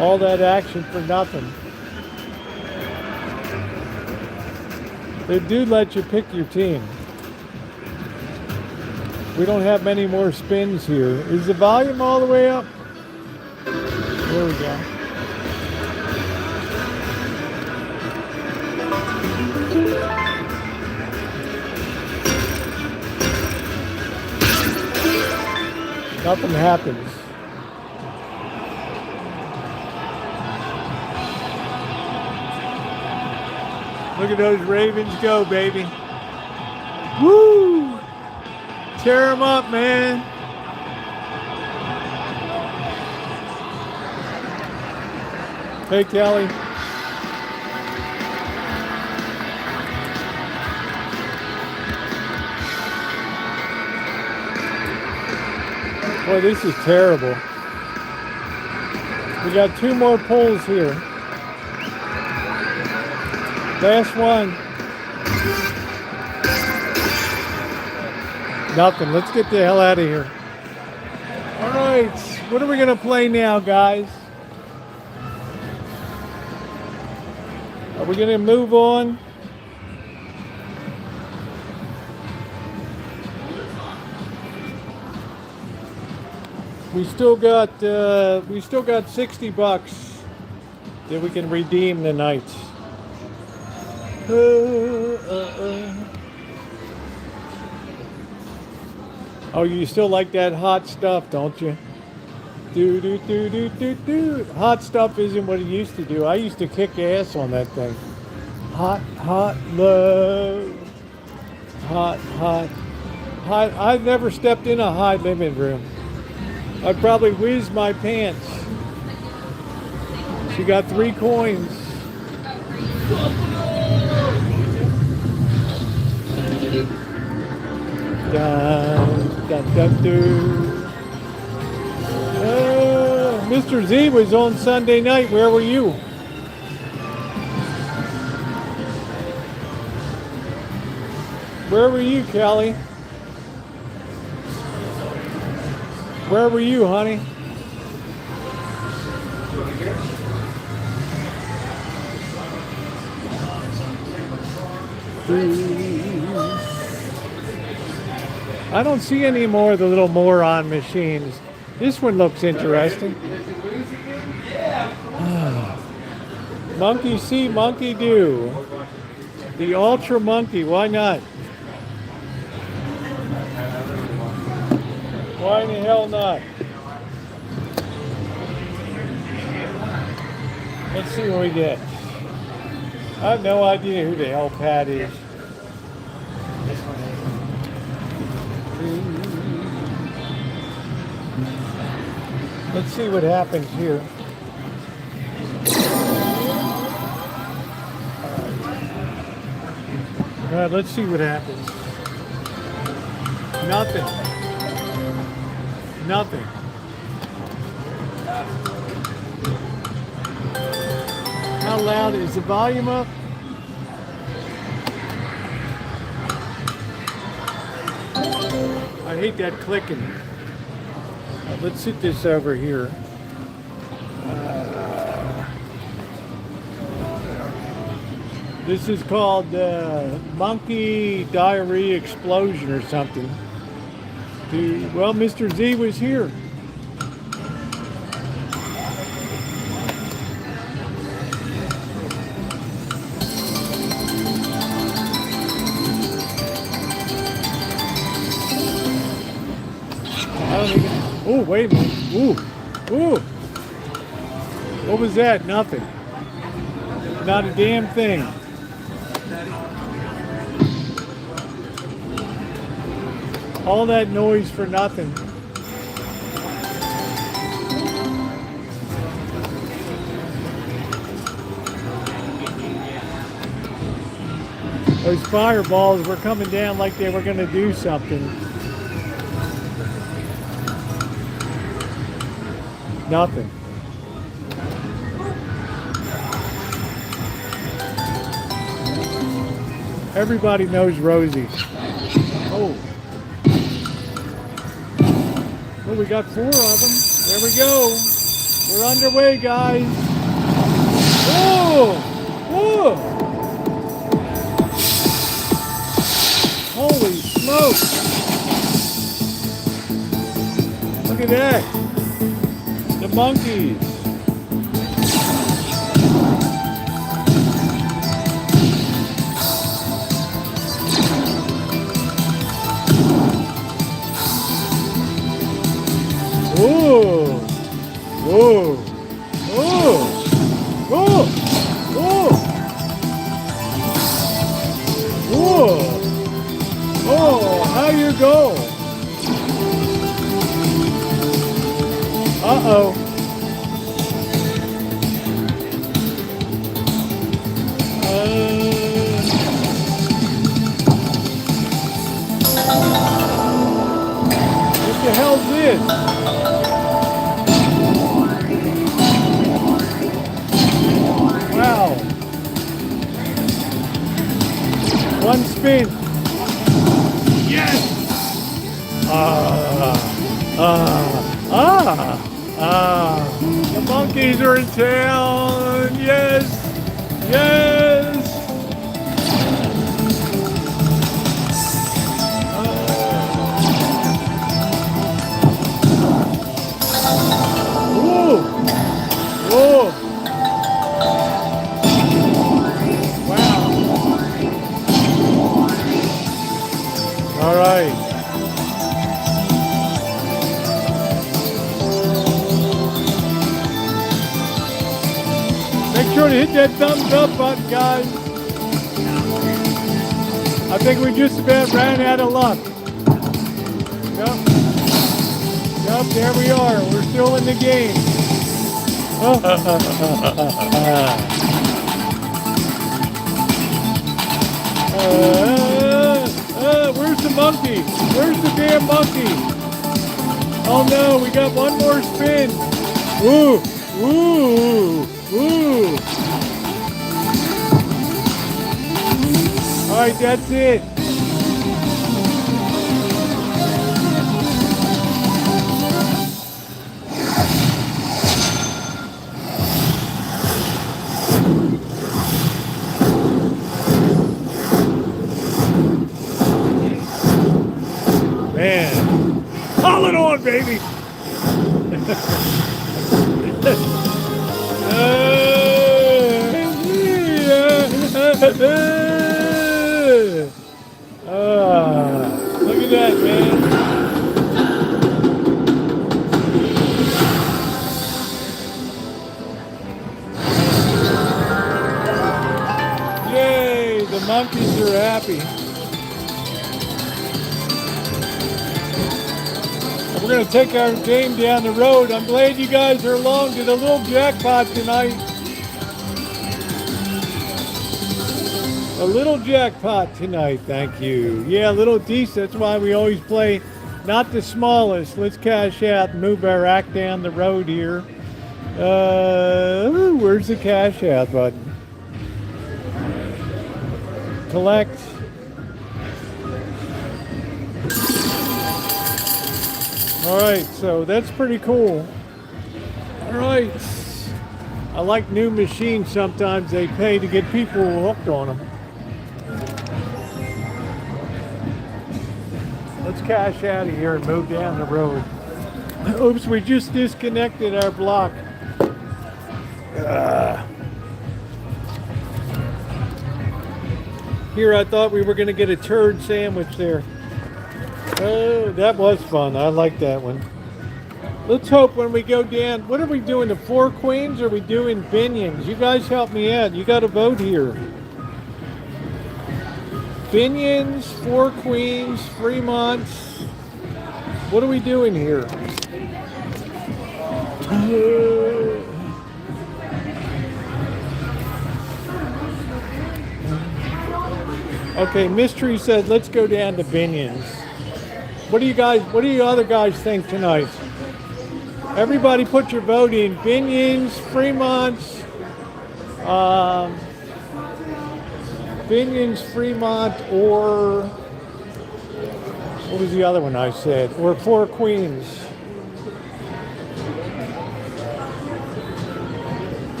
Speaker 3: All that action for nothing. They do let you pick your team. We don't have many more spins here. Is the volume all the way up? There we go. Nothing happens. Look at those Ravens go, baby. Woo! Tear them up, man. Hey, Kelly. Boy, this is terrible. We got 2 more pulls here. Last one. Nothing. Let's get the hell out of here. All right. What are we going to play now, guys? Are we going to move on? We still got $60 that we can redeem tonight. Oh, you still like that hot stuff, don't you? Do do do do do do. Hot stuff isn't what it used to do. I used to kick ass on that thing. Hot, hot love. Hot, hot, hot. I've never stepped in a high limit room. I'd probably whiz my pants. She got 3 coins. Dun, dun, dun, dun. Mr. Z was on Sunday night. Where were you? Where were you, Kelly? Where were you, honey? I don't see any more of the little moron machines. This one looks interesting. Monkey see, monkey do. The Ultra Monkey, why not? Why in the hell not? Let's see what we get. I have no idea who the hell Pat is. Let's see what happens here. All right, let's see what happens. Nothing. Nothing. How loud is the volume up? I hate that clicking. Let's sit this over here. This is called Monkey Diarrhea Explosion or something. Well, Mr. Z was here. I don't even... Oh, wait a minute. Ooh. Ooh. What was that? Nothing. Not a damn thing. All that noise for nothing. Those fireballs were coming down like they were going to do something. Nothing. Everybody knows Rosie. Oh. Well, we got 4 of them. There we go. We're underway, guys. Whoa! Whoa! Holy smoke! Look at that. The monkeys. Whoa! Whoa! Whoa! Whoa! Whoa! Whoa! Oh, how you go? Uh-oh. What the hell's this? Wow. One spin.
Speaker 4: Yes!
Speaker 3: The monkeys are in town. Yes. Yes. Whoa. Whoa. All right. sure to hit that thumbs up button, guys. I think we just about ran out of luck. Yep. Yep, there we are. We're still in the game. Where's the monkey? Where's the damn monkey? Oh no, we got one more spin. Woo! Woo! Woo! All right, that's it. Man, haul it on, baby. Look at that, man. Yay, the monkeys are happy. We're going to take our game down the road. I'm glad you guys are along to the little jackpot tonight. A little jackpot tonight, thank you. Yeah, a little decent. That's why we always play not the smallest. Let's cash out and move our act down the road here. Where's the cash out button? Collect. All right, so that's pretty cool. All right. I like new machines sometimes. They pay to get people hooked on them. Let's cash out of here and move down the road. Oops, we just disconnected our block. Here, I thought we were going to get a turd sandwich there. Oh, that was fun. I like that one. Let's hope when we go down, what are we doing, the Four Queens or are we doing Binions? You guys help me out. You got to vote here. Binions, Four Queens, Fremont. What are we doing here? Okay, Mystery said let's go down to Binions. What do you other guys think tonight? Everybody put your vote in. Binions, Fremont, Binions, Fremont, or what was the other one I said? Or Four Queens.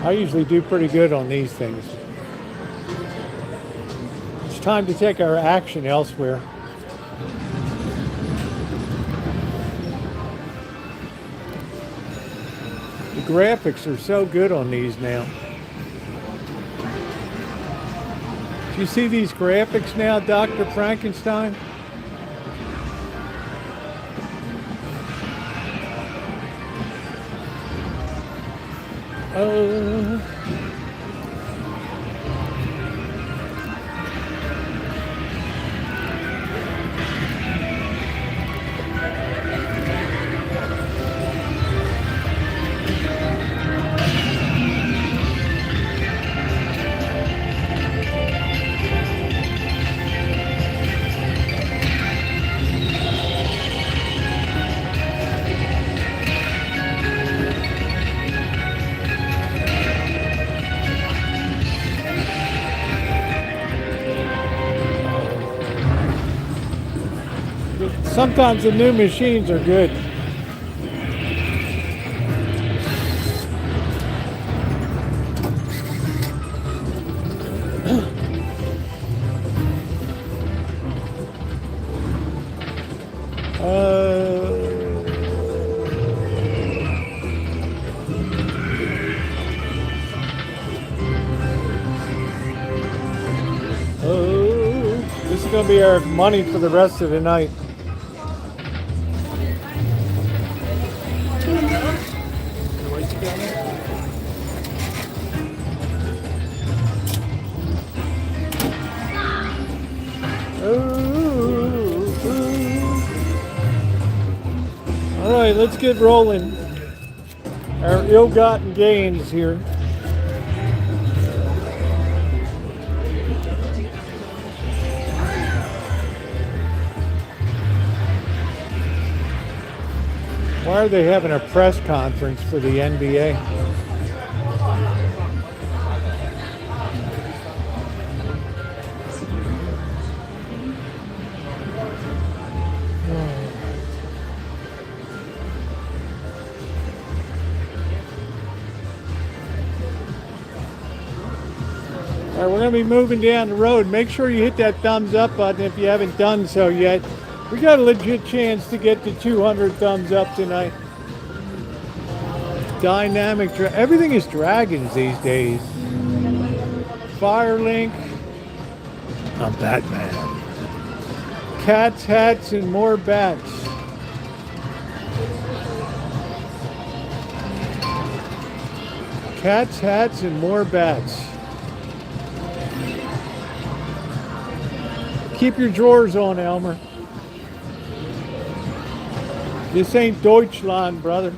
Speaker 3: I usually do pretty good on these things. It's time to take our action elsewhere. The graphics are so good on these now. Do you see these graphics now, Dr. Frankenstein? Sometimes the new machines are good. This is going to be our money for the rest of the night. let's get rolling. Our ill-gotten gains here. Why are they having a press conference for the NBA? All right, we're going to be moving down the road. Make sure you hit that thumbs up button if you haven't done so yet. We got a legit chance to get to 200 thumbs up tonight. Dynamic, everything is dragons these days. Firelink. I'm Batman. Cats, hats, and more bats. Cats, hats, and more bats. Keep your drawers on, Elmer. This ain't Deutschland, brother.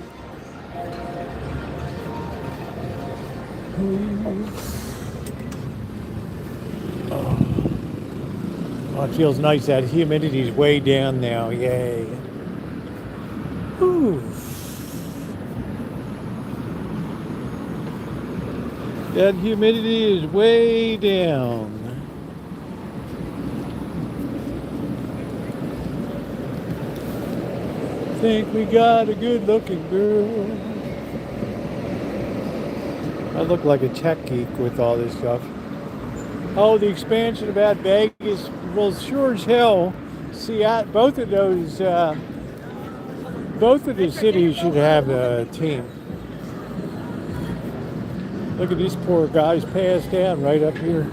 Speaker 3: Oh, it feels nice. That humidity's way down now. Yay. Whew. That humidity is way down. Think we got a good-looking girl. I look like a tech geek with all this stuff. Oh, the expansion about Vegas. Well, sure as hell. See, both of the cities should have a team. Look at these poor guys passed out right up here.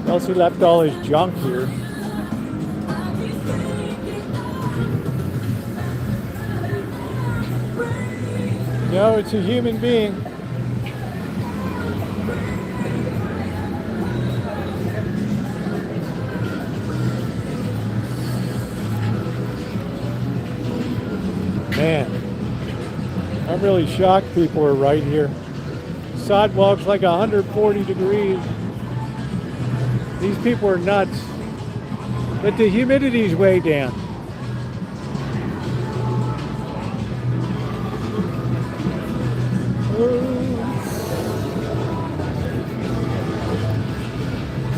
Speaker 3: Else he left all his junk here. No, it's a human being. Man, I'm really shocked people are right here. Sidewalk's like 140 degrees. These people are nuts. But the humidity's way down.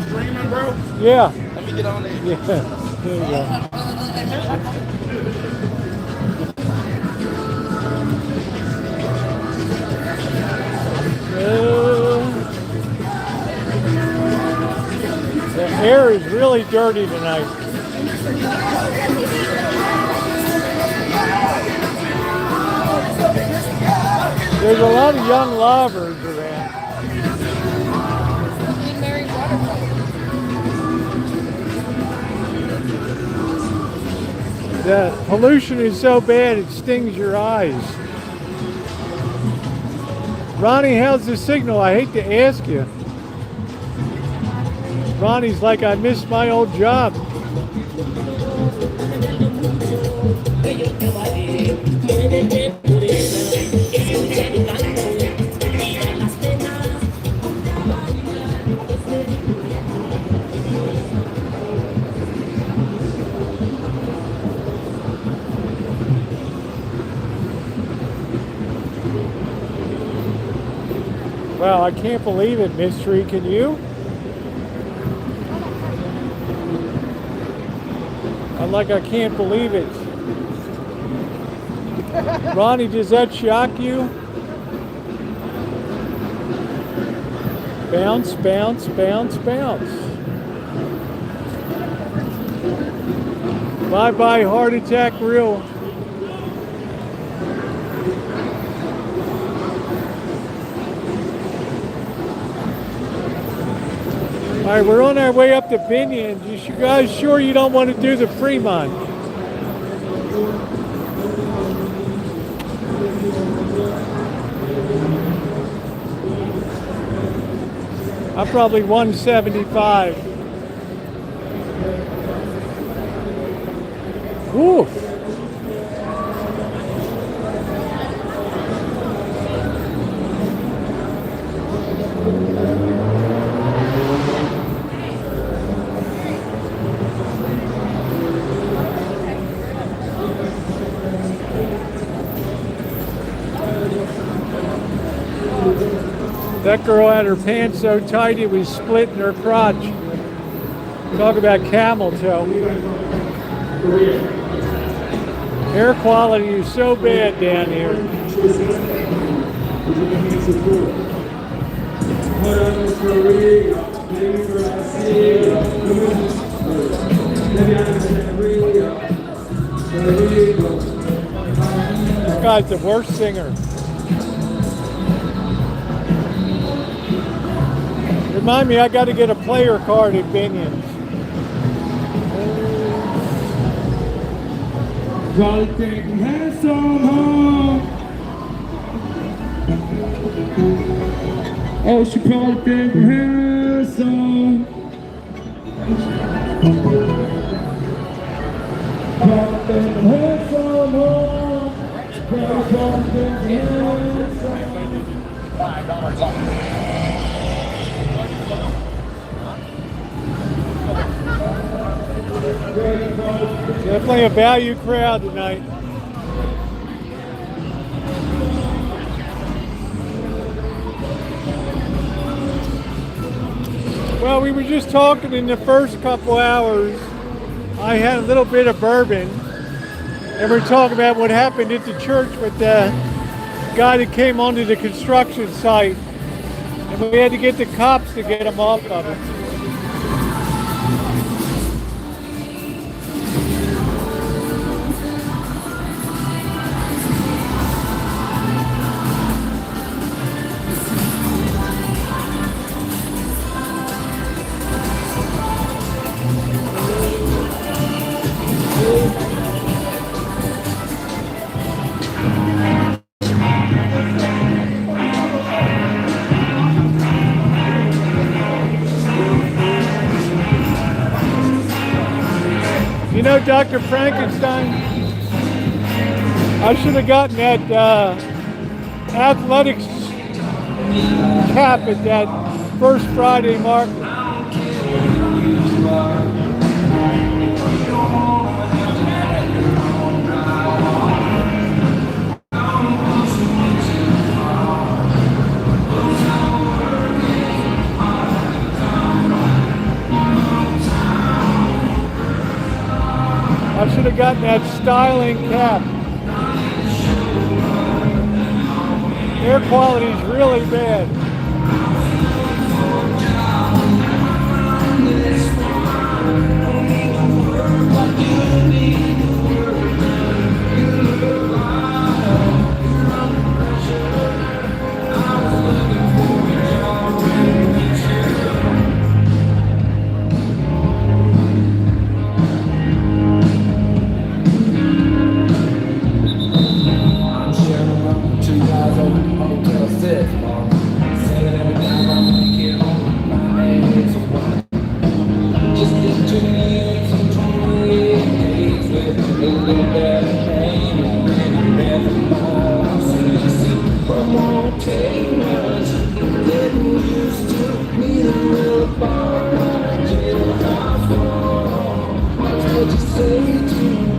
Speaker 4: Screaming, bro.
Speaker 3: Yeah.
Speaker 4: Let me get on there.
Speaker 3: Yeah. There you go. The air is really dirty tonight. There's a lot of young lovers around. The pollution is so bad it stings your eyes. Ronnie, how's the signal? I hate to ask you. Ronnie's like, I missed my old job. Wow, I can't believe it, Mystery. Can you? I can't believe it. Ronnie, does that shock you? Bounce, bounce, bounce, bounce. Bye-bye, heart attack real. All right, we're on our way up to Binion. You guys sure you don't want to do the Fremont? I'm probably 175. Ooh. That girl had her pants so tight it was splitting her crotch. Talk about camel toe. Air quality is so bad down here. This guy's the worst singer. Remind me, I got to get a player card at Binion's.
Speaker 5: Charlie Clinton has some home. Oh, she probably Clinton has some. Charlie Clinton has some home. Charlie Clinton has some.
Speaker 3: Definitely a value crowd tonight. Well, we were just talking in the first couple hours. I had a little bit of bourbon, and we're talking about what happened at the church with the guy that came onto the construction site, and we had to get the cops to get him off of it. You know, Dr. Frankenstein, I should have gotten that athletics cap at that first Friday market. I should have gotten that styling cap. Air quality is really bad.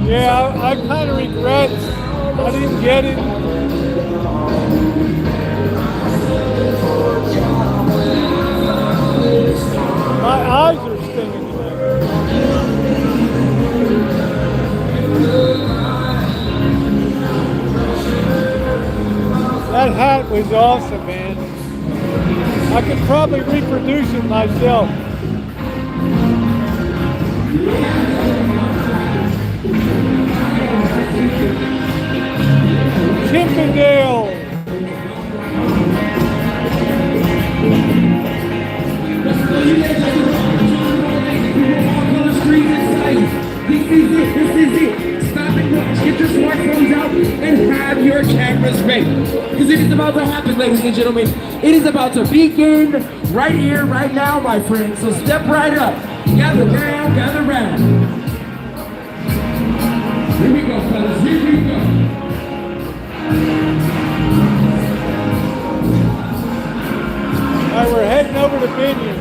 Speaker 3: Yeah, I kind of regret I didn't get it. My eyes are stinging tonight. That hat was awesome, man. I could probably reproduce it myself. Chippendale.
Speaker 5: This is it. Stop it. Get your smartphones out and have your cameras ready. Because it is about to happen, ladies and gentlemen. It is about to begin right here, right now, my friends. So step right up. Gather round, gather round.
Speaker 3: over to Binion.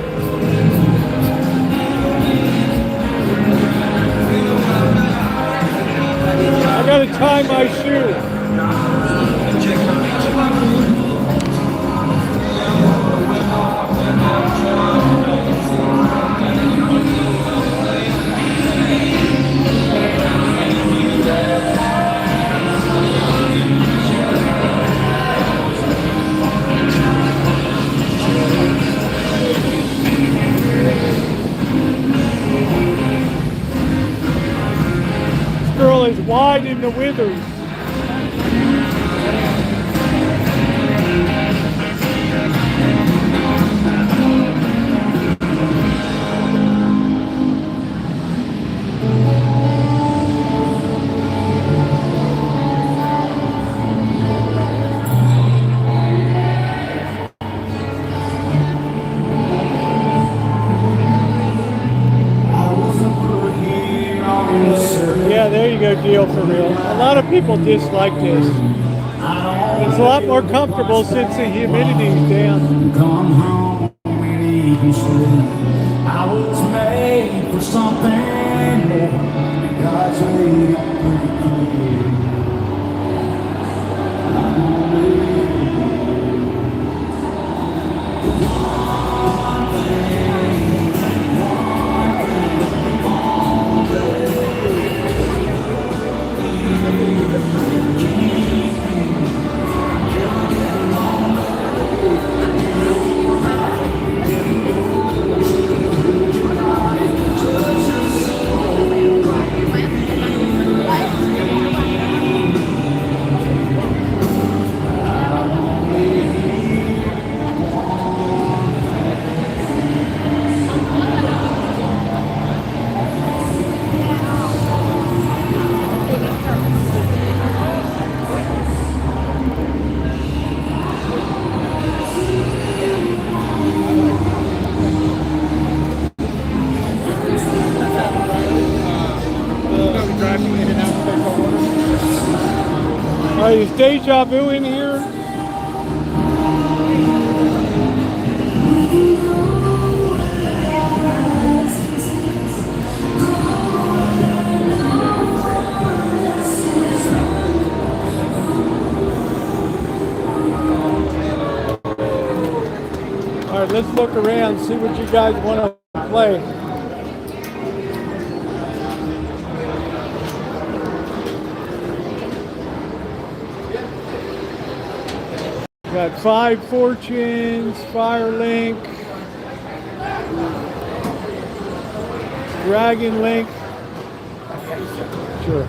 Speaker 3: I gotta tie my shoe. This girl is wide in the withers. Yeah, there you go, deal for real. A lot of people dislike this. It's a lot more comfortable since the humidity's down.
Speaker 6: Come home and eat sleep. I was made for something more. God's made it pretty clear.
Speaker 3: Is Deja Vu in here? All right, let's look around, see what you guys want to play. Got 5 Fortunes, Firelink, Dragon Link. Sure.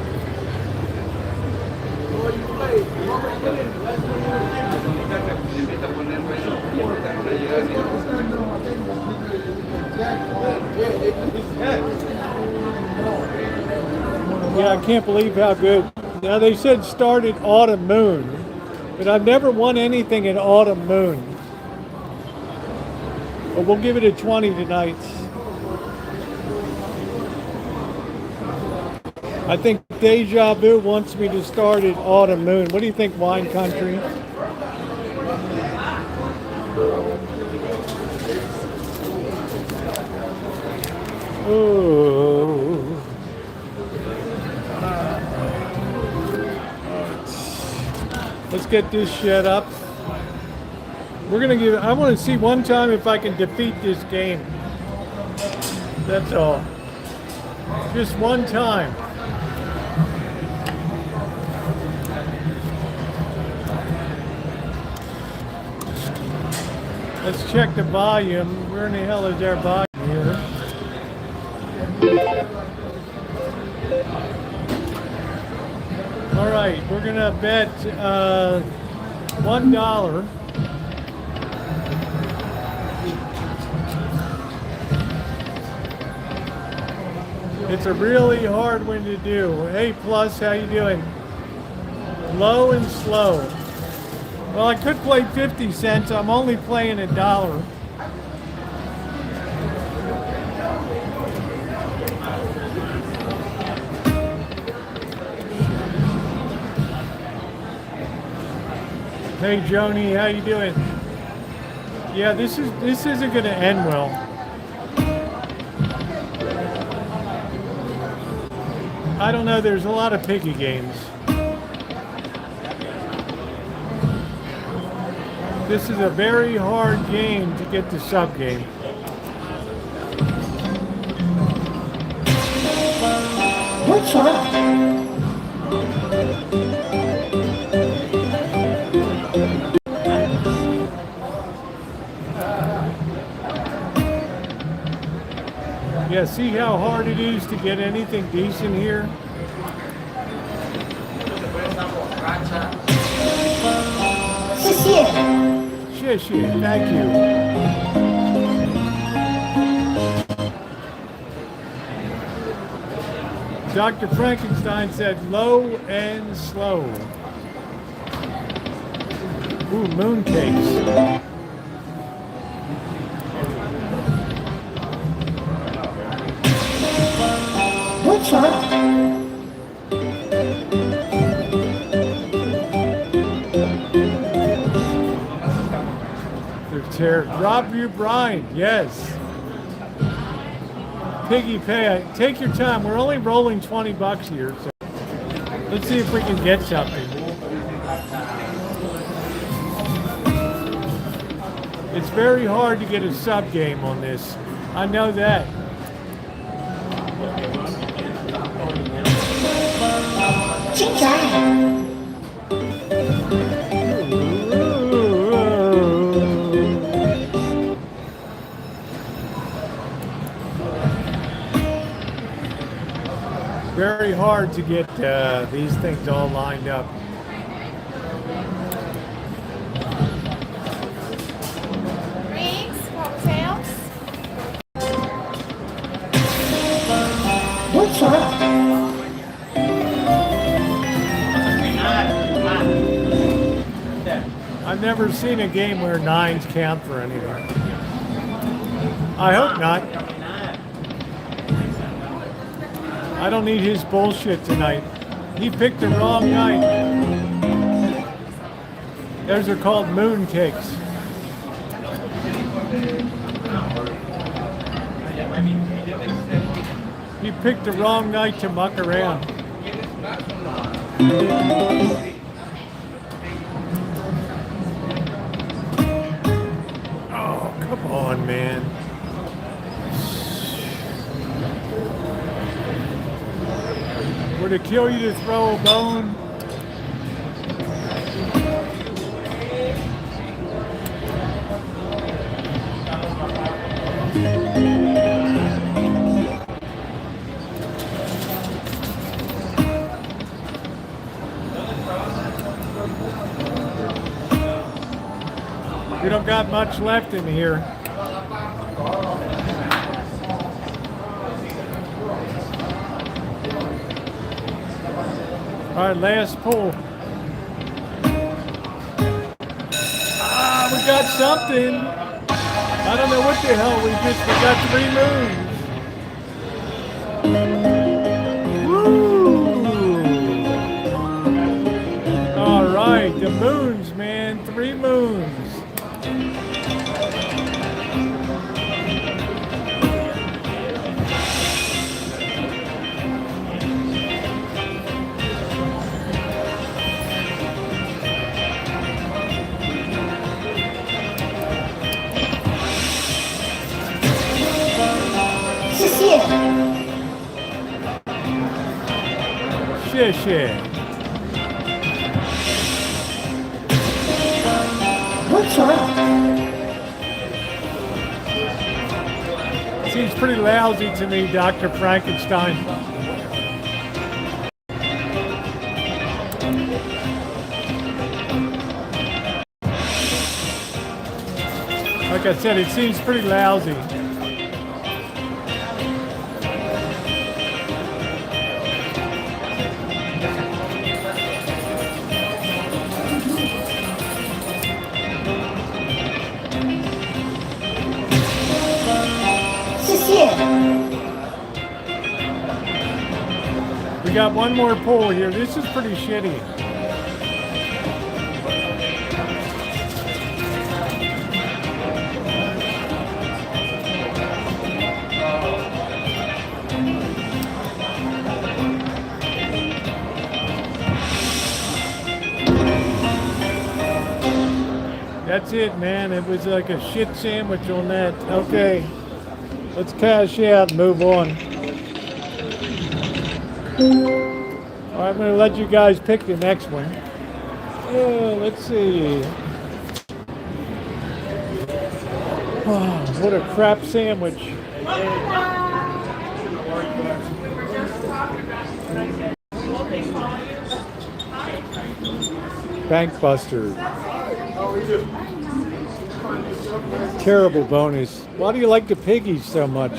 Speaker 3: Yeah, I can't believe how good. Now they said start at Autumn Moon. But I've never won anything at Autumn Moon. But we'll give it a 20 tonight. I think Deja Vu wants me to start at Autumn Moon. What do you think, Wine Country? Oh. Let's get this shit up. We're gonna give. I want to see one time if I can defeat this game. That's all. Just one time. Let's check the volume. Where in the hell is our volume here? All right, we're gonna bet $1. It's a really hard one to do. Hey, Plus, how you doing? Low and slow. Well, I could play 50 cents. I'm only playing $1. Hey Joni, how you doing? Yeah, this isn't going to end well. I don't know. There's a lot of piggy games. This is a very hard game to get the sub game.
Speaker 6: What's up?
Speaker 3: Yeah, see how hard it is to get anything decent here? Shit, thank you. Dr. Frankenstein said low and slow. Ooh, mooncakes.
Speaker 6: What's up?
Speaker 3: Rob you Brian, yes. Piggy pay, take your time. We're only rolling 20 bucks here, so let's see if we can get something. It's very hard to get a sub game on this. I know that. Very hard to get these things all lined up.
Speaker 7: Rings, cocktails.
Speaker 6: What's up?
Speaker 3: I've never seen a game where nines count for anything. I hope not. I don't need his bullshit tonight. He picked the wrong night. Those are called moon cakes. He picked the wrong night to muck around. Oh, come on, man. Would it kill you to throw a bone? We don't got much left in here. All right, last pull. Ah, we got something. I don't know what the hell we got 3 moons. Woo! All right, the moons, man, 3 moons. Shit.
Speaker 6: What's up?
Speaker 3: Seems pretty lousy to me, Dr. Frankenstein. Like I said, it seems pretty lousy. We got one more pull here. This is pretty shitty. That's it, man. It was like a shit sandwich on that. Okay. Let's cash out and move on. All right, I'm going to let you guys pick the next one. Let's see. Oh, what a crap sandwich. Bankbuster. Terrible bonus. Why do you like the piggies so much?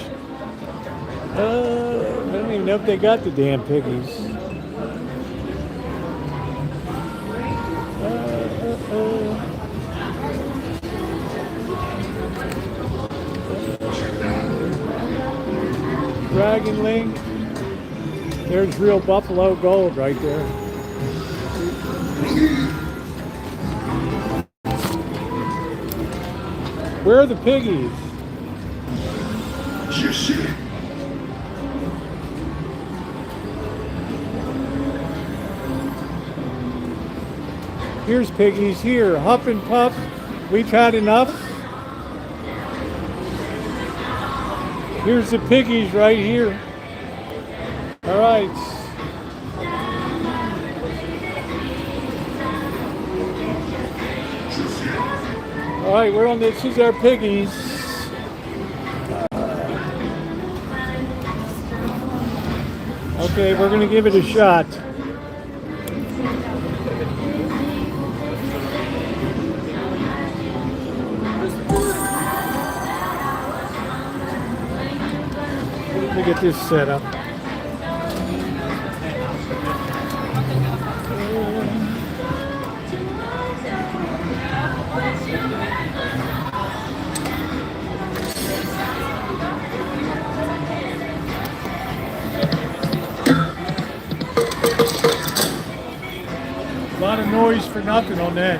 Speaker 3: I don't even know if they got the damn piggies. Dragon Link. There's real Buffalo Gold right there. Where are the piggies? Here's piggies here. Huff and Puff. We've had enough. Here's the piggies right here. All right. All right, we're on this. These are our piggies. Okay, we're going to give it a shot. Let me get this set up. A lot of noise for nothing on that.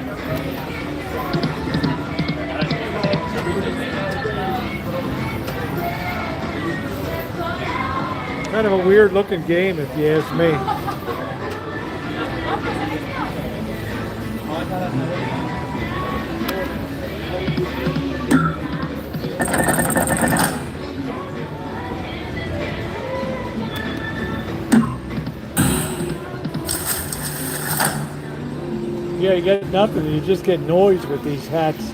Speaker 3: Kind of a weird looking game if you ask me. Yeah, you get nothing, you just get noise with these hats.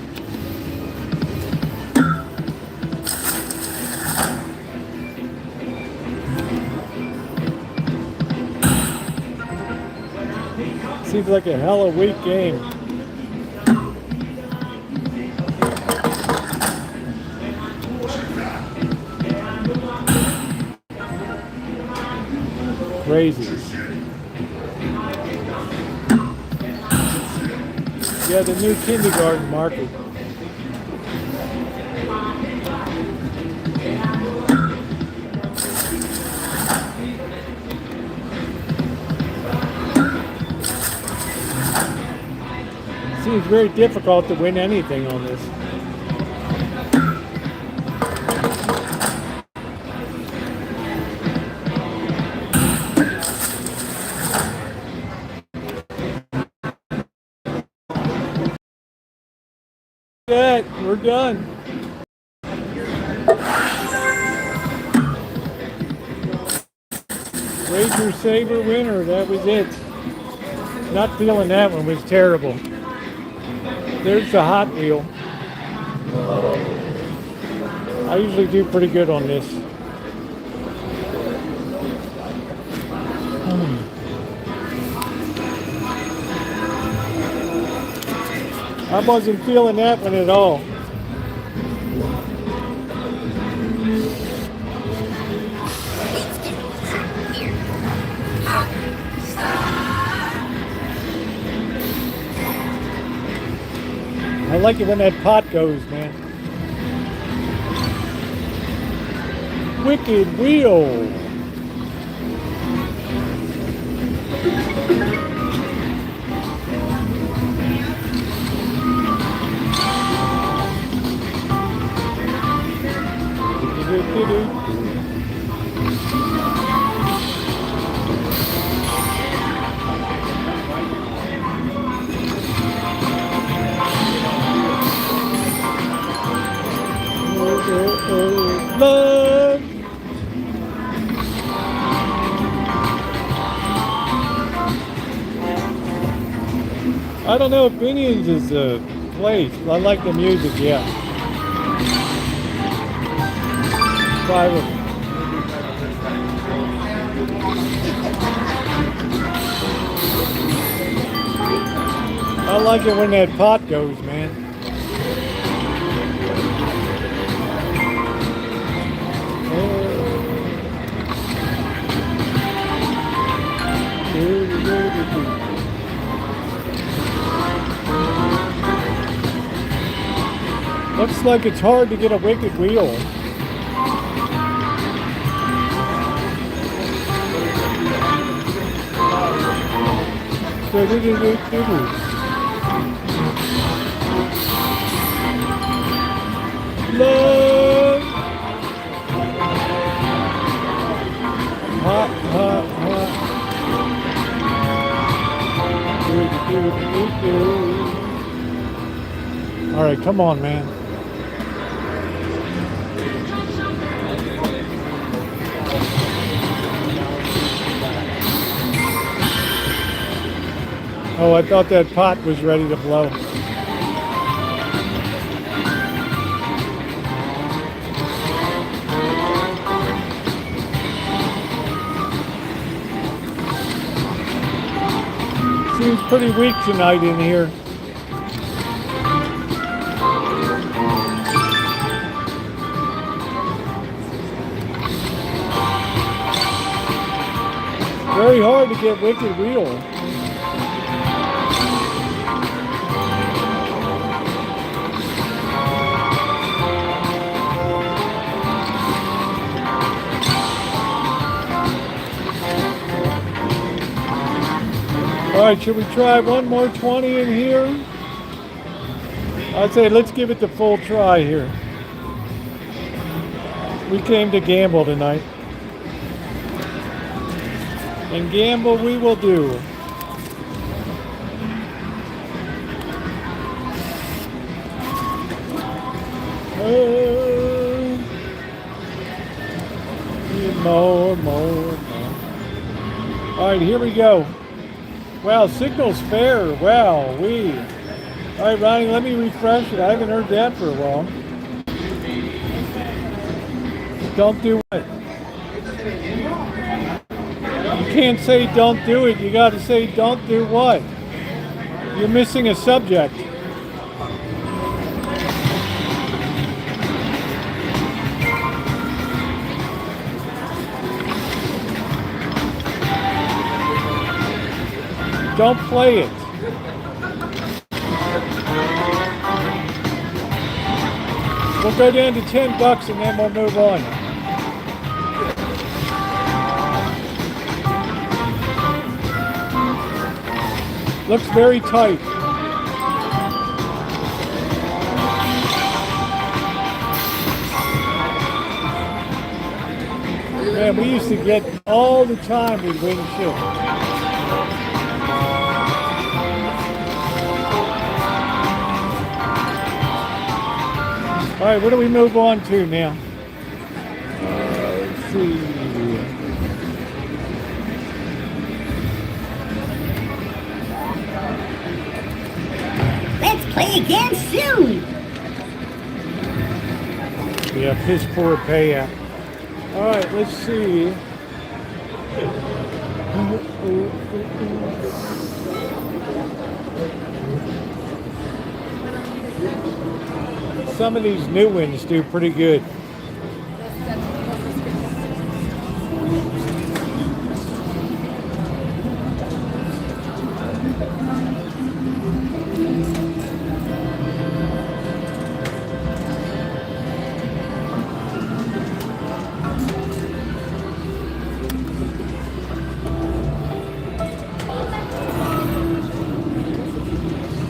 Speaker 3: Seems like a hella weak game. Crazy. Yeah, the new kindergarten market. Seems very difficult to win anything on this. That we're done. Ranger Saber winner, that was it. Not feeling that one, was terrible. There's the Hot Wheel. I usually do pretty good on this. I wasn't feeling that one at all. I like it when that pot goes, man. Wicked Wheel. I don't know if Minions is a place. I like the music, yeah. Private. I like it when that pot goes, man. Looks like it's hard to get a wicked wheel. Love. Hot, hot, hot. All right, come on, man. Oh, I thought that pot was ready to blow. Seems pretty weak tonight in here. Very hard to get wicked wheel. All right, should we try one more 20 in here? I'd say let's give it the full try here. We came to gamble tonight. And gamble we will do. More. All right, here we go. Wow, signal's fair. Wow, we. All right, Ronnie, let me refresh it. I haven't heard that for a while. Don't do it. You can't say don't do it. You got to say don't do what? You're missing a subject. Don't play it. We'll go down to $10 and then we'll move on. Looks very tight. Man, we used to get all the time we'd win shit. All right, what do we move on to now? Let's see.
Speaker 8: Let's play again soon.
Speaker 3: Yeah, piss poor payout. All right, let's see. Some of these new ones do pretty good.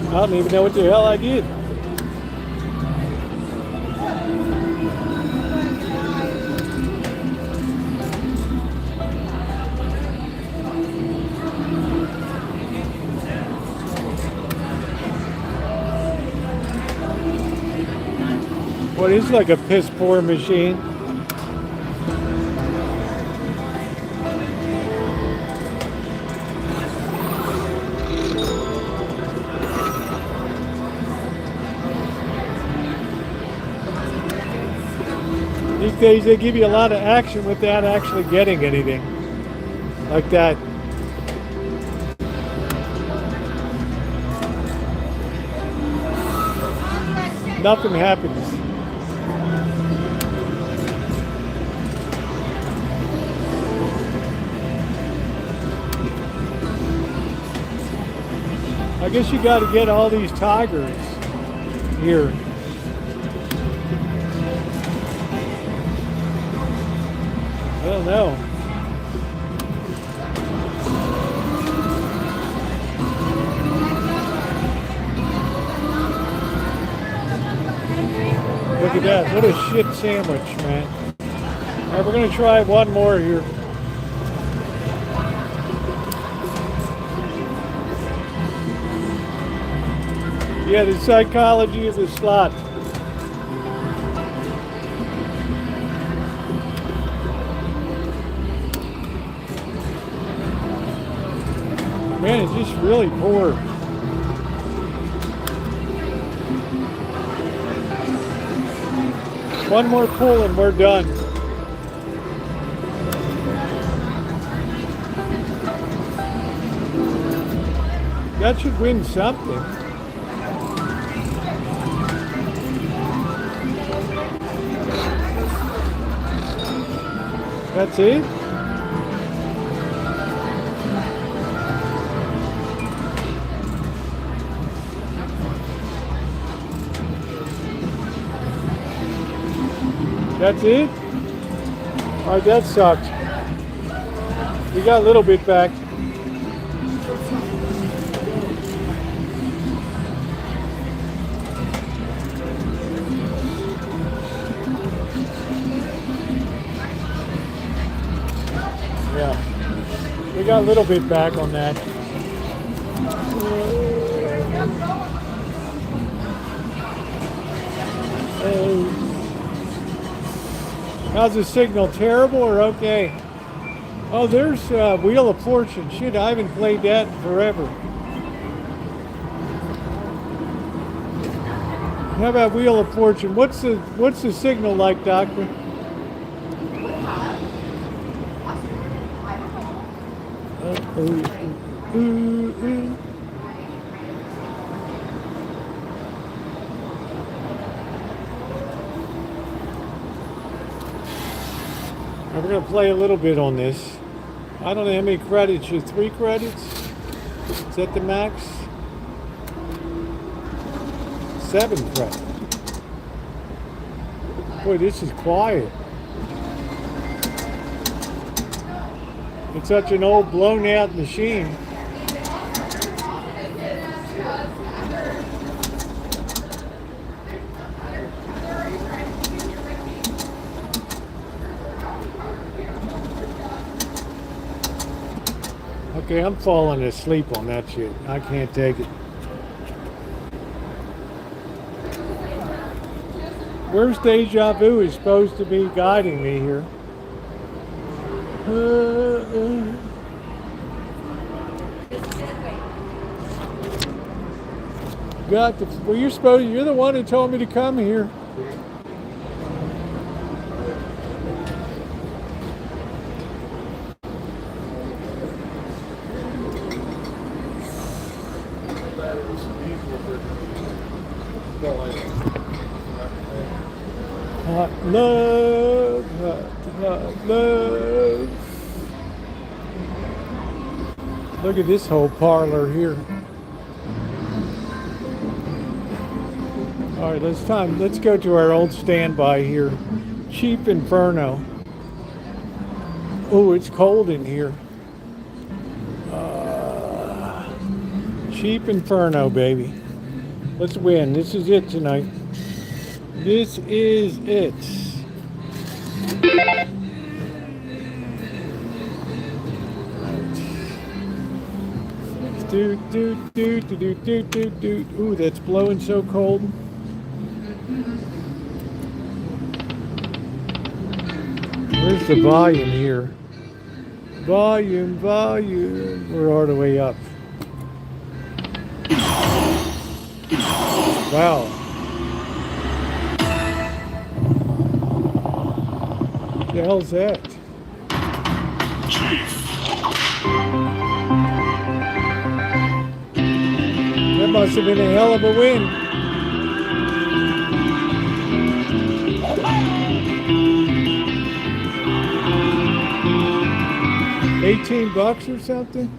Speaker 3: I don't even know what the hell I did. What is like a piss poor machine? days they give you a lot of action without actually getting anything. Like that. Nothing happens. I guess you got to get all these tigers here. I don't know. Look at that. What a shit sandwich, man. All right, we're going to try one more here. Yeah, the psychology of the slot. Man, it's just really poor. One more pull and we're done. That should win something. That's it? That's it? Alright, that sucked. We got a little bit back. Yeah. We got a little bit back on that. How's the signal? Terrible or okay? Oh, there's Wheel of Fortune. Shit, I haven't played that in forever. How about Wheel of Fortune? What's the signal like, Doctor? We're going to play a little bit on this. I don't know how many credits. 3 credits? Is that the max? 7 credits. Boy, this is quiet. It's such an old, blown out machine. Okay, I'm falling asleep on that shit. I can't take it. Where's Deja Vu is supposed to be guiding me here? Got the. Well, you're the one who told me to come here. Hot love, hot love. Look at this whole parlor here. All right, let's go to our old standby here. Cheap Inferno. Oh, it's cold in here. Cheap Inferno, baby. Let's win. This is it tonight. This is it. Ooh, that's blowing so cold. Where's the volume here? Volume. We're all the way up. Wow. The hell's that? That must have been a hell of a win. $18 or something?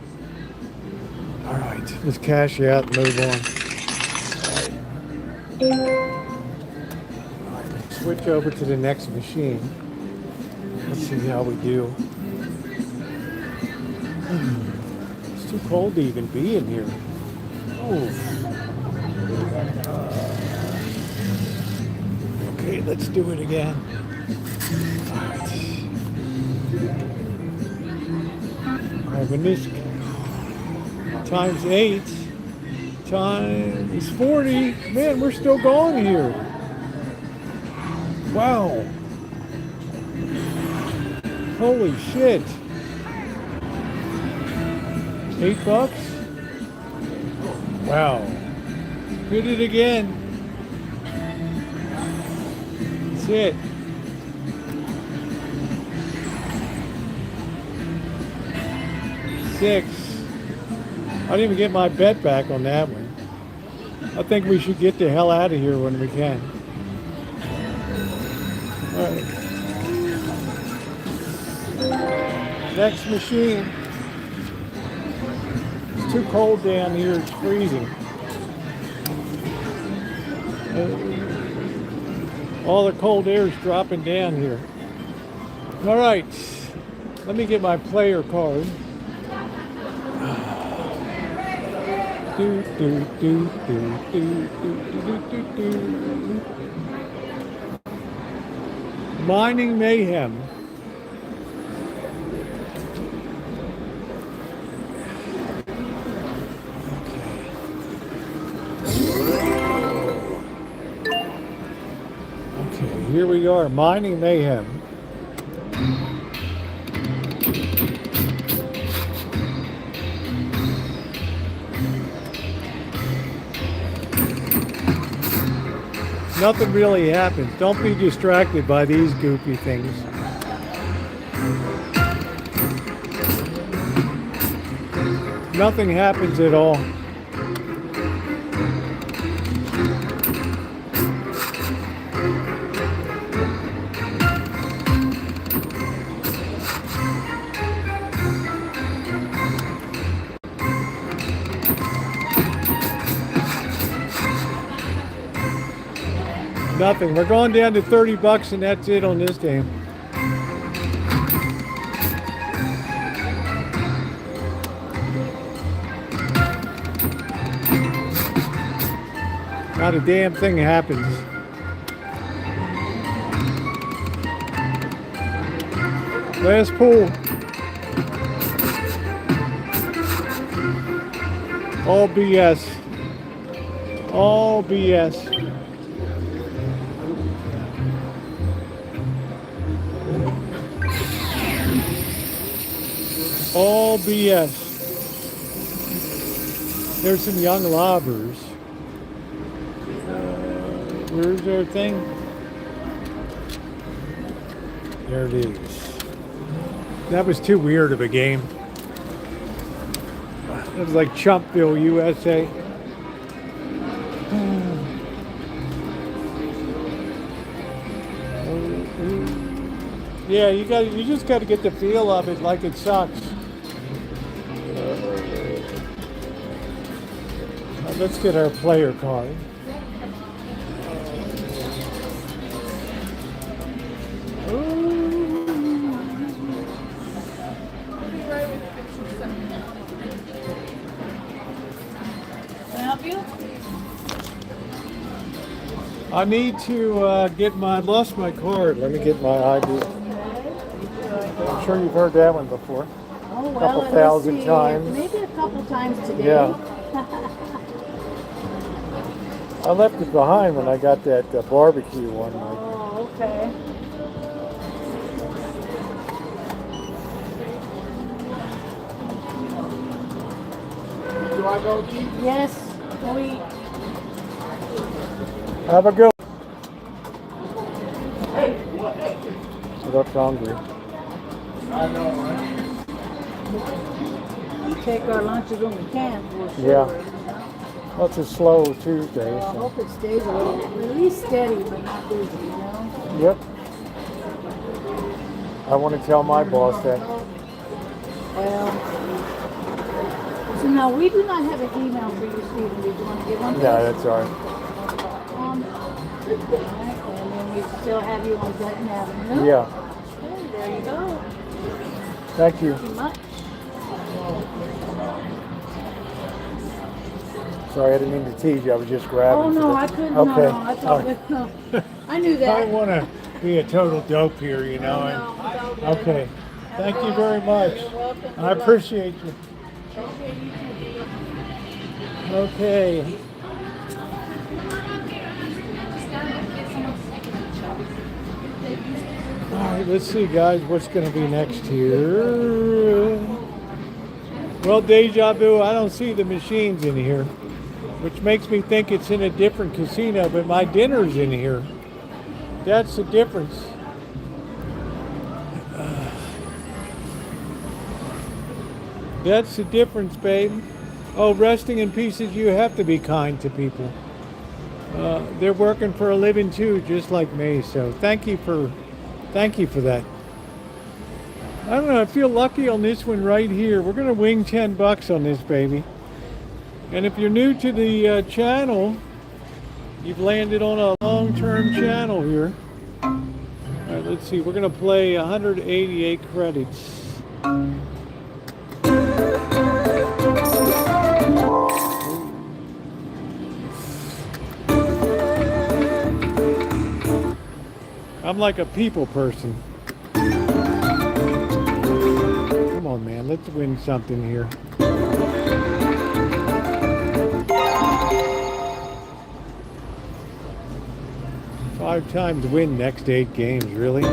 Speaker 3: All right, let's cash out and move on. All right, switch over to the next machine. Let's see how we do. It's too cold to even be in here. Oh. Okay, let's do it again. All right. All right, when this times 8 times 40, man, we're still going here. Wow. Holy shit. $8? Wow. Hit it again. That's it. $6. I didn't even get my bet back on that one. I think we should get the hell out of here when we can. All right. Next machine. It's too cold down here. It's freezing. All the cold air is dropping down here. All right. Let me get my player card. Mining Mayhem. Okay, here we are, Mining Mayhem. Nothing really happens. Don't be distracted by these goofy things. Nothing happens at all. Nothing. We're going down to $30 and that's it on this game. Not a damn thing happens. Last pool. All BS. All BS. All BS. There's some young lobbers. Where's their thing? There it is. That was too weird of a game. It was like Chumpville, USA. Yeah, you just got to get the feel of it like it sucks. Let's get our player card.
Speaker 7: Can I help you?
Speaker 3: I need to I lost my card. Let me get my ID. I'm sure you've heard that one before.
Speaker 8: Oh, well,
Speaker 3: Couple
Speaker 8: let me
Speaker 3: thousand
Speaker 8: see.
Speaker 3: times.
Speaker 8: Maybe a couple times today.
Speaker 3: Yeah. I left it behind when I got that barbecue one.
Speaker 8: Oh, okay.
Speaker 4: Do I go eat?
Speaker 8: Yes, we.
Speaker 3: Have a good one. looked hungry.
Speaker 4: I know, right?
Speaker 8: We take our lunches when we can, for sure.
Speaker 3: Yeah.
Speaker 8: You know?
Speaker 3: Well, it's a slow Tuesday.
Speaker 8: Well, I
Speaker 3: So.
Speaker 8: hope it stays a little, at least steady, but not busy, you know?
Speaker 3: Yep. I want to tell my boss that.
Speaker 8: Well, so now we do not have an email for you, Stephen. Did you want to give one to
Speaker 3: No,
Speaker 8: us?
Speaker 3: that's all right.
Speaker 8: Alright, and then we still have you on Dutton Avenue.
Speaker 3: Yeah.
Speaker 8: Okay, there you go.
Speaker 3: Thank you.
Speaker 8: Thank you much.
Speaker 3: Sorry, I didn't mean to tease you. I was just grabbing.
Speaker 8: Oh,
Speaker 3: for
Speaker 8: no,
Speaker 3: the-
Speaker 8: I couldn't.
Speaker 3: Okay.
Speaker 8: No, I thought no. I knew
Speaker 1: I
Speaker 8: that.
Speaker 1: want to be a total dope here, you know.
Speaker 8: No,
Speaker 1: And,
Speaker 8: it's all good.
Speaker 1: okay. Thank you very much.
Speaker 8: You're welcome.
Speaker 1: I
Speaker 8: Good luck.
Speaker 1: appreciate you.
Speaker 8: Okay, you too, dear.
Speaker 3: Okay. All right, let's see, guys, what's going to be next here. Well, deja vu, I don't see the machines in here, which makes me think it's in a different casino, but my dinner's in here. That's the difference. That's the difference, babe. Oh, resting in pieces, you have to be kind to people. They're working for a living too, just like me. So thank you for that. I don't know. I feel lucky on this one right here. We're gonna wing $10 on this baby. And if you're new to the channel, you've landed on a long-term channel here. All right, let's see. We're gonna play 188 credits. I'm like a people person. Come on, man. Let's win something here. Five times win next 8 games, really?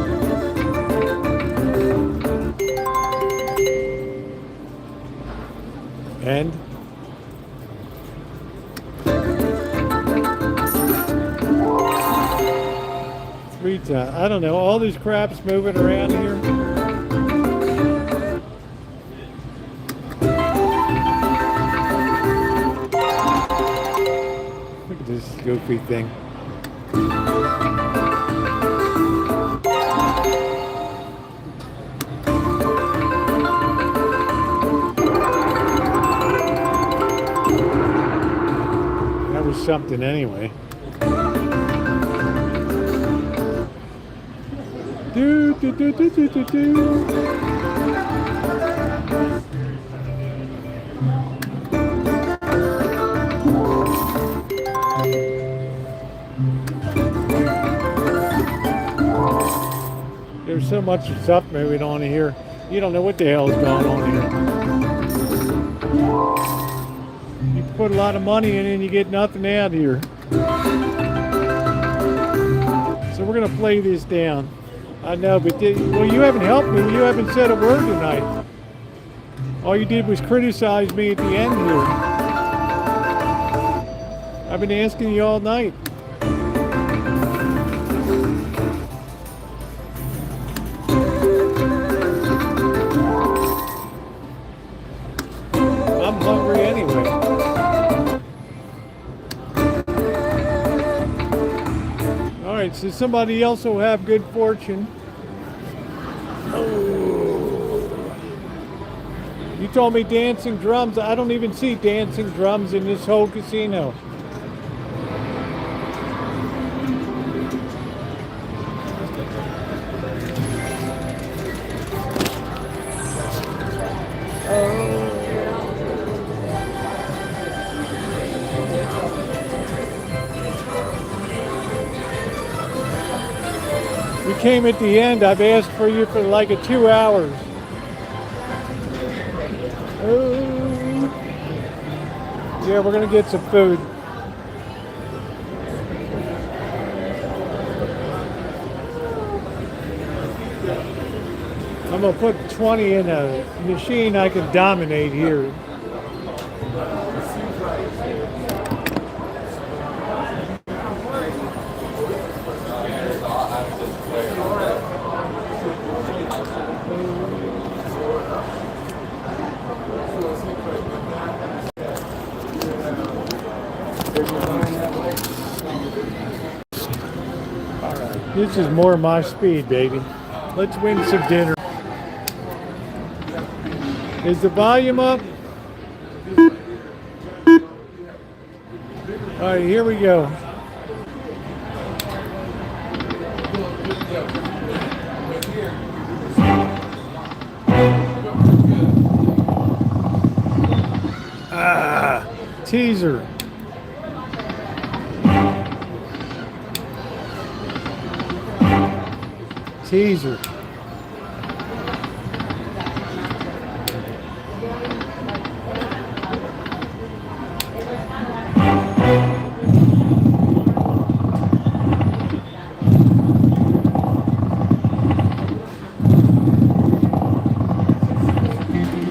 Speaker 3: And? Three times. I don't know. All this crap's moving around here. Look at this goofy thing. That was something anyway. Do, do, do, do, do, do, do. There's so much stuff moving on here. You don't know what the hell is going on here. You put a lot of money in and you get nothing out here. So we're going to play this down. I know, but well, you haven't helped me. You haven't said a word tonight. All you did was criticize me at the end here. I've been asking you all night. I'm hungry anyway. All right, so somebody else will have good fortune. You told me dancing drums. I don't even see dancing drums in this whole casino. You came at the end. I've asked for you for like 2 hours. Yeah, we're gonna get some food. I'm gonna put 20 in a machine I can dominate here. This is more my speed, baby. Let's win some dinner. Is the volume up? All right, here we go. Teaser. Teaser.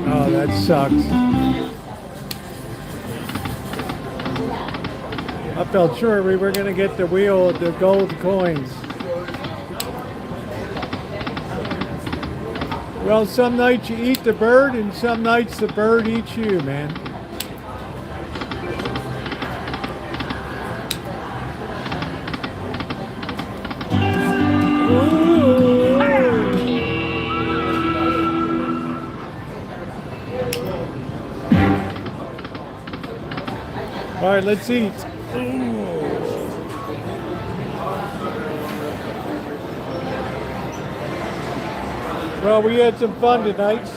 Speaker 3: Oh, that sucks. I felt sure we were going to get the wheel of the gold coins. Well, some nights you eat the bird and some nights the bird eats you, man. All right, let's eat. Well, we had some fun tonight.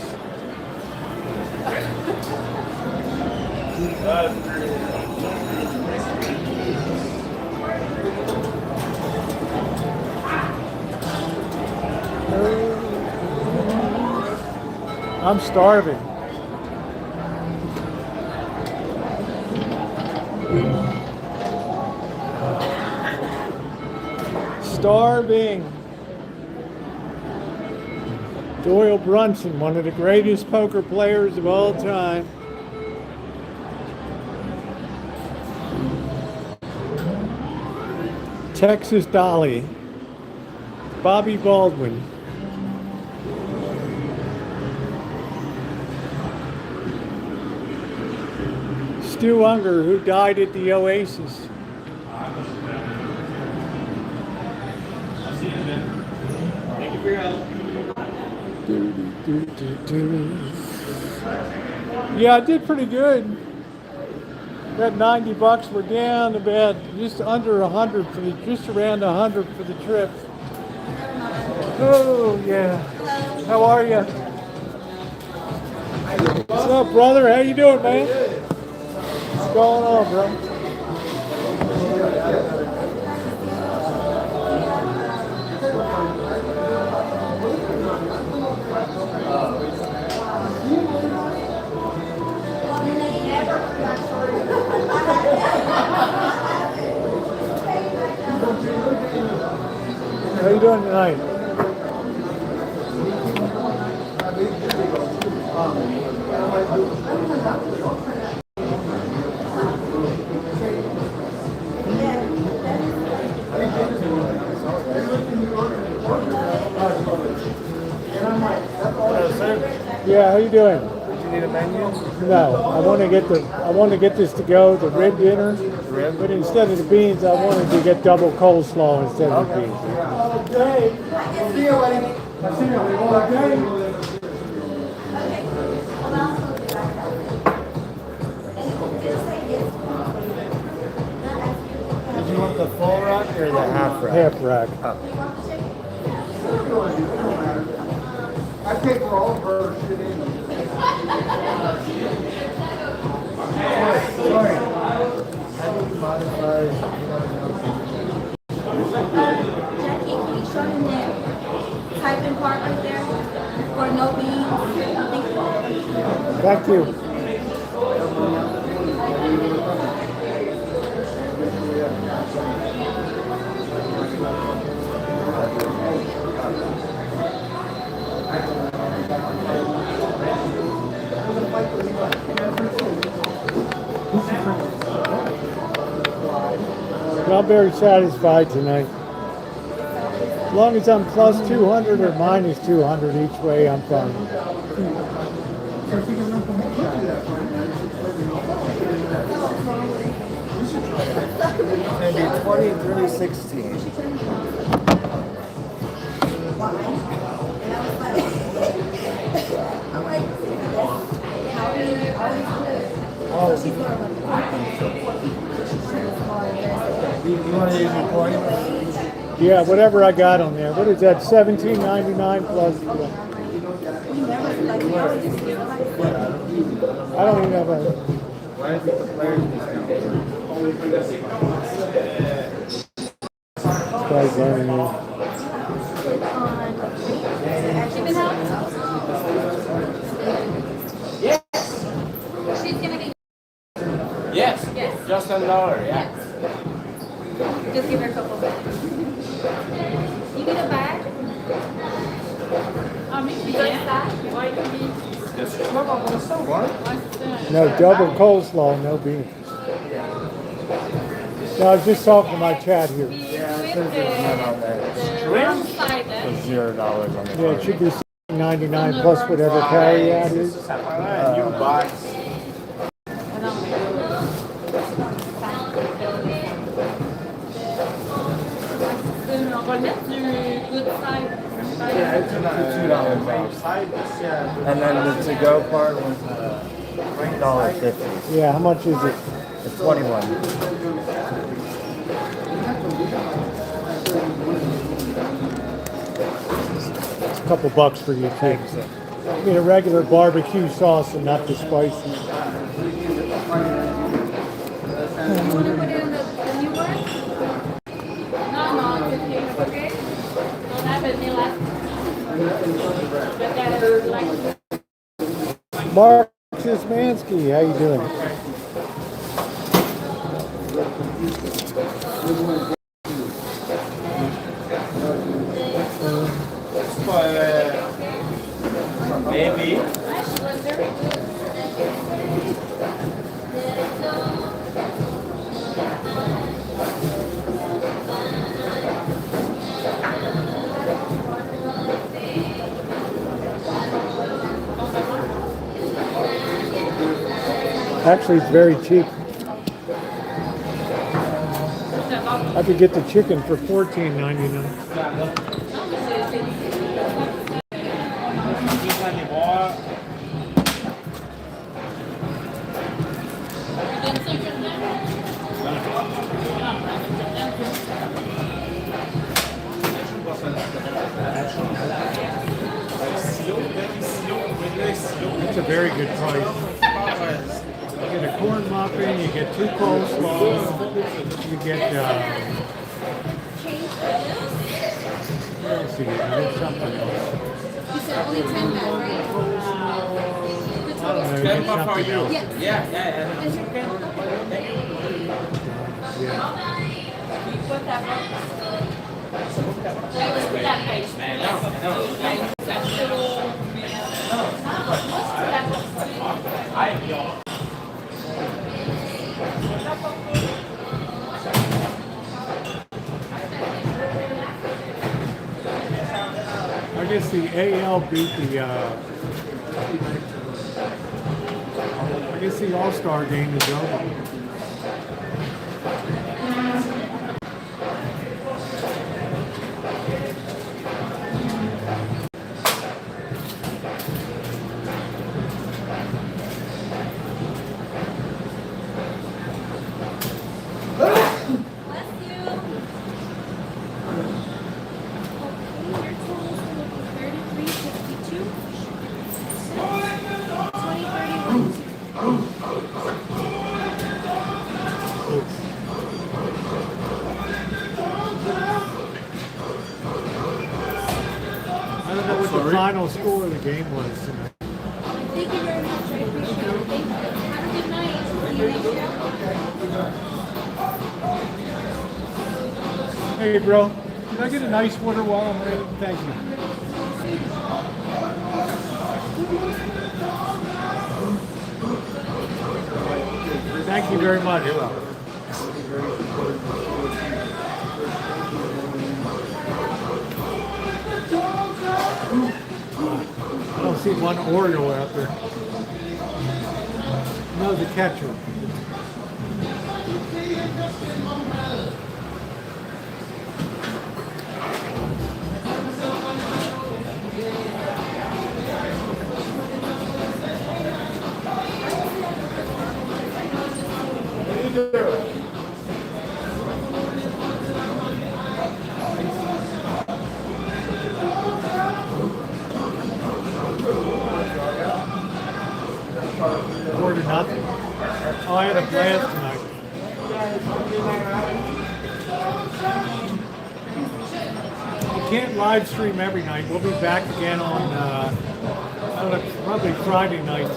Speaker 3: I'm starving. Starving. Doyle Brunson, one of the greatest poker players of all time. Texas Dolly. Bobby Baldwin. Stu Unger, who died at the Oasis.
Speaker 4: Thank you for your help.
Speaker 3: Yeah, I did pretty good. Got 90 bucks. We're down to about just under 100 for the, just around 100 for the trip. Oh yeah. How are you? What's up, brother? How you doing, man? What's going on, bro? How you doing tonight? Yeah, how you doing?
Speaker 4: Do you need a menu?
Speaker 3: No, I want to get this to go, the rib dinner.
Speaker 4: Rib?
Speaker 3: But instead of the beans, I wanted to get double coleslaw instead of the beans.
Speaker 2: Okay. See you, buddy. See you. Okay.
Speaker 4: Did you want the full rack or the half rack?
Speaker 3: Half rack.
Speaker 2: I take for all birds shit in. Sorry.
Speaker 9: Jackie, can you show him that typing part right there for no beans?
Speaker 3: Thank you. I'm very satisfied tonight. As long as I'm plus 200 or minus 200 each way, I'm fine.
Speaker 4: 2316.
Speaker 9: I'm like, how do you always do it?
Speaker 4: You want to use your point?
Speaker 3: Yeah, whatever I got on there. What is that? $17.99 plus. I don't even have a.
Speaker 4: Why is it the players discount?
Speaker 3: This guy's learning me.
Speaker 7: She's gonna get.
Speaker 4: Yes.
Speaker 7: Yes.
Speaker 4: Just $1, yeah.
Speaker 7: Just give her a couple bags. You need a bag? Maybe yeah. Why do you need?
Speaker 3: No, double coleslaw, no beans. No, I was just talking to my chat here.
Speaker 4: Yeah, it says there's none on there. There's $0 on the
Speaker 3: Yeah, it should be $99 plus whatever carry out is.
Speaker 4: New box. Yeah, it's $2 off. And then the to-go part was $3.50.
Speaker 3: Yeah, how much is it?
Speaker 4: It's 21.
Speaker 3: It's a couple bucks for you too. I mean, a regular barbecue sauce and not the spicy.
Speaker 7: You want to put it in the new one? No, it's okay. Don't have any left. But that is like.
Speaker 3: Mark Szymanski, how you doing?
Speaker 4: Maybe.
Speaker 3: Actually, it's very cheap. I could get the chicken for $14.99. That's a very good price. You get a corn muffin, you get 2 coleslaws, you get, let's see, you get something else.
Speaker 7: You said only 10 bags, right?
Speaker 3: I don't know, you get something else.
Speaker 7: Yes.
Speaker 3: Yeah.
Speaker 7: Put that one. That page, man.
Speaker 3: I guess the AL beat the, I guess the All-Star game is over. I don't know what the final score of the game was tonight.
Speaker 7: Thank you very much. I appreciate it. Thank you. Have a good night. See you later.
Speaker 3: Hey, bro, can I get a nice water while I'm waiting? Thank you. Thank you very much. You're welcome. I don't see one Oreo out there. No, the ketchup. 4 to nothing. Oh, I had a blast tonight. We can't live stream every night. We'll be back again on I don't know, probably Friday night.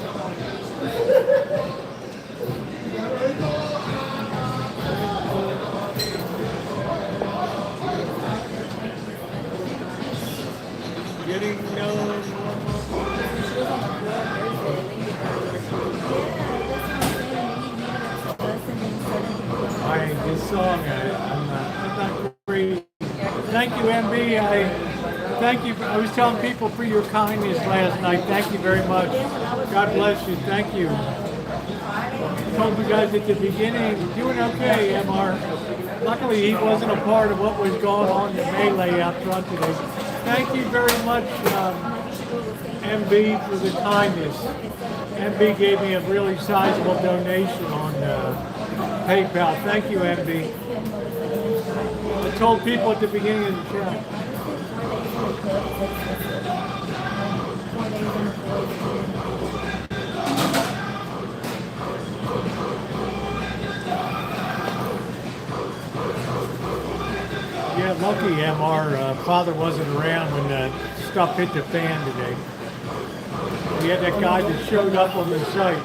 Speaker 3: Getting known. This song, I'm not great. Thank you, MB. Thank you. I was telling people for your kindness last night. Thank you very much. God bless you. Thank you. I told you guys at the beginning, doing okay, MR. Luckily, he wasn't a part of what was going on in the melee out front today. Thank you very much, MB, for the kindness. MB gave me a really sizable donation on PayPal. Thank you, MB. I told people at the beginning of the show. Yeah, lucky MR. Father wasn't around when the stuff hit the fan today. We had that guy that showed up on the site.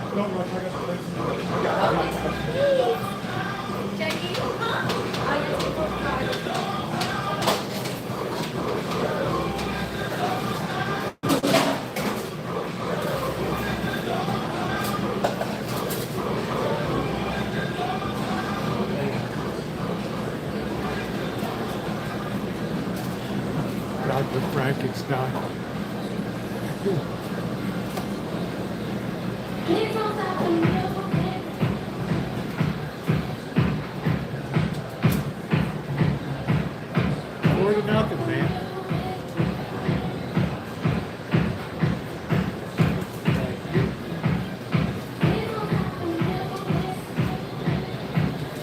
Speaker 3: Dr. Frankenstein. More than nothing, man.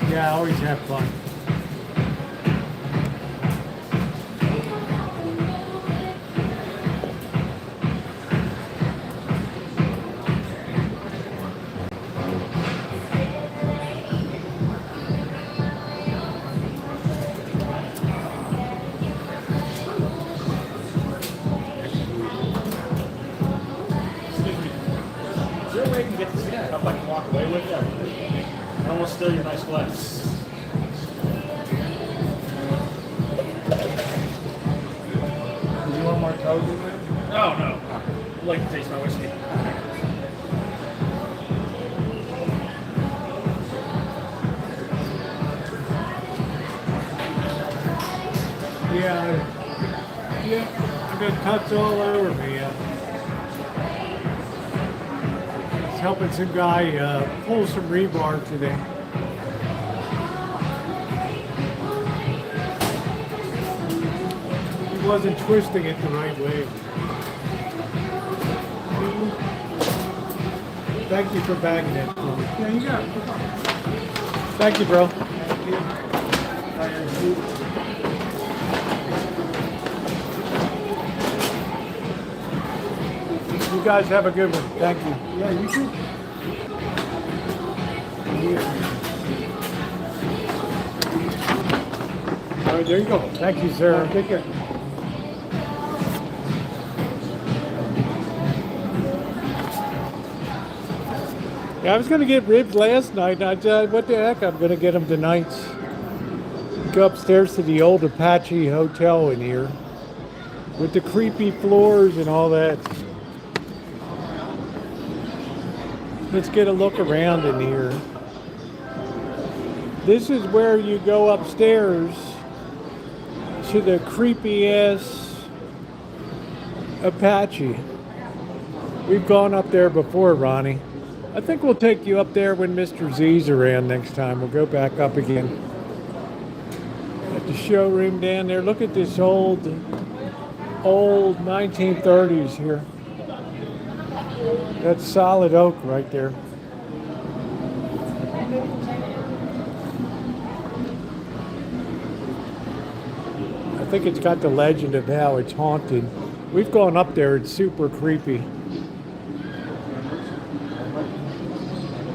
Speaker 3: Yeah, I always have fun.
Speaker 10: Steal your nice glass.
Speaker 4: Do you want more toast?
Speaker 10: Oh no. I'd like to taste my whiskey.
Speaker 3: Yeah, I got cuts all over me. It's helping some guy pull some rebar today. He wasn't twisting it the right way. Thank you for bagging it for me.
Speaker 2: Yeah, you got it.
Speaker 3: Thank you, bro. You guys have a good one. Thank you.
Speaker 2: Yeah, you too.
Speaker 3: All right, there you go. Thank you, sir.
Speaker 2: Take care.
Speaker 3: Yeah, I was going to get ribs last night. And I said, what the heck? I'm going to get them tonight. Go upstairs to the old Apache Hotel in here with the creepy floors and all that. Let's get a look around in here. This is where you go upstairs to the creepy ass Apache. We've gone up there before, Ronnie. I think we'll take you up there when Mr. Z's around next time. We'll go back up again. At the showroom down there. Look at this old 1930s here. That's solid oak right there. think it's got the legend of how it's haunted. We've gone up there. It's super creepy.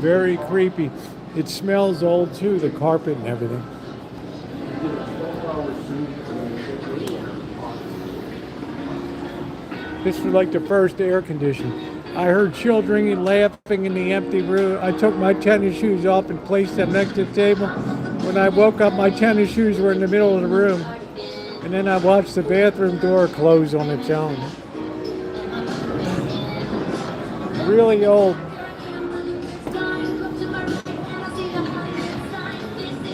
Speaker 3: Very creepy. It smells old too, the carpet and everything. This was like the first air conditioning. I heard children laughing in the empty room. I took my tennis shoes off and placed them next to the table. When I woke up, my tennis shoes were in the middle of the room. And then I watched the bathroom door close on its own. Really old.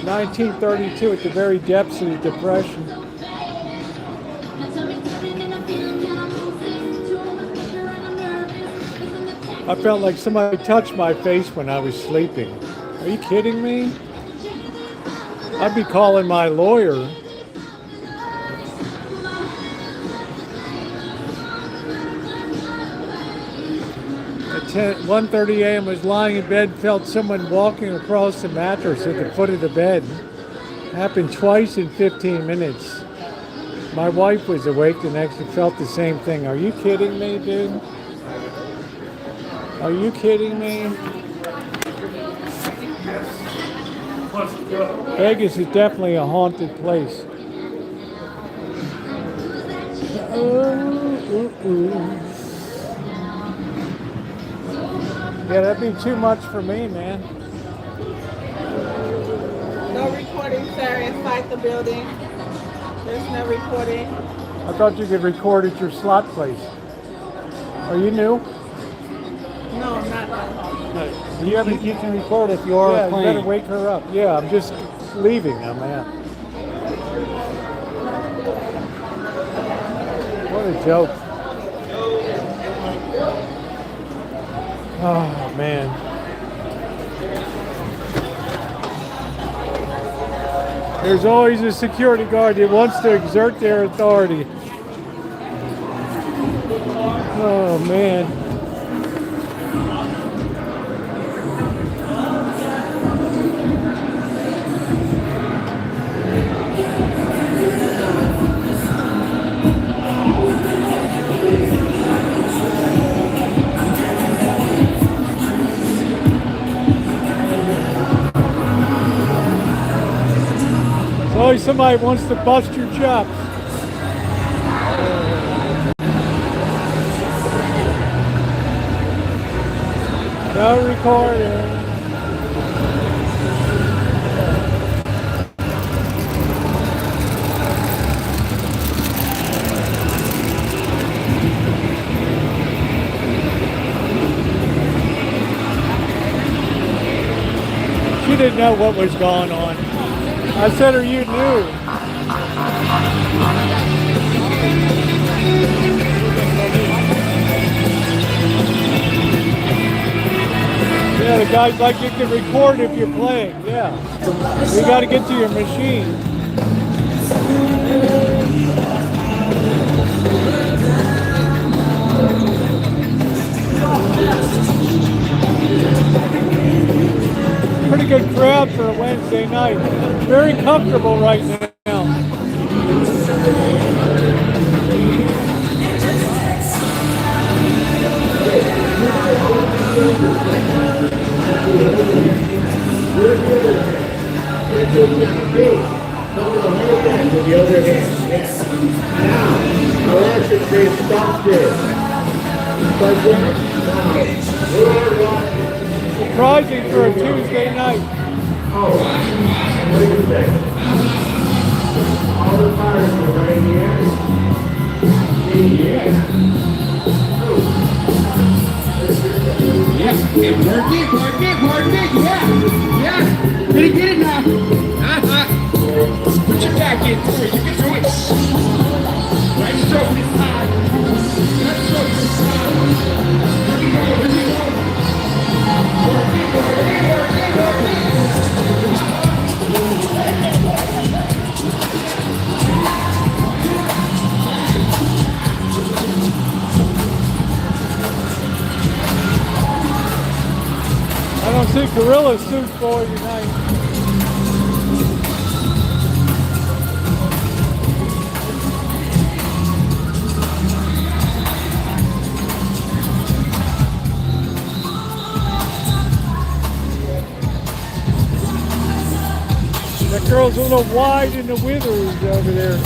Speaker 3: 1932 at the very depths of the Depression. I felt like somebody touched my face when I was sleeping. Are you kidding me? I'd be calling my lawyer. At 1:30 a.m. was lying in bed, felt someone walking across the mattress at the foot of the bed. Happened twice in 15 minutes. My wife was awake the next and felt the same thing. Are you kidding me, dude? Are you kidding me? Vegas is definitely a haunted place. Yeah, that'd be too much for me, man.
Speaker 11: No recording, sir, inside the building. There's no recording.
Speaker 3: I thought you could record at your slot place. Are you new?
Speaker 11: No, I'm not.
Speaker 3: You can record if you are playing. You better wake her up. Yeah, I'm just leaving. I'm out. What a joke. Oh, man. There's always a security guard that wants to exert their authority. Oh, man. Always somebody wants to bust your chops. No recording. She didn't know what was going on. I said, are you new? Yeah, the guy's like, you can record if you're playing. Yeah. You got to get to your machine. Pretty good crowd for a Wednesday night. Very comfortable right now.
Speaker 2: With the other hand, yes. Now, I should say stop there.
Speaker 3: Surprising for a Tuesday night.
Speaker 2: Oh, what do you think? All the fires are right here. Yeah.
Speaker 5: Yes, work it, yeah. Pretty good now. Put your back in, do it, you can do it. Right stroke this time. Left stroke this time. Here we go. Work it.
Speaker 3: I don't see Gorilla Suit Boy tonight. That girl's a little wide in the withers over there.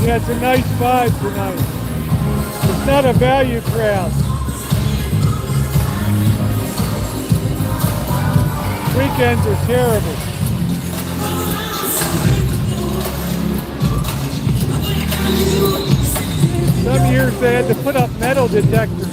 Speaker 3: Yeah, it's a nice vibe tonight. It's not a value crowd. Weekends are terrible. Some years they had to put up metal detectors.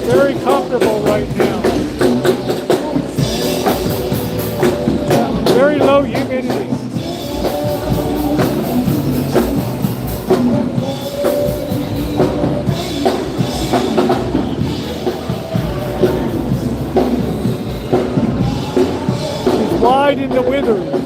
Speaker 3: Very comfortable right now. Very low humidity. It's wide in the withers.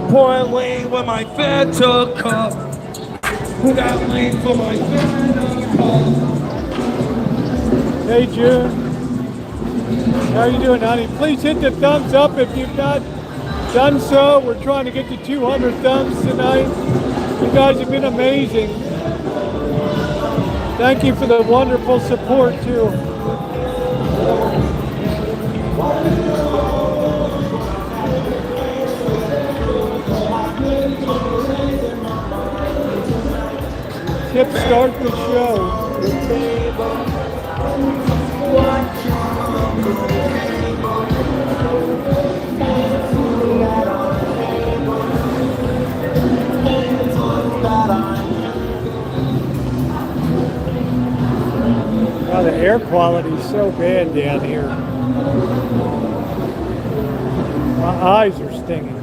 Speaker 5: Pour lean with my Fanta cup. Who got lean for my Fanta cup?
Speaker 3: Hey June, how are you doing, honey? Please hit the thumbs up if you've not done so. We're trying to get to 200 thumbs tonight. You guys have been amazing. Thank you for the wonderful support too. Tip start the show. Wow, the air quality is so bad down here. My eyes are stinging.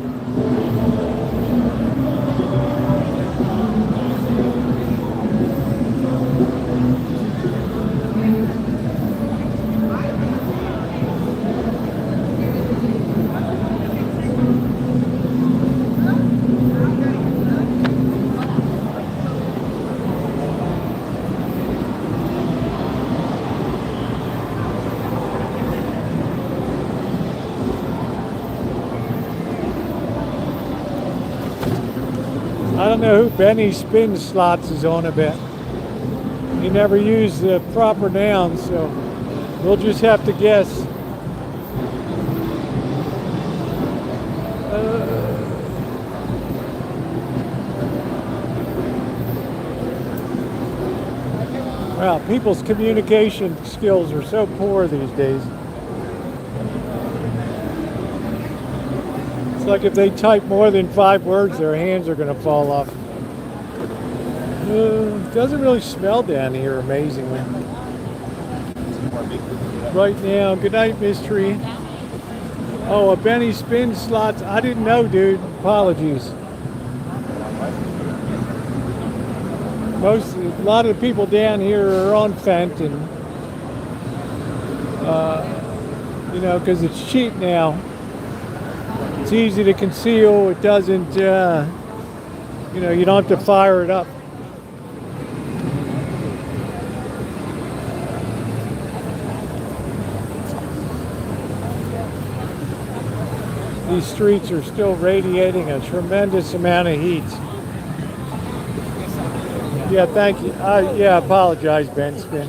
Speaker 3: I don't know who Benny Spin Slots is on about. He never used the proper nouns, so we'll just have to guess. Wow, people's communication skills are so poor these days. It's like if they type more than 5 words, their hands are going to fall off. Doesn't really smell down here, amazingly. Right now, good night, Mystery. Oh, a Benny spin slots. I didn't know, dude. Apologies. A lot of the people down here are on Fenton. You know, because it's cheap now. It's easy to conceal. It doesn't, you know, you don't have to fire it up. These streets are still radiating a tremendous amount of heat. Yeah, thank you. Yeah, I apologize, Ben Spin.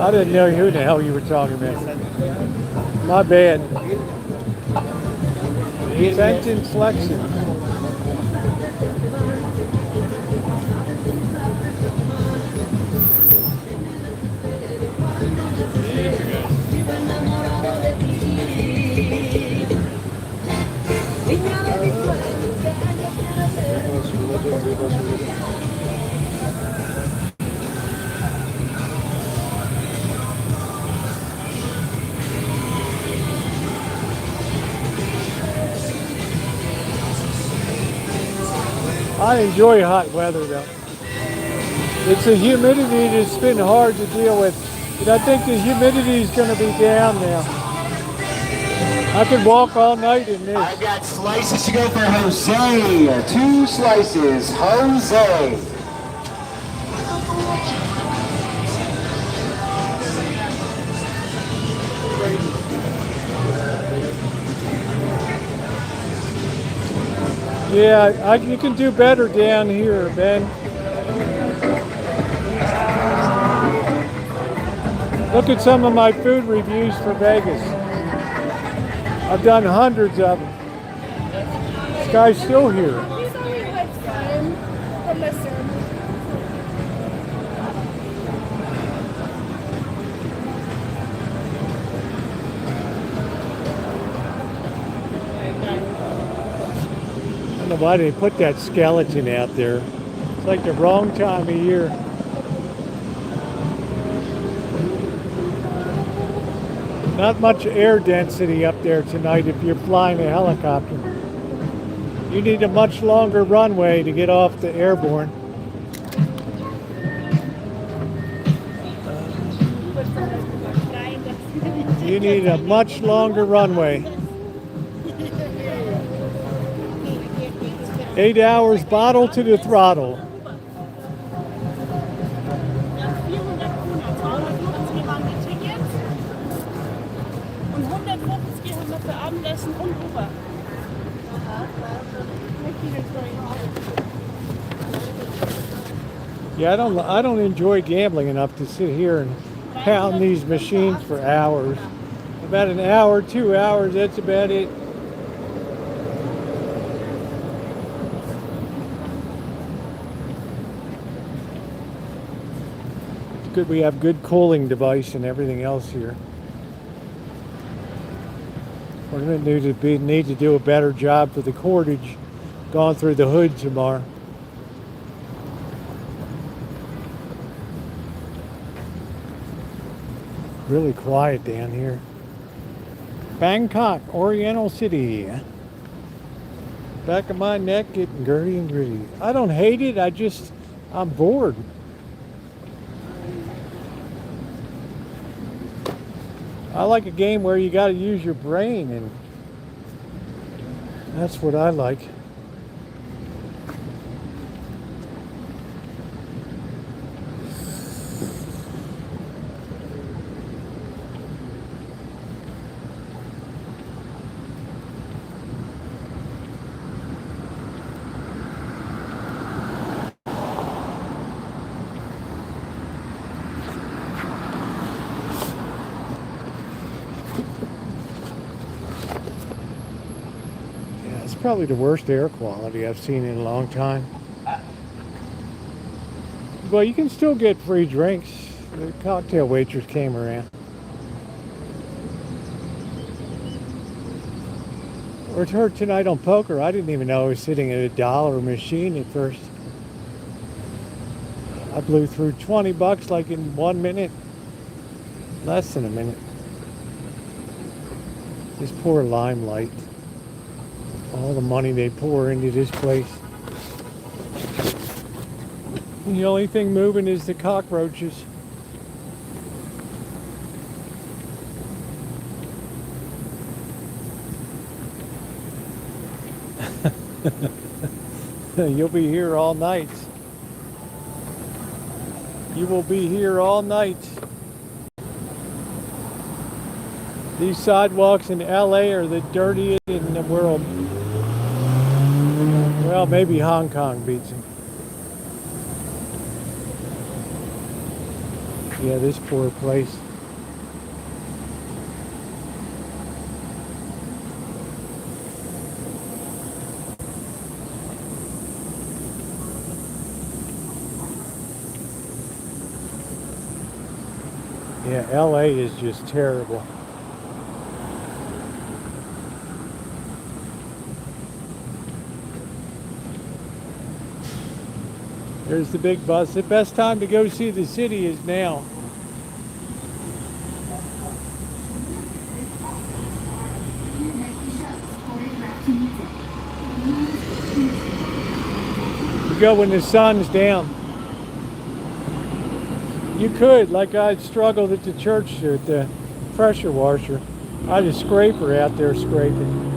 Speaker 3: I didn't know who the hell you were talking about. My bad. Fenton Flexing. I enjoy hot weather though. It's the humidity that's been hard to deal with. But I think the humidity is going to be down now. I could walk all night in this.
Speaker 12: I got slices to go for Jose. 2 slices, Jose.
Speaker 3: Yeah, you can do better down here, Ben. Look at some of my food reviews for Vegas. I've done hundreds of them. This guy's still here. I don't know why they put that skeleton out there. It's like the wrong time of year. Not much air density up there tonight if you're flying a helicopter. You need a much longer runway to get off the airborne. You need a much longer runway. 8 hours bottle to the throttle. Yeah, I don't enjoy gambling enough to sit here and pound these machines for hours. About an hour, 2 hours, that's about it. It's good we have good cooling device and everything else here. We're going to need to do a better job for the cordage going through the hood tomorrow. Really quiet down here. Bangkok, Oriental City. Back of my neck getting dirty and gritty. I don't hate it, I'm bored. I like a game where you got to use your brain, and that's what I like. Probably the worst air quality I've seen in a long time. Well, you can still get free drinks. The cocktail waitress came around. Or heard tonight on poker. I didn't even know I was sitting at a dollar machine at first. I blew through 20 bucks like in 1 minute. Less than a minute. This poor Limelight. All the money they pour into this place. And the only thing moving is the cockroaches. You'll be here all night. You will be here all night. These sidewalks in LA are the dirtiest in the world. Well, maybe Hong Kong beats them. Yeah, this poor place. Yeah, LA is just terrible. There's the big bus. The best time to go see the city is now. You go when the sun's down. You could, like I struggled at the church at the pressure washer. I had a scraper out there scraping.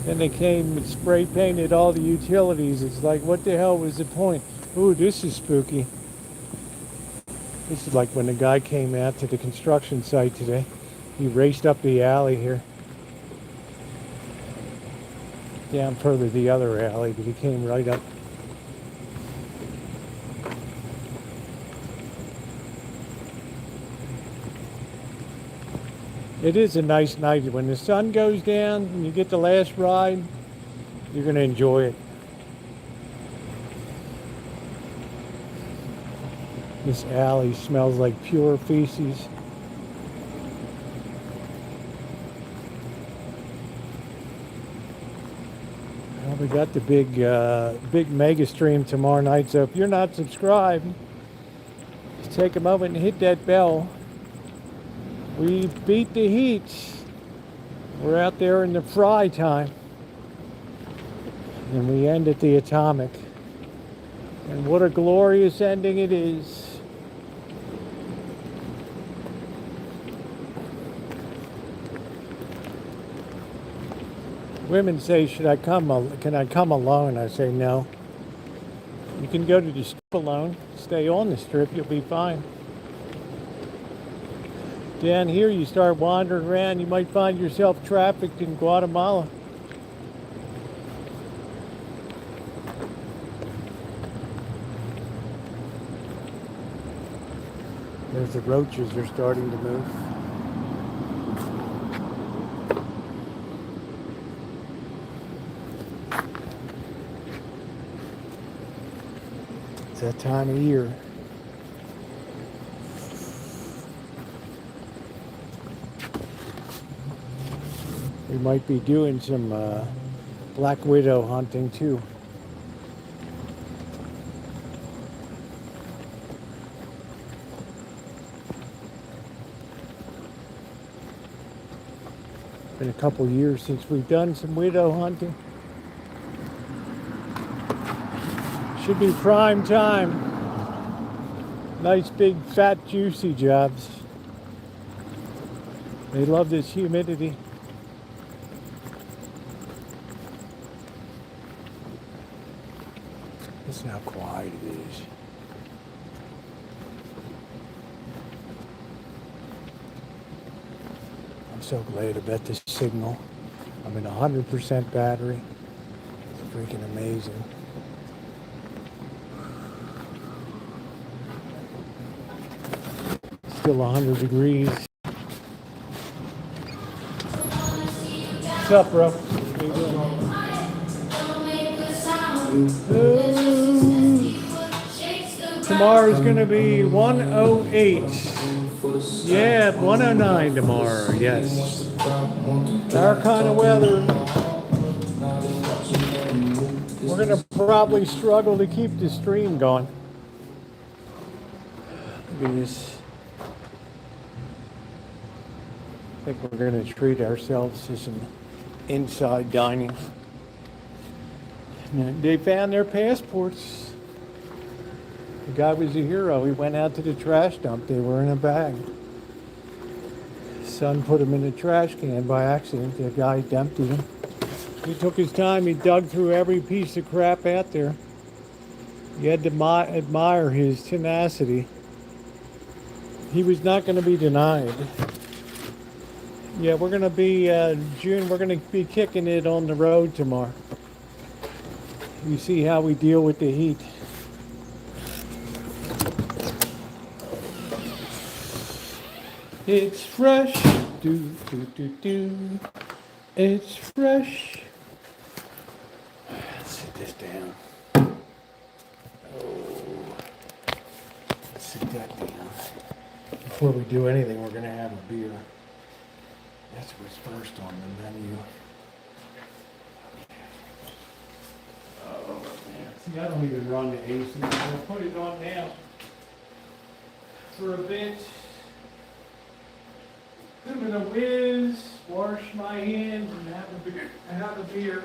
Speaker 3: Then they came and spray painted all the utilities. It's like, what the hell was the point? Ooh, this is spooky. This is like when the guy came out to the construction site today. He raced up the alley here. Down further the other alley, but he came right up. It is a nice night. When the sun goes down and you get the last ride, you're going to enjoy it. This alley smells like pure feces. Well, we got the big mega stream tomorrow night, so if you're not subscribed, just take a moment and hit that bell. We beat the heat. We're out there in the fry time. And we end at the Atomic. And what a glorious ending it is. Women say, can I come alone? I say no. You can go to the strip alone. Stay on the strip, you'll be fine. Down here, you start wandering around, you might find yourself trafficked in Guatemala. There's the roaches, they're starting to move. It's that time of year. We might be doing some black widow hunting too. Been a couple years since we've done some widow hunting. Should be prime time. Nice big fat juicy jobs. They love this humidity. Listen how quiet it is. I'm so glad about this signal. I'm in 100% battery. It's freaking amazing. Still 100 degrees. What's up, bro? How you doing? Tomorrow's gonna be 108. Yeah, 109 tomorrow, yes. Our kind of weather. We're going to probably struggle to keep the stream going. Look at this. I think we're going to treat ourselves to some inside dining. They found their passports. The guy was a hero. He went out to the trash dump. They were in a bag. His son put them in a trash can by accident. The guy emptied them. He took his time. He dug through every piece of crap out there. You had to admire his tenacity. He was not going to be denied. Yeah, we're going to be, June, we're going to be kicking it on the road tomorrow. You see how we deal with the heat. It's fresh, do, do, do, do. It's fresh. Let's sit this down. Oh, let's sit that down. Before we do anything, we're gonna have a beer. That's what's first on the menu. Oh man, see, I don't even run the AC. I'm gonna put it on now for a bit. Give it a whiz, wash my hands, and have a beer.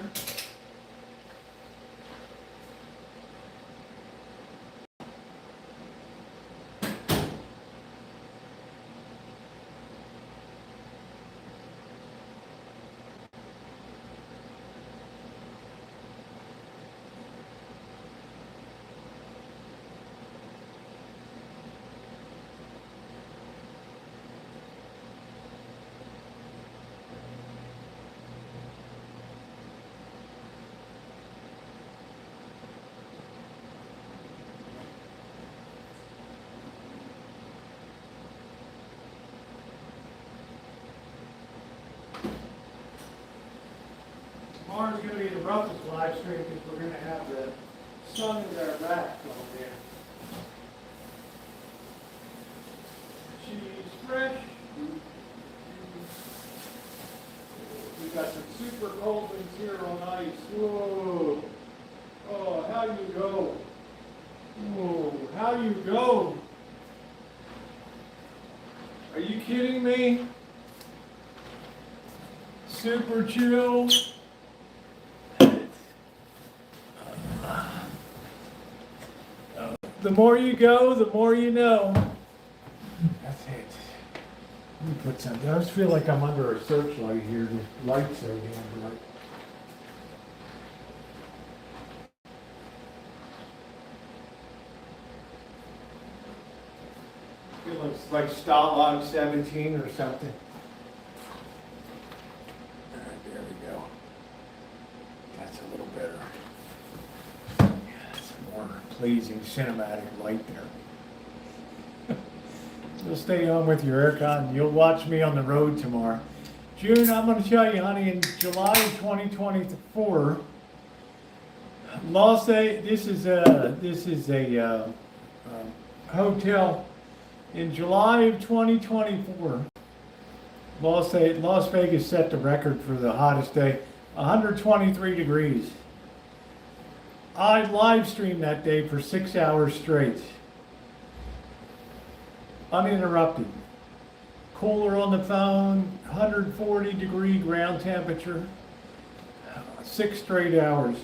Speaker 3: Tomorrow's going to be the roughest live stream because we're going to have the sun in our back over there. She's fresh. We've got some super cold ones here on ice. Whoa. Oh, how you go? Whoa, how you go? Are you kidding me? Super chill. The more you go, the more you know. That's it. Let me put some. I just feel like I'm under a searchlight here. The light's so damn bright. I feel like Stalag 17 or something. All right, there we go. That's a little better. More pleasing cinematic light there. You'll stay on with your aircon. You'll watch me on the road tomorrow. June, I'm going to tell you, honey, in July of 2024, this is a hotel. In July of 2024, Las Vegas set the record for the hottest day, 123 degrees. I live streamed that day for 6 hours straight. Uninterrupted. Cooler on the phone, 140 degree ground temperature, 6 straight hours.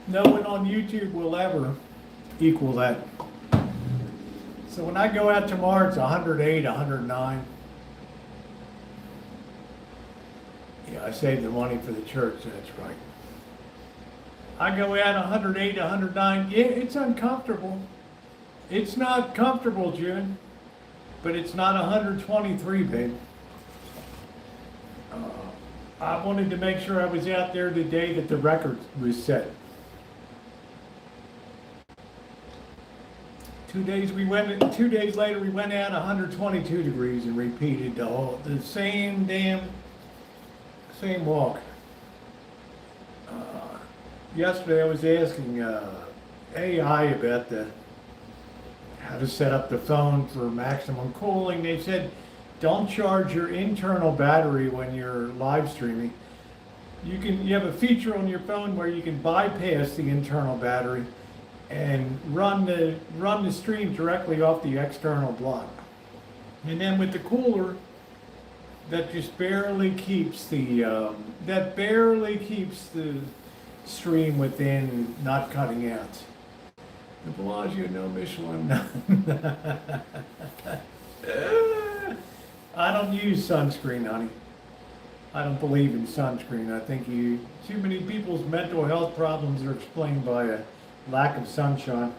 Speaker 3: No one on YouTube will ever equal that. So when I go out tomorrow, it's 108, 109. Yeah, I saved the money for the church, that's right. I go out 108, 109. It's uncomfortable. It's not comfortable, June, but it's not 123, babe. I wanted to make sure I was out there the day that the record was set. 2 days later we went out 122 degrees and repeated the same walk. Yesterday I was asking AI about how to set up the phone for maximum cooling. They said don't charge your internal battery when you're live streaming. You have a feature on your phone where you can bypass the internal battery and run the stream directly off the external block. And then with the cooler, that just barely keeps the stream within, not cutting out. The Bellagio, no Michelin. I don't use sunscreen, honey. I don't believe in sunscreen. I think too many people's mental health problems are explained by a lack of sunshine.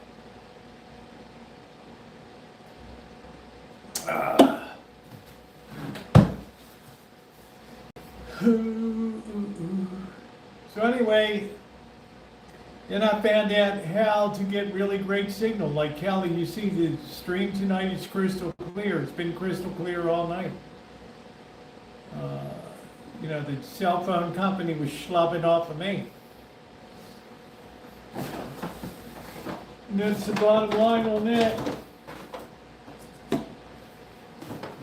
Speaker 3: So anyway, then I found out how to get really great signal. Like Kelly, you see the stream tonight is crystal clear. It's been crystal clear all night. You know, the cell phone company was schlubbing off of me. And that's the bottom line on that.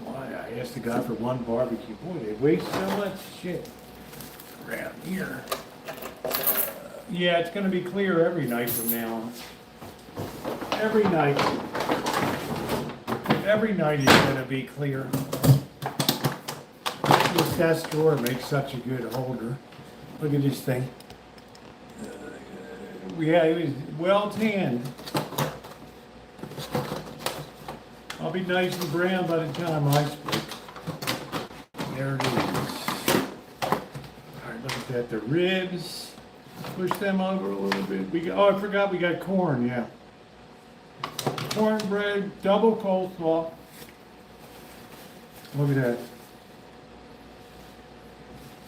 Speaker 3: Why, I asked the guy for one barbecue. Boy, they waste so much shit around here. Yeah, it's going to be clear every night from now on. Every night. Every night is going to be clear. This desk drawer makes such a good holder. Look at this thing. Yeah, it was well tanned. I'll be nice and brown by the time I speak. There it is. All right, look at that. The ribs. Push them over a little bit. I forgot we got corn, yeah. Cornbread, double coleslaw. Look at that.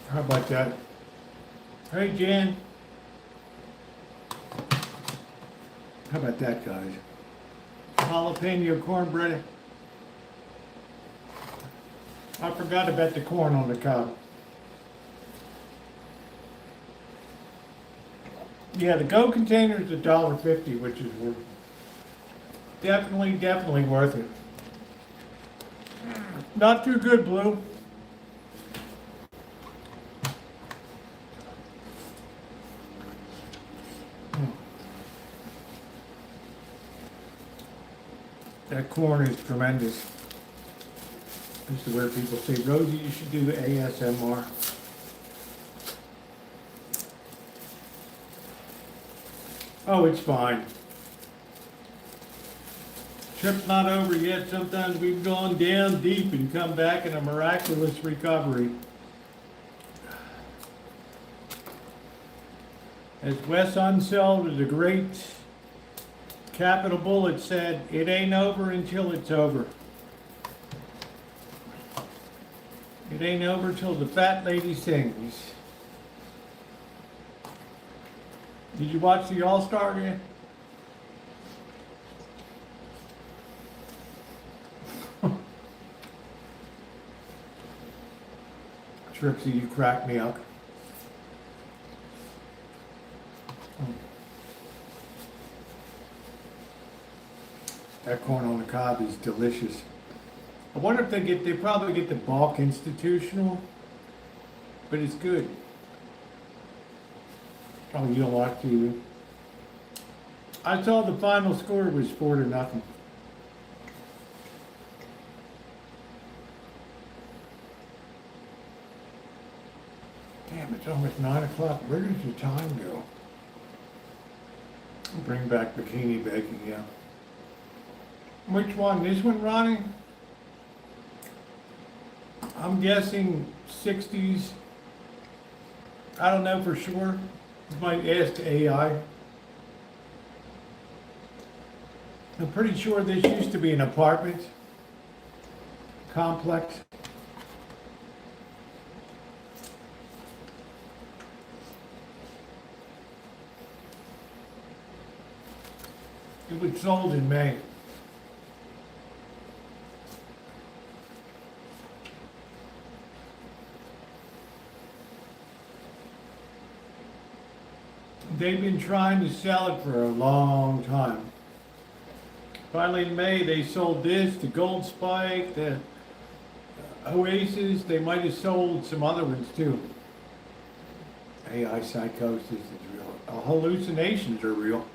Speaker 3: How about that? Hey, Jan. How about that, guys? Jalapeno cornbread. I forgot about the corn on the cob. Yeah, the Go container is $1.50, which is worth definitely worth it. Not too good, Blue. That corn is tremendous. This is where people say, Rosie, you should do the ASMR. Oh, it's fine. Trip's not over yet. Sometimes we've gone down deep and come back in a miraculous recovery. As Wes Unseld, the great Capital Bullet, said, it ain't over until it's over. It ain't over till the fat lady sings. Did you watch the All-Star game? Trixie, you cracked me up. That corn on the cob is delicious. I wonder if they probably get the bulk institutional, but it's good. Oh, you don't watch TV? I saw the final score was 4-0. Damn, it's almost 9 o'clock. Where does the time go? I'll bring back bikini baking, yeah. Which one? This one, Ronnie? I'm guessing 60s. I don't know for sure. You might ask AI. I'm pretty sure this used to be an apartment complex. It was sold in May. They've been trying to sell it for a long time. Finally in May, they sold this, the Gold Spike, the Oasis. They might have sold some other ones too. AI psychosis is real. Hallucinations are real.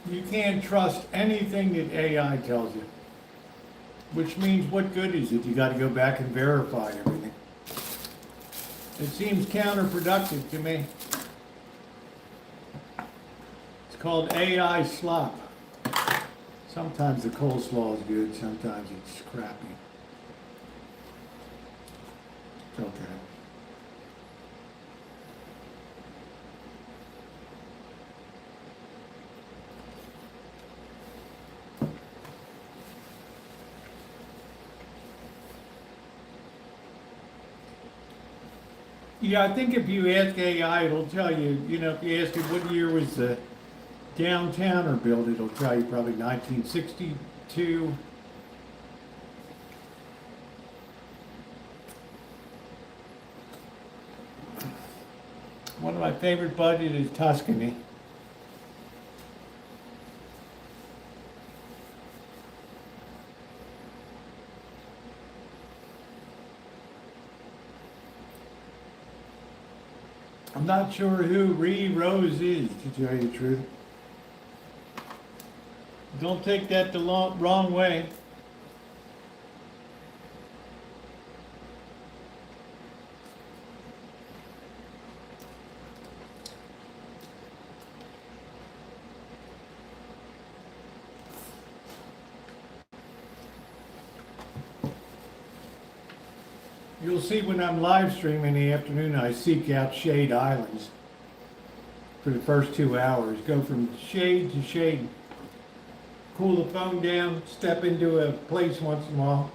Speaker 3: You can't trust anything that AI tells you. Which means, what good is it? You got to go back and verify everything. It seems counterproductive to me. It's called AI slop. Sometimes the coleslaw is good, sometimes it's crappy. It's okay. Yeah, I think if you ask AI, it'll tell you, you know, if you ask it what year was the downtowner built, it'll tell you probably 1962. One of my favorite budgets is Tuscany. I'm not sure who Rose is, to tell you the truth. Don't take that the wrong way. You'll see when I'm live streaming in the afternoon, I seek out shade islands for the first 2 hours. Go from shade to shade. Cool the phone down, step into a place once in a while.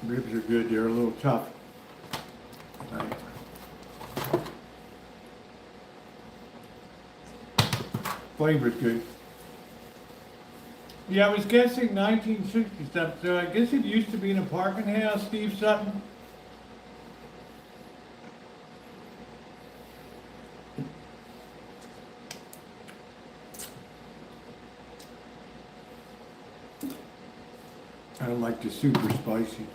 Speaker 3: Ribs are good, they're a little tough. Right. Flavor's good. Yeah, I was guessing 1960 stuff, so I guess it used to be an apartment house, Steve Sutton. I don't like the super spicy.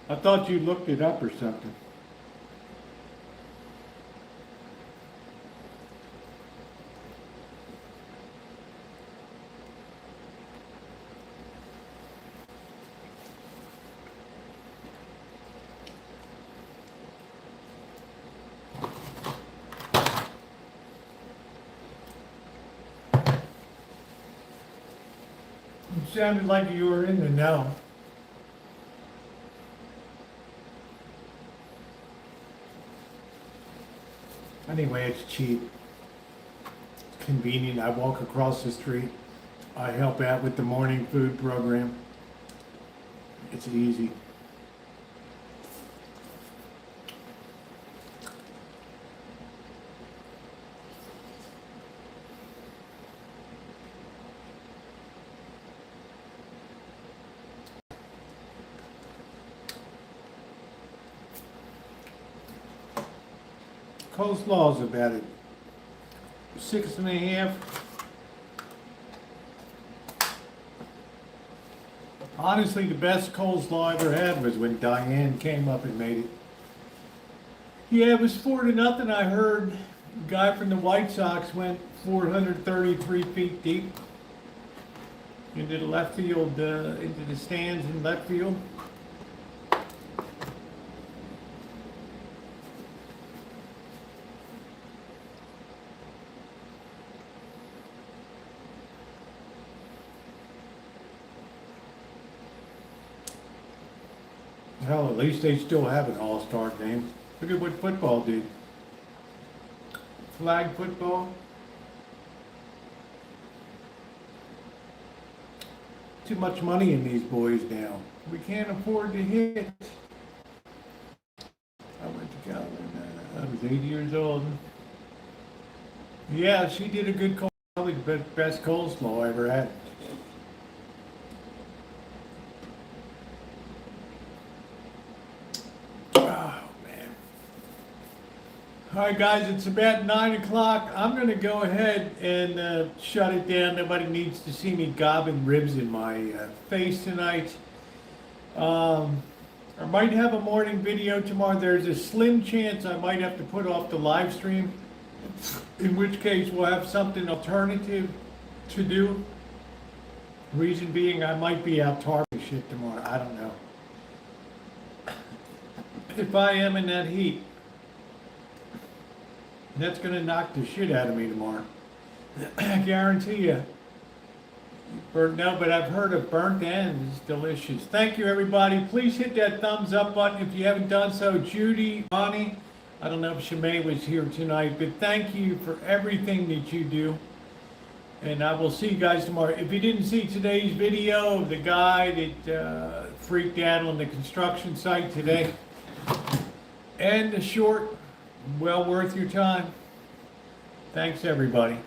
Speaker 3: I thought you looked it up or something. It sounded like you were in the know. Anyway, it's cheap. It's convenient. I walk across the street. I help out with the morning food program. It's easy. Coleslaw is about it. 6.5. Honestly, the best coleslaw I ever had was when Diane came up and made it. Yeah, it was 4-0. I heard the guy from the White Sox went 433 feet deep into the left field, into the stands in left field. Hell, at least they still have an all-star game. Look at what football did. flag football. Too much money in these boys now. We can't afford to hit. I went to college. I was 8 years old. Yeah, she did a good call. Probably the best coleslaw I ever had. Oh, man. All right, guys, it's about 9 o'clock. I'm going to go ahead and shut it down. Nobody needs to see me gobbing ribs in my face tonight. I might have a morning video tomorrow. There's a slim chance I might have to put off the live stream, in which case we'll have something alternative to do. Reason being, I might be out targeting shit tomorrow. I don't know. If I am in that heat, that's going to knock the shit out of me tomorrow. I guarantee you. No, but I've heard of burnt ends. Delicious. Thank you, everybody. Please hit that thumbs up button if you haven't done so. Judy, Bonnie, I don't know if Shimei was here tonight, but thank you for everything that you do. And I will see you guys tomorrow. If you didn't see today's video of the guy that freaked out on the construction site today, and the short, well worth your time. Thanks, everybody.